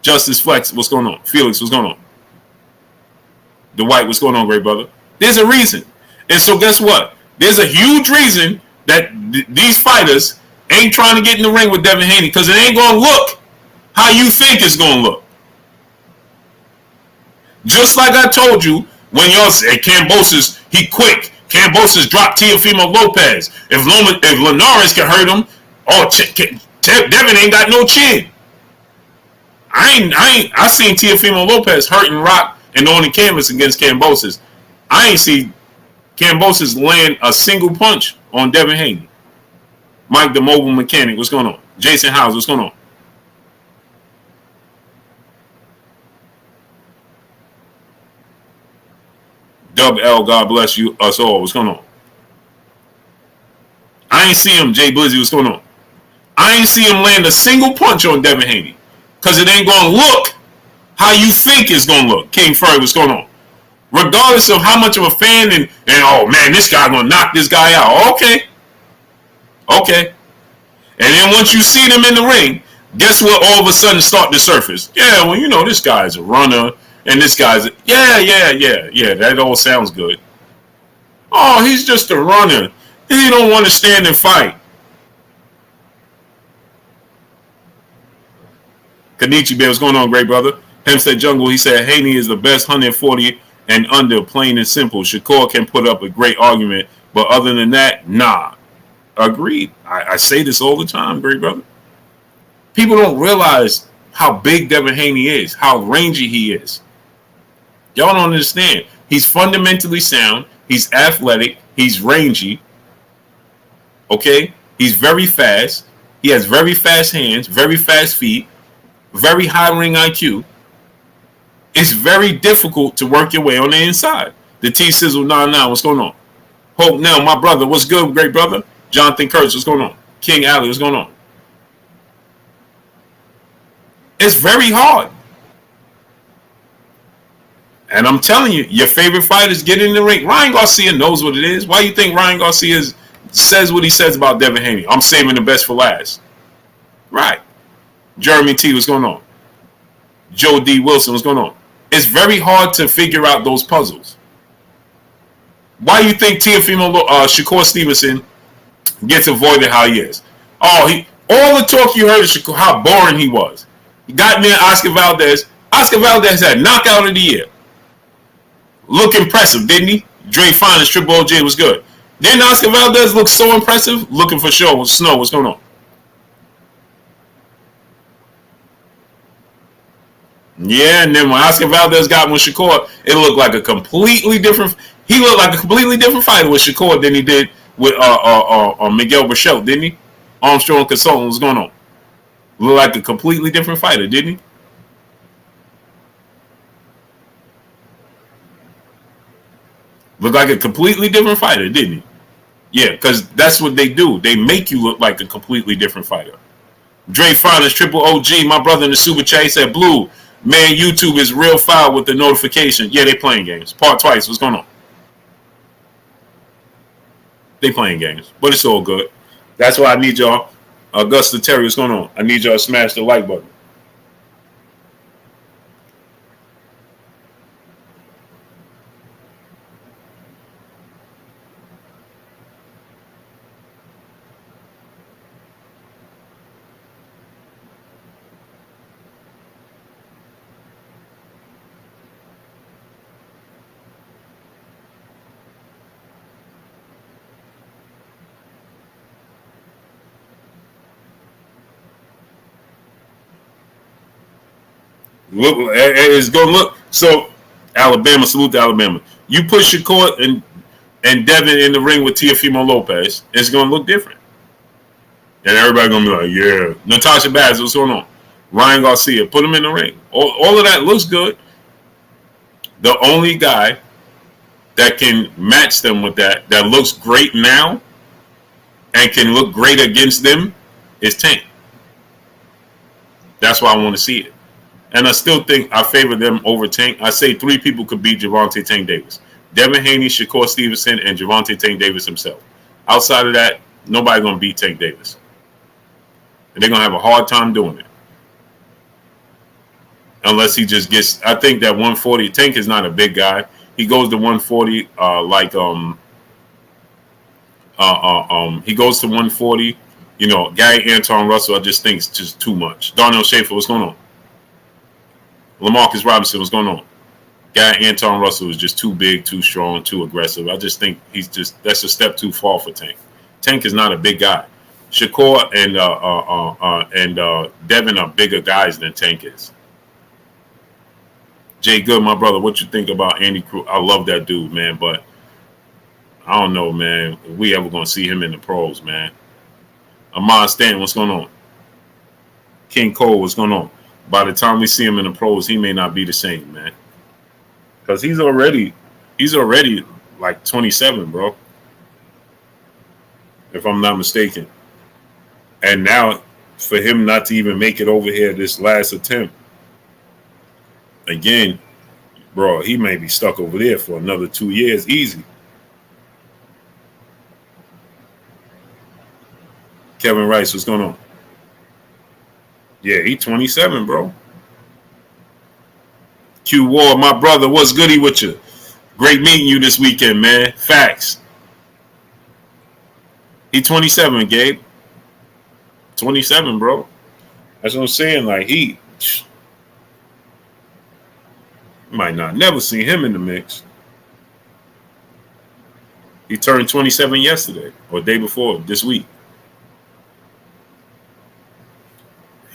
Justice Flex, what's going on? Felix, what's going on? Dwight, what's going on, great brother? There's a reason. And so guess what? There's a huge reason that these fighters ain't trying to get in the ring with Devin Haney because it ain't going to look how you think it's going to look. Just like I told you when y'all say Kambosos, he quick. Kambosos dropped Teofimo Lopez. If Linares can hurt him, Devin ain't got no chin. I seen Teofimo Lopez hurting Rock and on the canvas against Kambosos. I ain't see Kambosos land a single punch on Devin Haney. Mike the Mobile Mechanic, what's going on? Jason Howes, what's going on? Dub L, God bless you, us all. What's going on? I ain't see him, Jay Blizzy, what's going on? I ain't see him land a single punch on Devin Haney. Because it ain't going to look how you think it's going to look. King Furry, what's going on? Regardless of how much of a fan and oh man, this guy going to knock this guy out. Okay. And then once you see them in the ring, guess what all of a sudden start to surface? Yeah, well, this guy's a runner. And this guy's, yeah, that all sounds good. Oh, he's just a runner. He don't want to stand and fight. Kanichi Bear, what's going on, great brother? Hempstead Jungle, he said, Haney is the best 140 and under, plain and simple. Shakur can put up a great argument, but other than that, nah. Agreed. I say this all the time, great brother. People don't realize how big Devin Haney is, how rangy he is. Y'all don't understand. He's fundamentally sound. He's athletic. He's rangy. Okay? He's very fast. He has very fast hands, very fast feet, very high ring IQ. It's very difficult to work your way on the inside. The T-Sizzle 99, what's going on? Hope now, my brother, what's good, great brother? Jonathan Kurtz, what's going on? King Alley, what's going on? It's very hard. And I'm telling you, your favorite fighters get in the ring. Ryan Garcia knows what it is. Why do you think Ryan Garcia says what he says about Devin Haney? I'm saving the best for last. Right. Jeremy T, what's going on? Joe D. Wilson, what's going on? It's very hard to figure out those puzzles. Why do you think Shakur Stevenson gets avoided how he is? All the talk you heard of Shakur, how boring he was. He got near Oscar Valdez. Oscar Valdez had knockout of the year. Look impressive, didn't he? Dre Finest, Triple OJ was good. Didn't Oscar Valdez look so impressive? Looking for sure with Snow. What's going on? Yeah, and then when Oscar Valdez got with Shakur, it looked like a completely different. He looked like a completely different fighter with Shakur than he did with Miguel Berchelt, didn't he? Armstrong Consultant, what's going on? Looked like a completely different fighter, didn't he? Looked like a completely different fighter, didn't he? Yeah, because that's what they do. They make you look like a completely different fighter. Dre Finest, Triple OG, my brother in the super chat, he said, Blue, man, YouTube is real foul with the notification. Yeah, they playing games. Part twice, what's going on? They playing games, but it's all good. That's why I need y'all. Augusta Terry, what's going on? I need y'all to smash the like button. Look, it's gonna look so. Alabama, salute to Alabama. You put Shakur and Devin in the ring with Teofimo Lopez, it's gonna look different. And everybody gonna be like, yeah. Natasha Bass, what's going on? Ryan Garcia, put him in the ring. All of that looks good. The only guy that can match them with that looks great now and can look great against them is Tank. That's why I want to see it. And I still think I favor them over Tank. I say 3 people could beat Gervonta Tank Davis. Devin Haney, Shakur Stevenson, and Gervonta Tank Davis himself. Outside of that, nobody's going to beat Tank Davis. And they're going to have a hard time doing it. Unless he just gets... I think that 140... Tank is not a big guy. He goes to 140 he goes to 140. You know, Gary Anton Russell, I just think it's just too much. Darnell Schaefer, what's going on? LaMarcus Robinson, what's going on? Guy Anton Russell is just too big, too strong, too aggressive. I just think that's a step too far for Tank. Tank is not a big guy. Shakur and Devin are bigger guys than Tank is. Jay Good, my brother, what you think about Andy Cruz? I love that dude, man, but I don't know, man. If we ever gonna see him in the pros, man. Ahmad Stanton, what's going on? King Cole, what's going on? By the time we see him in the pros, he may not be the same, man. Because he's already like 27, bro. If I'm not mistaken. And now, for him not to even make it over here this last attempt, again, bro, he may be stuck over there for another 2 years, easy. Kevin Rice, what's going on? Yeah, he 27, bro. Q Ward, my brother, what's goody with you? Great meeting you this weekend, man. Facts. He 27, Gabe. 27, bro. That's what I'm saying. Like, he might not never see him in the mix. He turned 27 yesterday or day before, this week.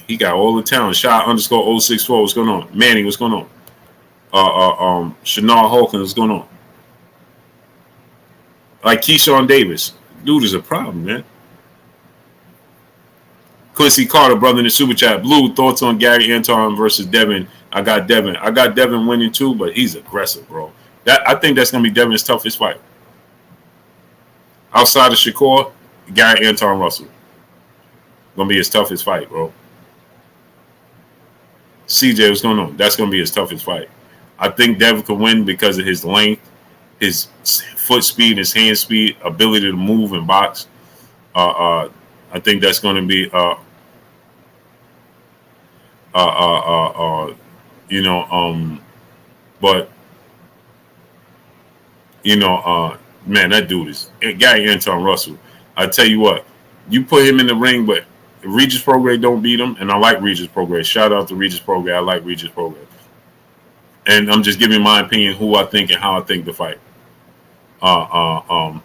He got all the talent. Shot _ 064. What's going on? Manny, what's going on? Shannar Hawkins, what's going on? Like Keyshawn Davis. Dude is a problem, man. Quincy Carter, brother in the super chat. Blue, thoughts on Gary Anton versus Devin? I got Devin winning too, but he's aggressive, bro. I think that's gonna be Devin's toughest fight. Outside of Shakur, Gary Anton Russell. Gonna be his toughest fight, bro. CJ, what's going on? That's gonna be his toughest fight. I think Devin could win because of his length, his foot speed, his hand speed, ability to move and box. I think that's going to be, but man, that dude is Gary Anton Russell. I tell you what, you put him in the ring, but Regis Prograis don't beat him, and I like Regis Prograis. Shout out to Regis Prograis. I like Regis Prograis. And I'm just giving my opinion, who I think and how I think the fight. Uh, uh, um,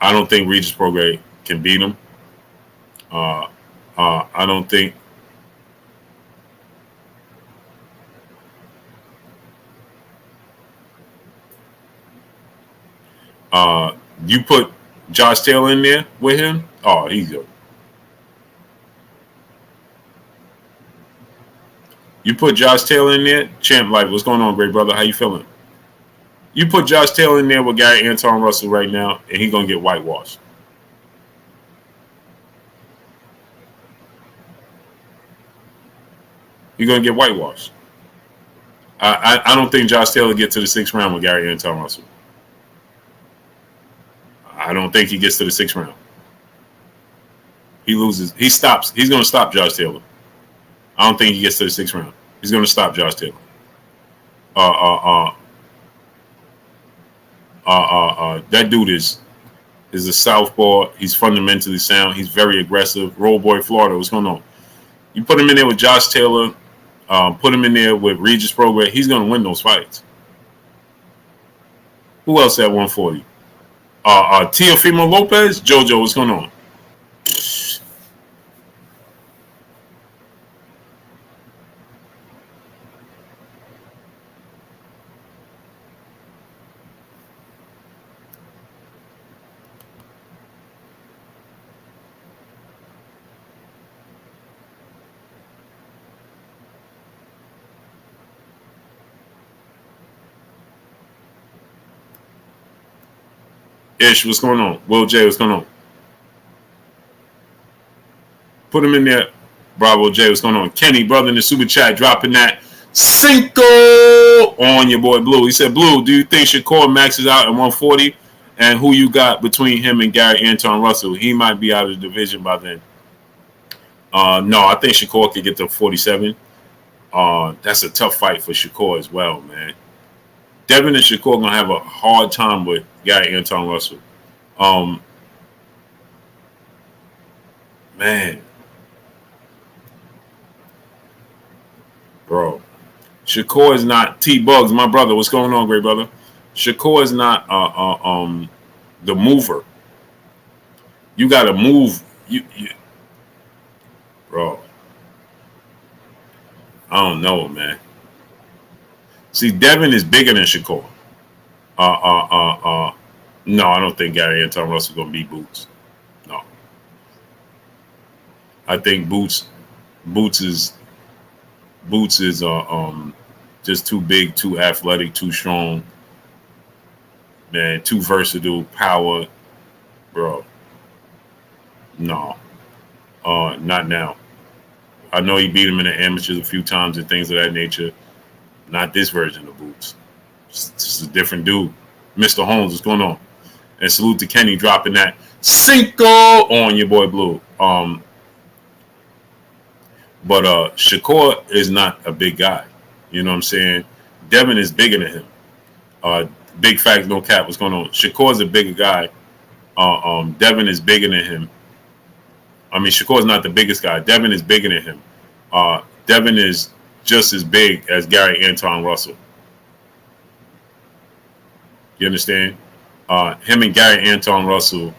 I don't think Regis Prograis can beat him. Uh, I don't think. Uh, you put Josh Taylor in there with him. Oh, he's good. You put Josh Taylor in there, champ. Like, what's going on, great brother? How you feeling? You put Josh Taylor in there with Gary Anton Russell right now, and he's gonna get whitewashed. He's gonna get whitewashed. I don't think Josh Taylor gets to the 6th round with Gary Anton Russell. I don't think he gets to the 6th round. He loses. He stops. He's gonna stop Josh Taylor. I don't think he gets to the 6th round. He's gonna stop Josh Taylor. Uh, uh, uh, that dude is a southpaw. He's fundamentally sound. He's very aggressive. Roll boy, Florida. What's going on? You put him in there with Josh Taylor. Put him in there with Regis Prograis. He's going to win those fights. Who else at 140? Teofimo Lopez. JoJo, what's going on? Ish, what's going on? Will J, what's going on? Put him in there. Bravo J, what's going on? Kenny, brother, in the super chat, dropping that Cinco on your boy Blue. He said, Blue, do you think Shakur maxes out at 140? And who you got between him and Gary Anton Russell? He might be out of the division by then. No, I think Shakur could get to 47. That's a tough fight for Shakur as well, man. Devin and Shakur gonna have a hard time with Gary Anton Russell. Man, bro, Shakur is not T Bugs, my brother. What's going on, great brother? Shakur is not the mover. You got to move, bro. I don't know, man. See, Devin is bigger than Shakur. No, I don't think Gary Anton Russell gonna beat Boots. No, I think Boots is just too big, too athletic, too strong, man, too versatile, power, bro. No, not now. I know he beat him in the amateurs a few times and things of that nature. Not this version of Boots. It's a different dude. Mr. Holmes, what's going on? And salute to Kenny dropping that Cinco on your boy Blue. But Shakur is not a big guy. You know what I'm saying? Devin is bigger than him. Big fact, no cap. What's going on? Shakur is a bigger guy. Devin is bigger than him. I mean, Shakur is not the biggest guy. Devin is bigger than him. Devin is just as big as Gary Anton Russell. You understand? Him and Gary Anton Russell.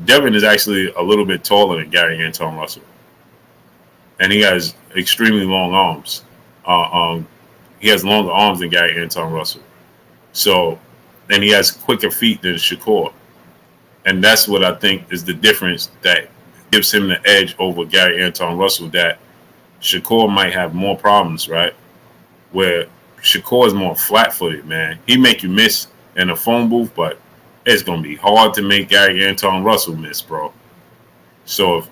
Devin is actually a little bit taller than Gary Anton Russell. And he has extremely long arms. He has longer arms than Gary Anton Russell. So, and he has quicker feet than Shakur. And that's what I think is the difference that gives him the edge over Gary Anton Russell, that Shakur might have more problems, right? Where Shakur is more flat-footed, man. He make you miss in a phone booth, but it's going to be hard to make Gary Anton Russell miss, bro. So,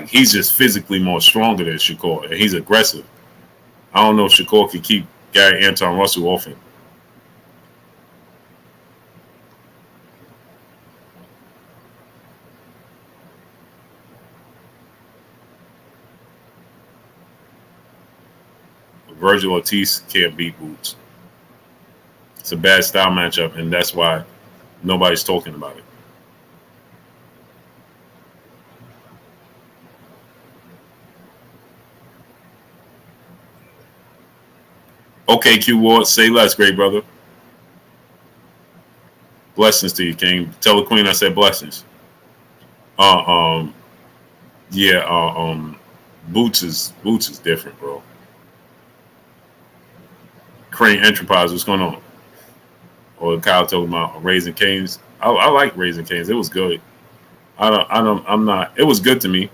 he's just physically more stronger than Shakur, and he's aggressive. I don't know if Shakur can keep Gary Anton Russell off him. Virgil Ortiz can't beat Boots. It's a bad style matchup, and that's why nobody's talking about it. Okay, Q Ward, say less, great brother. Blessings to you, King. Tell the Queen I said blessings. Uh, um, yeah. Boots is different, bro. Crane Enterprise, what's going on? Or Kyle told about Raising Canes. I like Raising Canes. It was good. I'm not. It was good to me.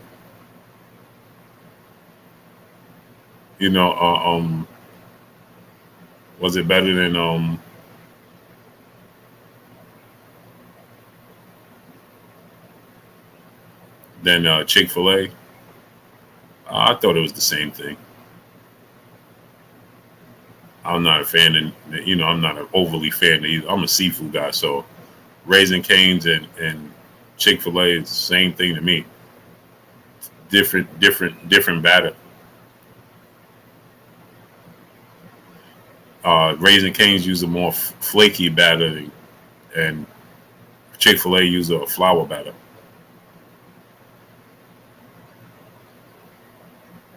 You know. Was it better than Chick-fil-A? I thought it was the same thing. I'm not a fan, and I'm not an overly fan of either. I'm a seafood guy, so Raising Cane's and Chick-fil-A is the same thing to me. Different batter. Raising Cane's use a more flaky batter, and Chick-fil-A use a flour batter.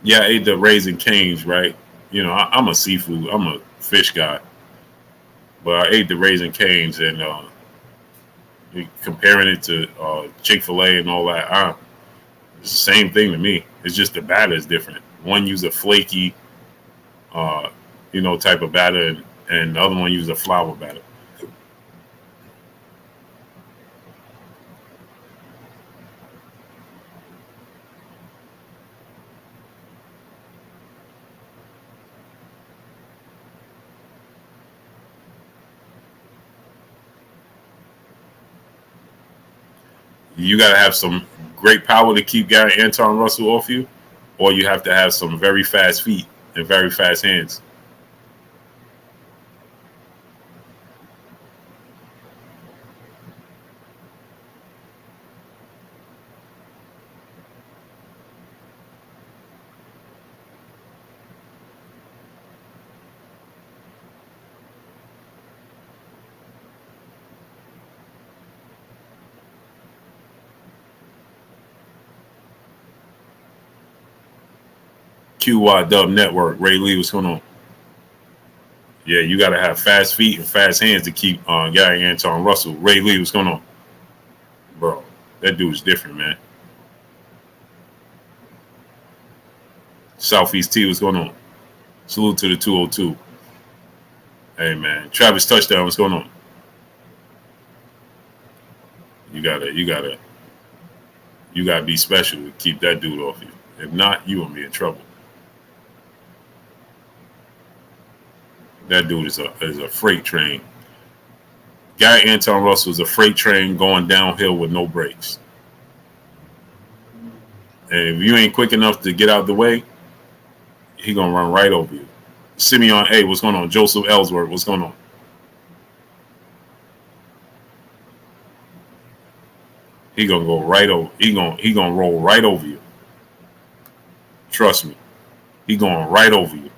Yeah, I ate the Raising Cane's, right? I'm a seafood, I'm a fish guy, but I ate the Raising Cane's, and comparing it to Chick-fil-A and all that, it's the same thing to me. It's just the batter is different. One use a flaky, type of batter, and the other one use a flour batter. You got to have some great power to keep Gary Anton Russell off you, or you have to have some very fast feet and very fast hands. QY Dub Network, Ray Lee, what's going on? Yeah, you got to have fast feet and fast hands to keep Gary Anton Russell. Ray Lee, what's going on? Bro, that dude is different, man. Southeast T, what's going on? Salute to the 202. Hey, man. Travis Touchdown, what's going on? You gotta be special to keep that dude off you. If not, you gonna be in trouble. That dude is a freight train. Gary Anton Russell is a freight train going downhill with no brakes. And if you ain't quick enough to get out the way, he gonna run right over you. Simeon A, what's going on? Joseph Ellsworth, what's going on? He gonna go right over. He gonna roll right over you. Trust me, he going right over you,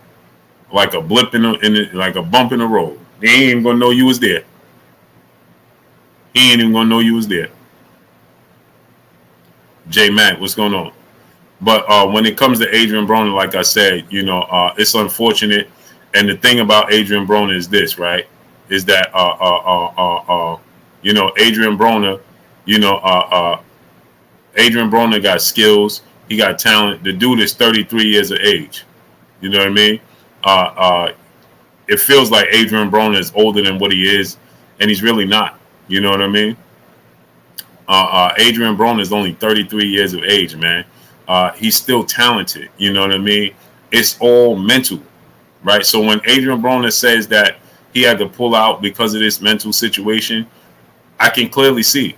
like a blip like a bump in the road. They ain't even gonna know you was there. He ain't even gonna know you was there. J Mac, what's going on? But when it comes to Adrian Broner, like I said, it's unfortunate. And the thing about Adrian Broner is this, right? Is that Adrian Broner, Adrian Broner got skills. He got talent. The dude is 33 years of age. You know what I mean? It feels like Adrian Broner is older than what he is, and he's really not. You know what I mean? Adrian Broner is only 33 years of age, man. He's still talented. You know what I mean? It's all mental, right? So when Adrian Broner says that he had to pull out because of this mental situation, I can clearly see,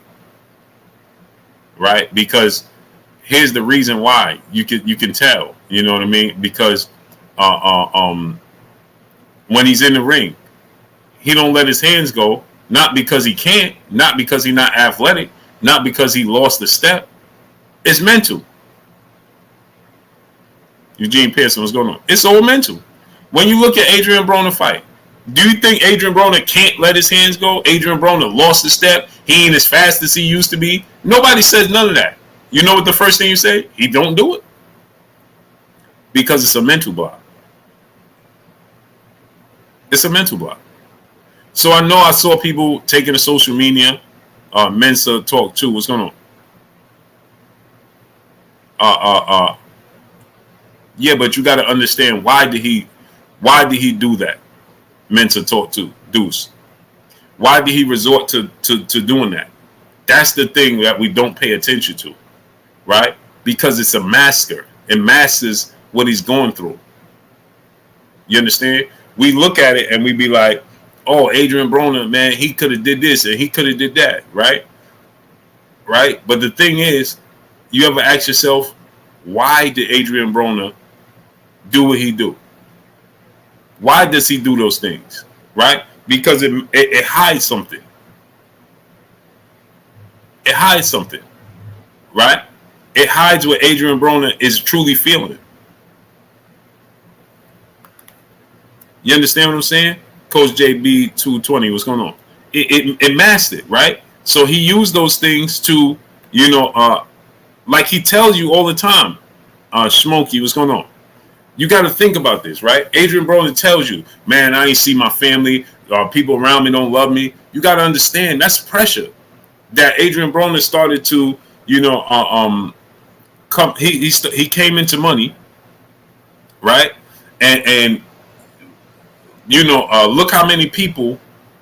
right? Because here's the reason why you can tell. You know what I mean? Because when he's in the ring, he don't let his hands go. Not because he can't, not because he's not athletic, not because he lost a step. It's mental. Eugene Pearson, what's going on? It's all mental. When you look at Adrian Broner fight, do you think Adrian Broner can't let his hands go? Adrian Broner lost a step. He ain't as fast as he used to be. Nobody says none of that. You know what the first thing you say? He don't do it. Because it's a mental block. It's a mental block. So I know I saw people taking to social media, Mensa talk too. What's going on? Yeah, but you got to understand why did he do that? Mensa talk to Deuce. Why did he resort to doing that? That's the thing that we don't pay attention to, right? Because it's a masker. It masks what he's going through. You understand? We look at it and we be like, oh, Adrian Broner, man, he could have did this and he could have did that, right? Right? But the thing is, you ever ask yourself, why did Adrian Broner do what he do? Why does he do those things? Right? Because it hides something. It hides something. Right? It hides what Adrian Broner is truly feeling. You understand what I'm saying? Coach JB 220, what's going on? It masked it, right? So he used those things to, like he tells you all the time, Smokey, what's going on? You got to think about this, right? Adrian Broner tells you, man, I ain't see my family. People around me don't love me. You got to understand that's pressure that Adrian Broner started to, come. He came into money, right? And look how many people,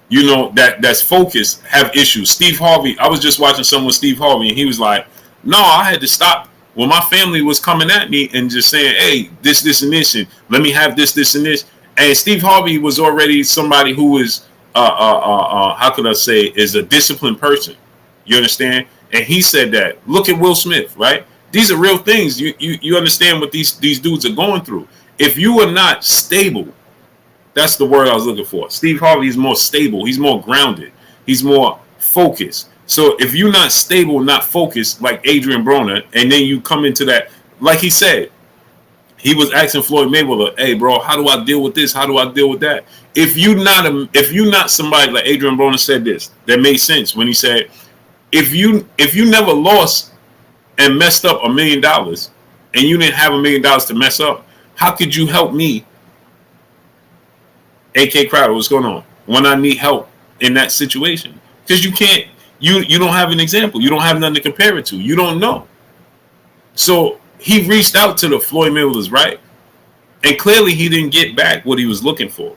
that's focused have issues. Steve Harvey. I was just watching someone with Steve Harvey, and he was like, no, I had to stop when my family was coming at me and just saying, hey, this, and this, and let me have this, and this. And Steve Harvey was already somebody who is, how could I say, is a disciplined person. You understand? And he said that. Look at Will Smith, right? These are real things. You understand what these dudes are going through. If you are not stable, that's the word I was looking for. Steve Harvey is more stable. He's more grounded. He's more focused. So if you're not stable, not focused, like Adrian Broner, and then you come into that, like he said, he was asking Floyd Mayweather, "Hey, bro, how do I deal with this? How do I deal with that?" If you're not somebody like Adrian Broner said this, that made sense when he said, if you never lost and messed up $1 million, and you didn't have $1 million to mess up, how could you help me? AK Crowder, what's going on? When I need help in that situation, because you can't. You don't have an example. You don't have nothing to compare it to. You don't know. So he reached out to the Floyd Mayweathers, right? And clearly he didn't get back what he was looking for.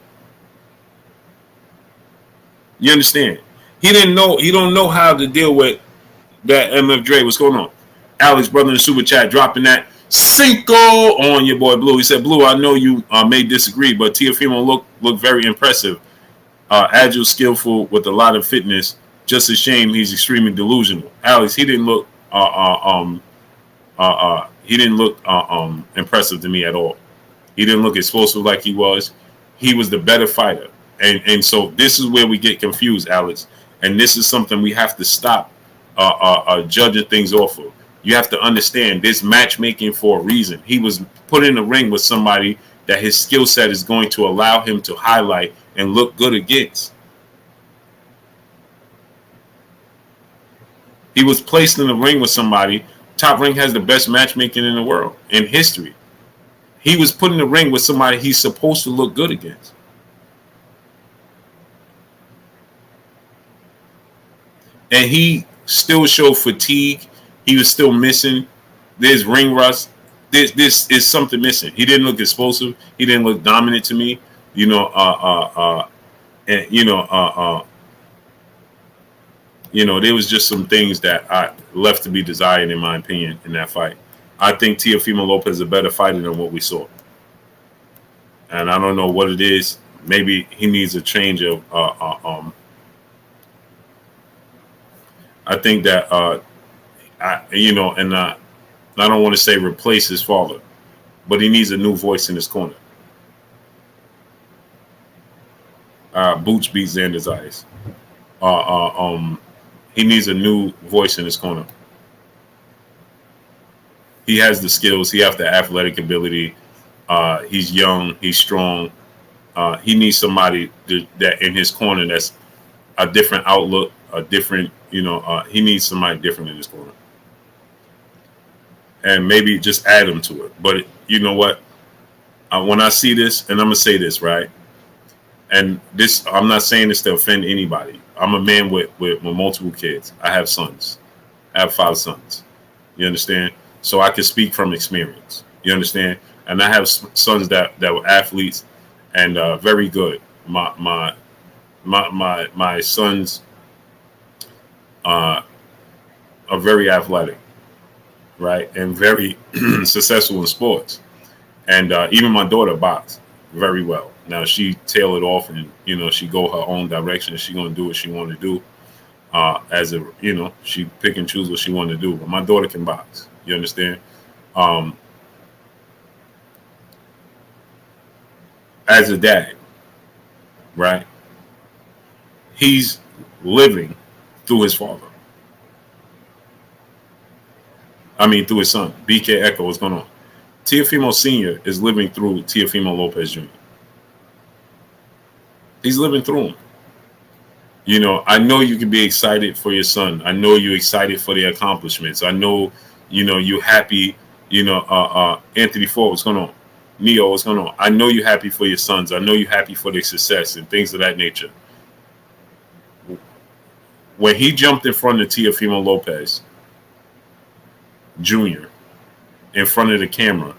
You understand? He didn't know. He don't know how to deal with that. MF Dre, what's going on? Alex, brother in the super chat, dropping that Cinco on your boy Blue. He said, Blue, I know you may disagree, but Teofimo look very impressive. Agile, skillful, with a lot of fitness. Just a shame he's extremely delusional. Alex, he didn't look impressive to me at all. He didn't look explosive like he was. He was the better fighter. And so this is where we get confused, Alex. And this is something we have to stop judging things off of. You have to understand this matchmaking for a reason. He was put in the ring with somebody that his skill set is going to allow him to highlight and look good against. He was placed in the ring with somebody. Top Rank has the best matchmaking in the world, in history. He was put in the ring with somebody he's supposed to look good against. And he still showed fatigue. He was still missing. There's ring rust. This is something missing. He didn't look explosive. He didn't look dominant to me. There was just some things that I left to be desired, in my opinion, in that fight. I think Teofimo Lopez is a better fighter than what we saw. And I don't know what it is. Maybe he needs a change of I think that I don't want to say replace his father, but he needs a new voice in his corner. Boots beat Xander's eyes. He needs a new voice in his corner. He has the skills. He has the athletic ability. He's young. He's strong. He needs somebody that in his corner that's a different outlook, a different, he needs somebody different in his corner. And maybe just add him to it. But you know what? When I see this, and I'm going to say this, right? And this, I'm not saying this to offend anybody. I'm a man with multiple kids. I have sons. I have 5 sons. You understand? So I can speak from experience. You understand? And I have sons that were athletes and very good. My sons are very athletic, right, and very successful in sports. And even my daughter boxed very well. Now she tailored off, and she go her own direction. She gonna do what she want to do. As a she pick and choose what she want to do. But my daughter can box. You understand? As a dad, right? He's living through his father. I mean, through his son. BK Echo, what's going on? Teofimo Sr. is living through Teofimo Lopez Jr. He's living through him. I know you can be excited for your son. I know you're excited for the accomplishments. I know, you're happy. Anthony Ford, what's going on? Neo, what's going on? I know you're happy for your sons. I know you're happy for their success and things of that nature. When he jumped in front of Teofimo Lopez Jr. in front of the camera,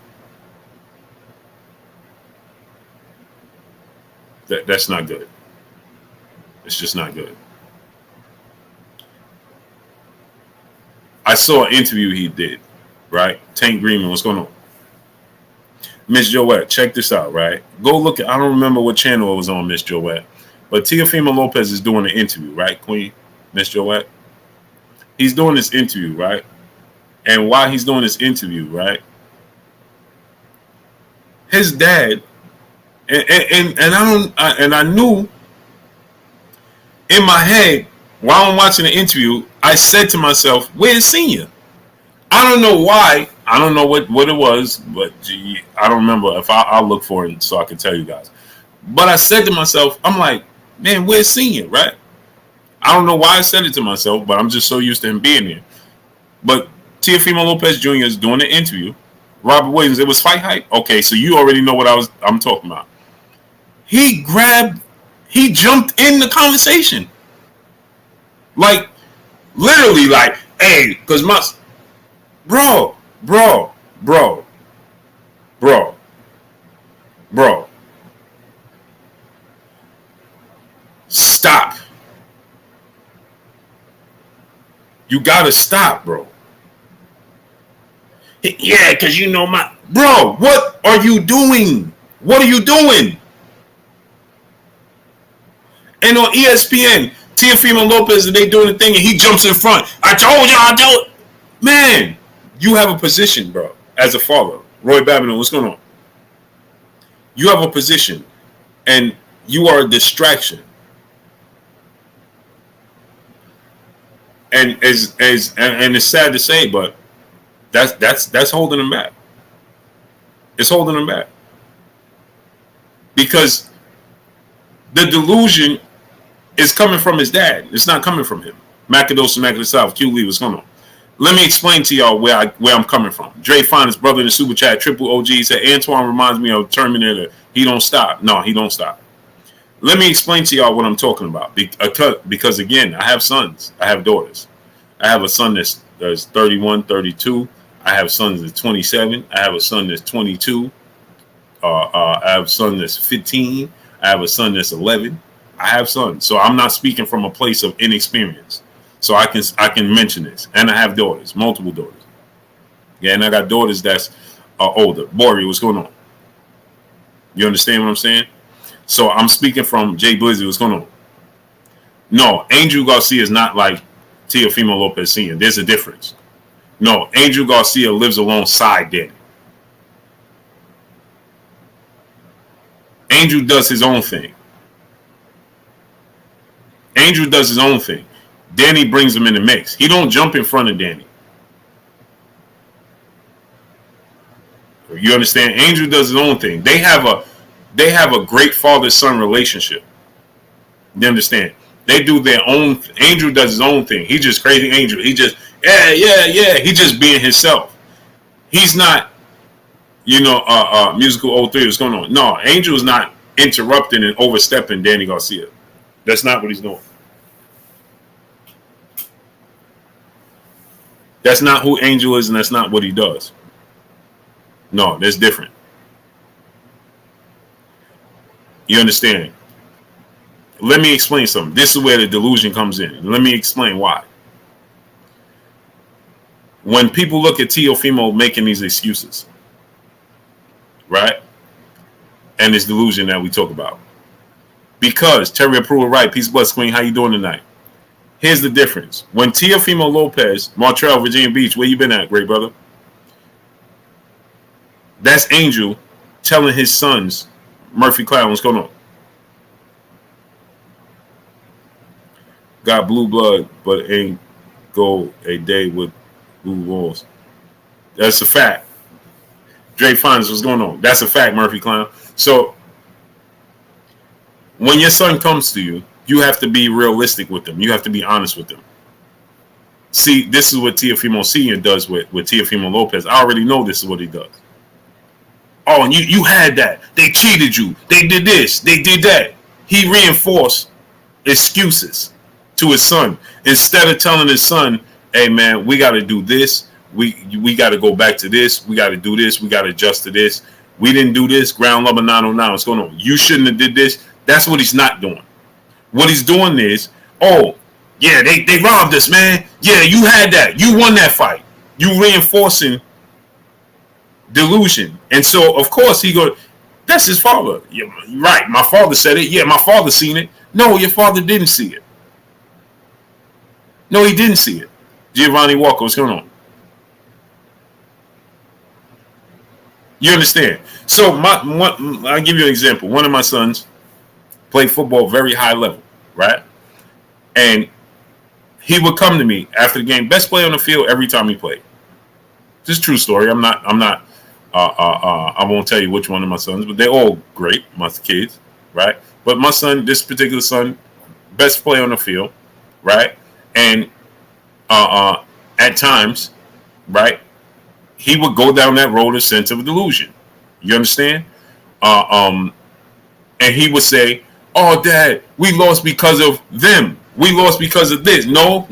that's not good. It's just not good. I saw an interview he did, right? Tank Greenman, what's going on? Miss Joette, check this out, right? Go look at, I don't remember what channel it was on, Miss Joette, but Teofimo Lopez is doing an interview, right, Queen? Miss Joette? He's doing this interview, right? And while he's doing this interview, right, his dad, and I knew in my head while I'm watching the interview, I said to myself, "Where's Senior?" I don't know why. I don't know what it was, but I don't remember. If I'll look for it so I can tell you guys. But I said to myself, I'm like, man, where's Senior, right? I don't know why I said it to myself, but I'm just so used to him being there. But Teofimo Lopez Jr. is doing the interview. Robert Williams, it was Fight Hype? Okay, so you already know what I'm talking about. He jumped in the conversation. Like, literally, like, hey, because bro, stop. You gotta stop, bro. Yeah, because bro, what are you doing? What are you doing? And on ESPN, Teofimo Lopez, and they doing the thing, and he jumps in front. I told you. Man, you have a position, bro, as a father. Roy Babineau, what's going on? You have a position, and you are a distraction. And and it's sad to say, but that's holding him back. It's holding him back. Because the delusion is coming from his dad. It's not coming from him. Macados and Macados South, Q Lee, what's going on? Let me explain to y'all where I'm coming from. Dre Finest, brother in the super chat, Triple OG, said Antoine reminds me of Terminator. He don't stop. No, he don't stop. Let me explain to y'all what I'm talking about. Because again, I have sons. I have daughters. I have a son that's 31, 32. I have sons that's 27. I have a son that's 22. I have a son that's 15. I have a son that's 11. I have sons. So I'm not speaking from a place of inexperience. So I can mention this. And I have daughters, multiple daughters. Yeah, and I got daughters that's older. Bory, what's going on? You understand what I'm saying? So I'm speaking from Jay Blizzy, what's going on? No, Angel Garcia is not like Teofimo Lopez Sr. There's a difference. No, Angel Garcia lives alongside Danny. Angel does his own thing. Angel does his own thing. Danny brings him in the mix. He don't jump in front of Danny. You understand? Angel does his own thing. They have a great father-son relationship. You understand? They do their own. Angel does his own thing. He's just crazy Angel. He just yeah. He just being himself. He's not, musical 03. What's going on? No, Angel is not interrupting and overstepping Danny Garcia. That's not what he's doing. That's not who Angel is, and that's not what he does. No, that's different. You understand? Let me explain something. This is where the delusion comes in. Let me explain why. When people look at Teofimo making these excuses, right? And this delusion that we talk about. Because Terry Approval, right? Peace, bless, Queen. How you doing tonight? Here's the difference. When Teofimo Lopez, Montreal, Virginia Beach, where you been at, great brother? That's Angel telling his sons, Murphy Clown, what's going on? Got blue blood, but ain't go a day with blue walls. That's a fact. Drake Finds, what's going on? That's a fact, Murphy Clown. So when your son comes to you, you have to be realistic with them. You have to be honest with them. See, this is what Teofimo Sr. does with Teofimo Lopez. I already know this is what he does. Oh, and you had that. They cheated you. They did this. They did that. He reinforced excuses to his son instead of telling his son, hey, man, we got to do this. We got to go back to this. We got to do this. We got to adjust to this. We didn't do this. Ground level 909. What's going on? You shouldn't have did this. That's what he's not doing. What he's doing is, oh, yeah, they robbed us, man. Yeah, you had that. You won that fight. You reinforcing delusion. And so, of course, he go, that's his father. Yeah, right. My father said it. Yeah, my father seen it. No, your father didn't see it. No, he didn't see it. Giovanni Walker, what's going on? You understand? So I'll give you an example. One of my sons played football very high level, right? And he would come to me after the game, best player on the field every time he played. This is a true story. I won't tell you which one of my sons, but they're all great, my kids, right? But my son, this particular son, best player on the field, right? And at times, right, he would go down that road of sense of delusion. You understand? And he would say, oh, Dad, we lost because of them. We lost because of this. No.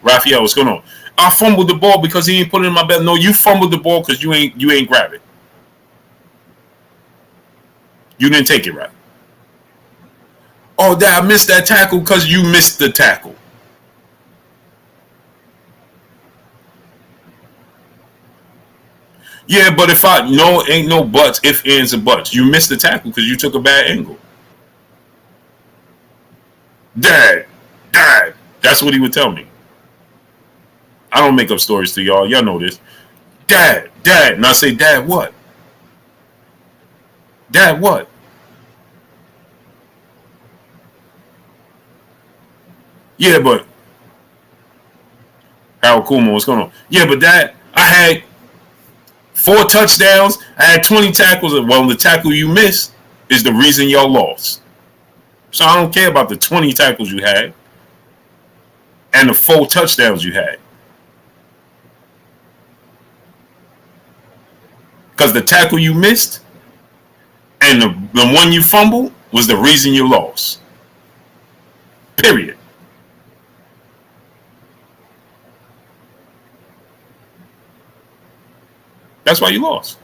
Raphael, what's going on? I fumbled the ball because he ain't put it in my belt. No, you fumbled the ball because you ain't grab it. You didn't take it right. Oh, Dad, I missed that tackle because you missed the tackle. Yeah, but ain't no buts, ifs, ands, and buts. You missed the tackle because you took a bad angle. Dad, that's what he would tell me. I don't make up stories to y'all. Y'all know this. Dad. And I say, Dad, what? Dad, what? Yeah, but Harold Kuma, what's going on? Yeah, but Dad, I had 4 touchdowns. I had 20 tackles. Well, the tackle you missed is the reason y'all lost. So I don't care about the 20 tackles you had and the 4 touchdowns you had. Because the tackle you missed and the one you fumbled was the reason you lost. Period. That's why you lost.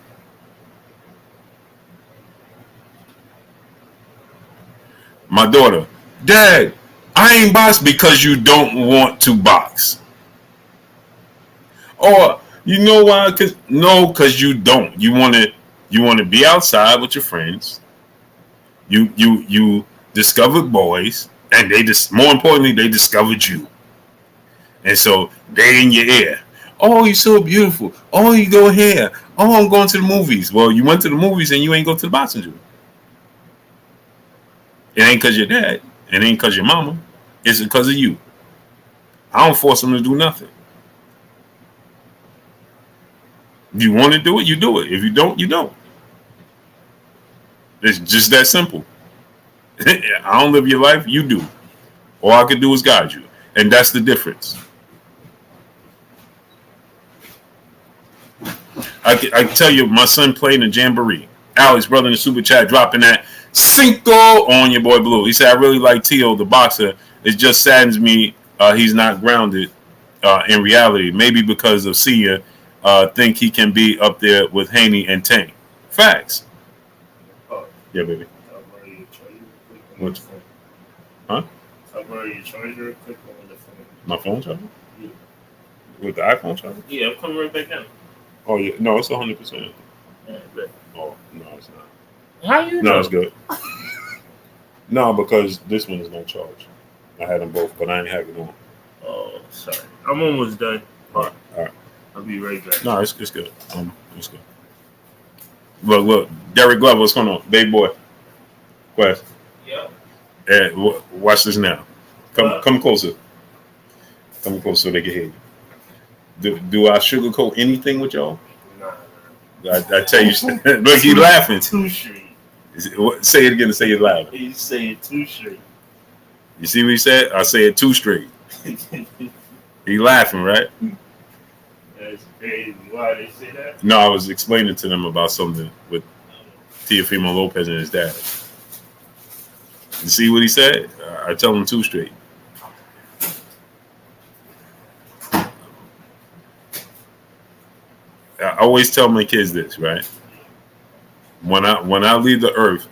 My daughter, Dad, I ain't box because you don't want to box. Or you know why? Because you don't. You want to be outside with your friends. You discovered boys, and more importantly, they discovered you. And so they in your ear. Oh, you're so beautiful. Oh, you go here. Oh, I'm going to the movies. Well, you went to the movies and you ain't go to the boxing gym. It ain't because your dad. It ain't because your mama. It's because of you. I don't force them to do nothing. If you want to do it, you do it. If you don't, you don't. It's just that simple. I don't live your life. You do. All I can do is guide you. And that's the difference. I can tell you, my son played in a jamboree. Alex, brother in the super chat, dropping that Cinco on your boy Blue. He said, I really like Tio, the boxer. It just saddens me he's not grounded in reality. Maybe because of Sia, think he can be up there with Haney and Tank. Facts. Oh, yeah, baby. What? Huh? My phone charger? Yeah. With the iPhone charger? Yeah, I'm coming right back down. Oh, yeah. No, it's 100%. Yeah, good. Oh, no, it's not. How you know? No, it's good. No, because this one is no charge. I had them both, but I ain't have it on. Oh, sorry. I'm almost done. All right. I'll be right back. No, it's good. It's good. Look, Derek Glover, what's going on? Baby boy. Go ahead. Yep. Watch this now. Come closer. Come closer so they can hear you. Do I sugarcoat anything with y'all? Nah. I tell you, look, he laughing. Too straight. Say it again and say it loud. He's saying too straight. You see what he said? I say it too straight. He laughing, right? That's crazy. Why they say that? No, I was explaining to them about something with Teofimo Lopez and his dad. You see what he said? I tell him too straight. I always tell my kids this, right? When I leave the earth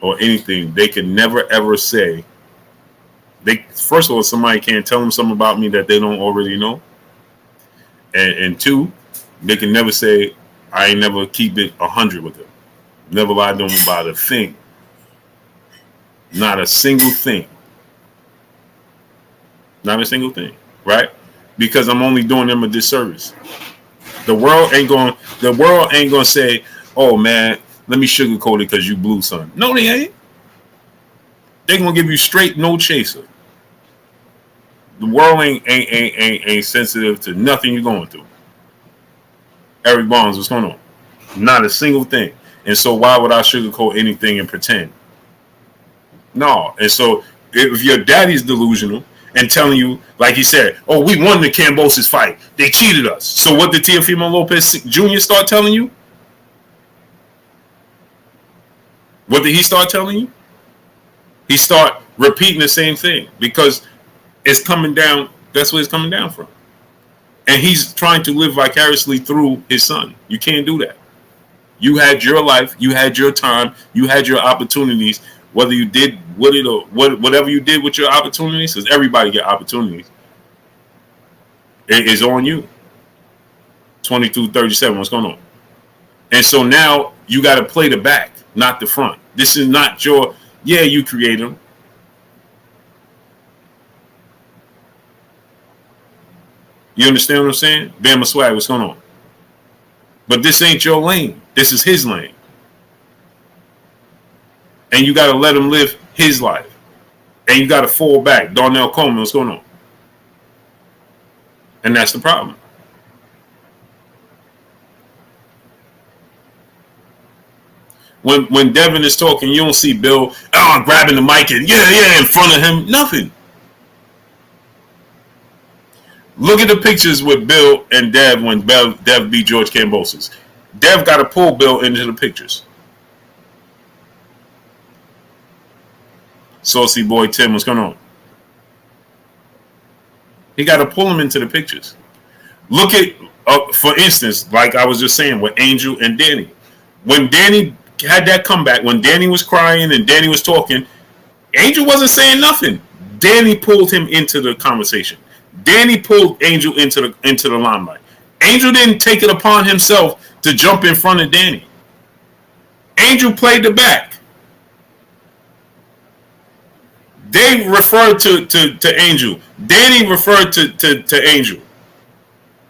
or anything, they can never ever say. First of all, somebody can't tell them something about me that they don't already know. And two, they can never say I ain't never keep it 100 with them. Never lie to them about a thing. Not a single thing. Not a single thing, right? Because I'm only doing them a disservice. The world ain't gonna say, "Oh man, let me sugarcoat it because you blue, son." No, they ain't. They're gonna give you straight no chaser. The world ain't sensitive to nothing you're going through. Eric Barnes, what's going on? Not a single thing. And so why would I sugarcoat anything and pretend? No. And so if your daddy's delusional and telling you, like he said, oh, we won the Kambosos fight. They cheated us. So what did Teofimo Lopez Jr. start telling you? What did he start telling you? He start repeating the same thing because it's coming down. That's where it's coming down from. And he's trying to live vicariously through his son. You can't do that. You had your life. You had your time. You had your opportunities. Whether you did with it or whatever you did with your opportunities, because everybody get opportunities, it is on you. 22-37, what's going on? And so now you got to play the back, not the front. This is not your, yeah, you create them. You understand what I'm saying? Bama Swag, what's going on? But this ain't your lane. This is his lane. And you got to let him live his life. And you got to fall back. Darnell Coleman, what's going on? And that's the problem. When Devin is talking, you don't see Bill grabbing the mic and yeah, in front of him. Nothing. Look at the pictures with Bill and Dev when Dev beat George Kambosos. Dev got to pull Bill into the pictures. Saucy boy Tim, what's going on? He got to pull him into the pictures. Look at, for instance, like I was just saying with Angel and Danny. When Danny had that comeback, when Danny was crying and Danny was talking, Angel wasn't saying nothing. Danny pulled him into the conversation. Danny pulled Angel into the limelight. Angel didn't take it upon himself to jump in front of Danny. Angel played the back. They referred to Angel. Danny referred to Angel.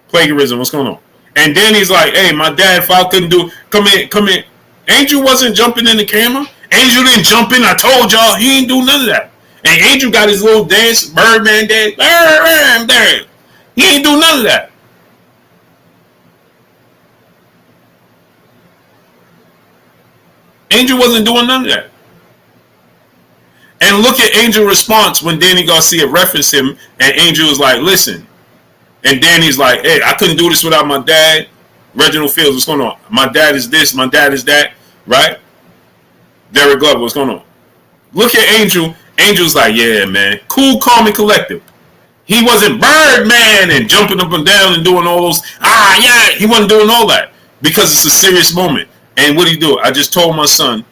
Plagiarism, what's going on? And Danny's like, hey, my dad, if I couldn't do, come in. Angel wasn't jumping in the camera. Angel didn't jump in. I told y'all he ain't do none of that. And Angel got his little dance, Birdman dance. He ain't do none of that. Angel wasn't doing none of that. And look at Angel's response when Danny Garcia referenced him, and Angel was like, listen. And Danny's like, hey, I couldn't do this without my dad. Reginald Fields, what's going on? My dad is this, my dad is that. right? Derek Glover, what's going on? Look at Angel. Angel's like, yeah, man, cool, calm, and collective. He wasn't Birdman and jumping up and down and doing all those, yeah, he wasn't doing all that because it's a serious moment. And what did he do? I just told my son,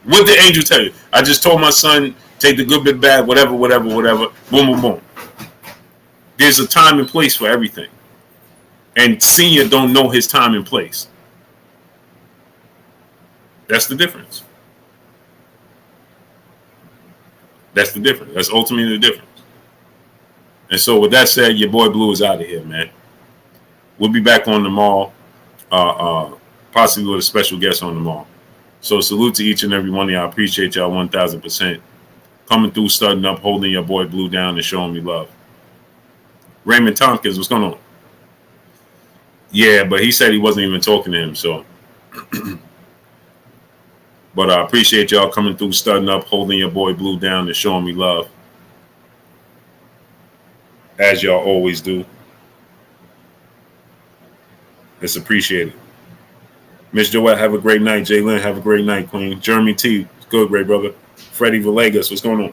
what did Angel tell you? I just told my son, take the good bit bad, whatever, boom, boom, boom. There's a time and place for everything. And Senior don't know his time and place. That's the difference. That's the difference. That's ultimately the difference. And so with that said, your boy Blue is out of here, man. We'll be back on tomorrow, possibly with a special guest on tomorrow. So salute to each and every one of y'all. I appreciate y'all 1,000%. Coming through, studying up, holding your boy Blue down and showing me love. Raymond Tompkins, what's going on? Yeah, but he said he wasn't even talking to him, so. But I appreciate y'all coming through, studying up, holding your boy Blue down and showing me love. As y'all always do. It's appreciated. Miss Joette, have a great night. Jalen, have a great night, Queen. Jeremy T, it's good, great brother. Freddie Villegas, what's going on?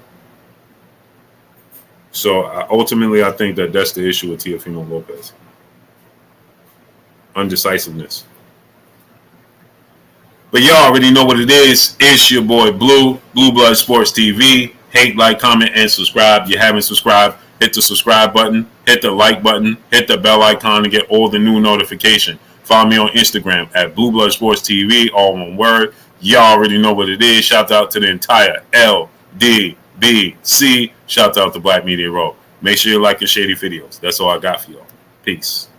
So ultimately, I think that that's the issue with Teofimo Lopez. Undecisiveness. But y'all already know what it is. It's your boy Blue, Blue Blood Sports TV. Hate, like, comment, and subscribe. If you haven't subscribed, hit the subscribe button, hit the like button, hit the bell icon to get all the new notification. Follow me on Instagram at Blue Blood Sports TV, all one word. Y'all already know what it is. Shout out to the entire LDBC. Shout out to Black Media Row. Make sure you like your shady videos. That's all I got for y'all. Peace.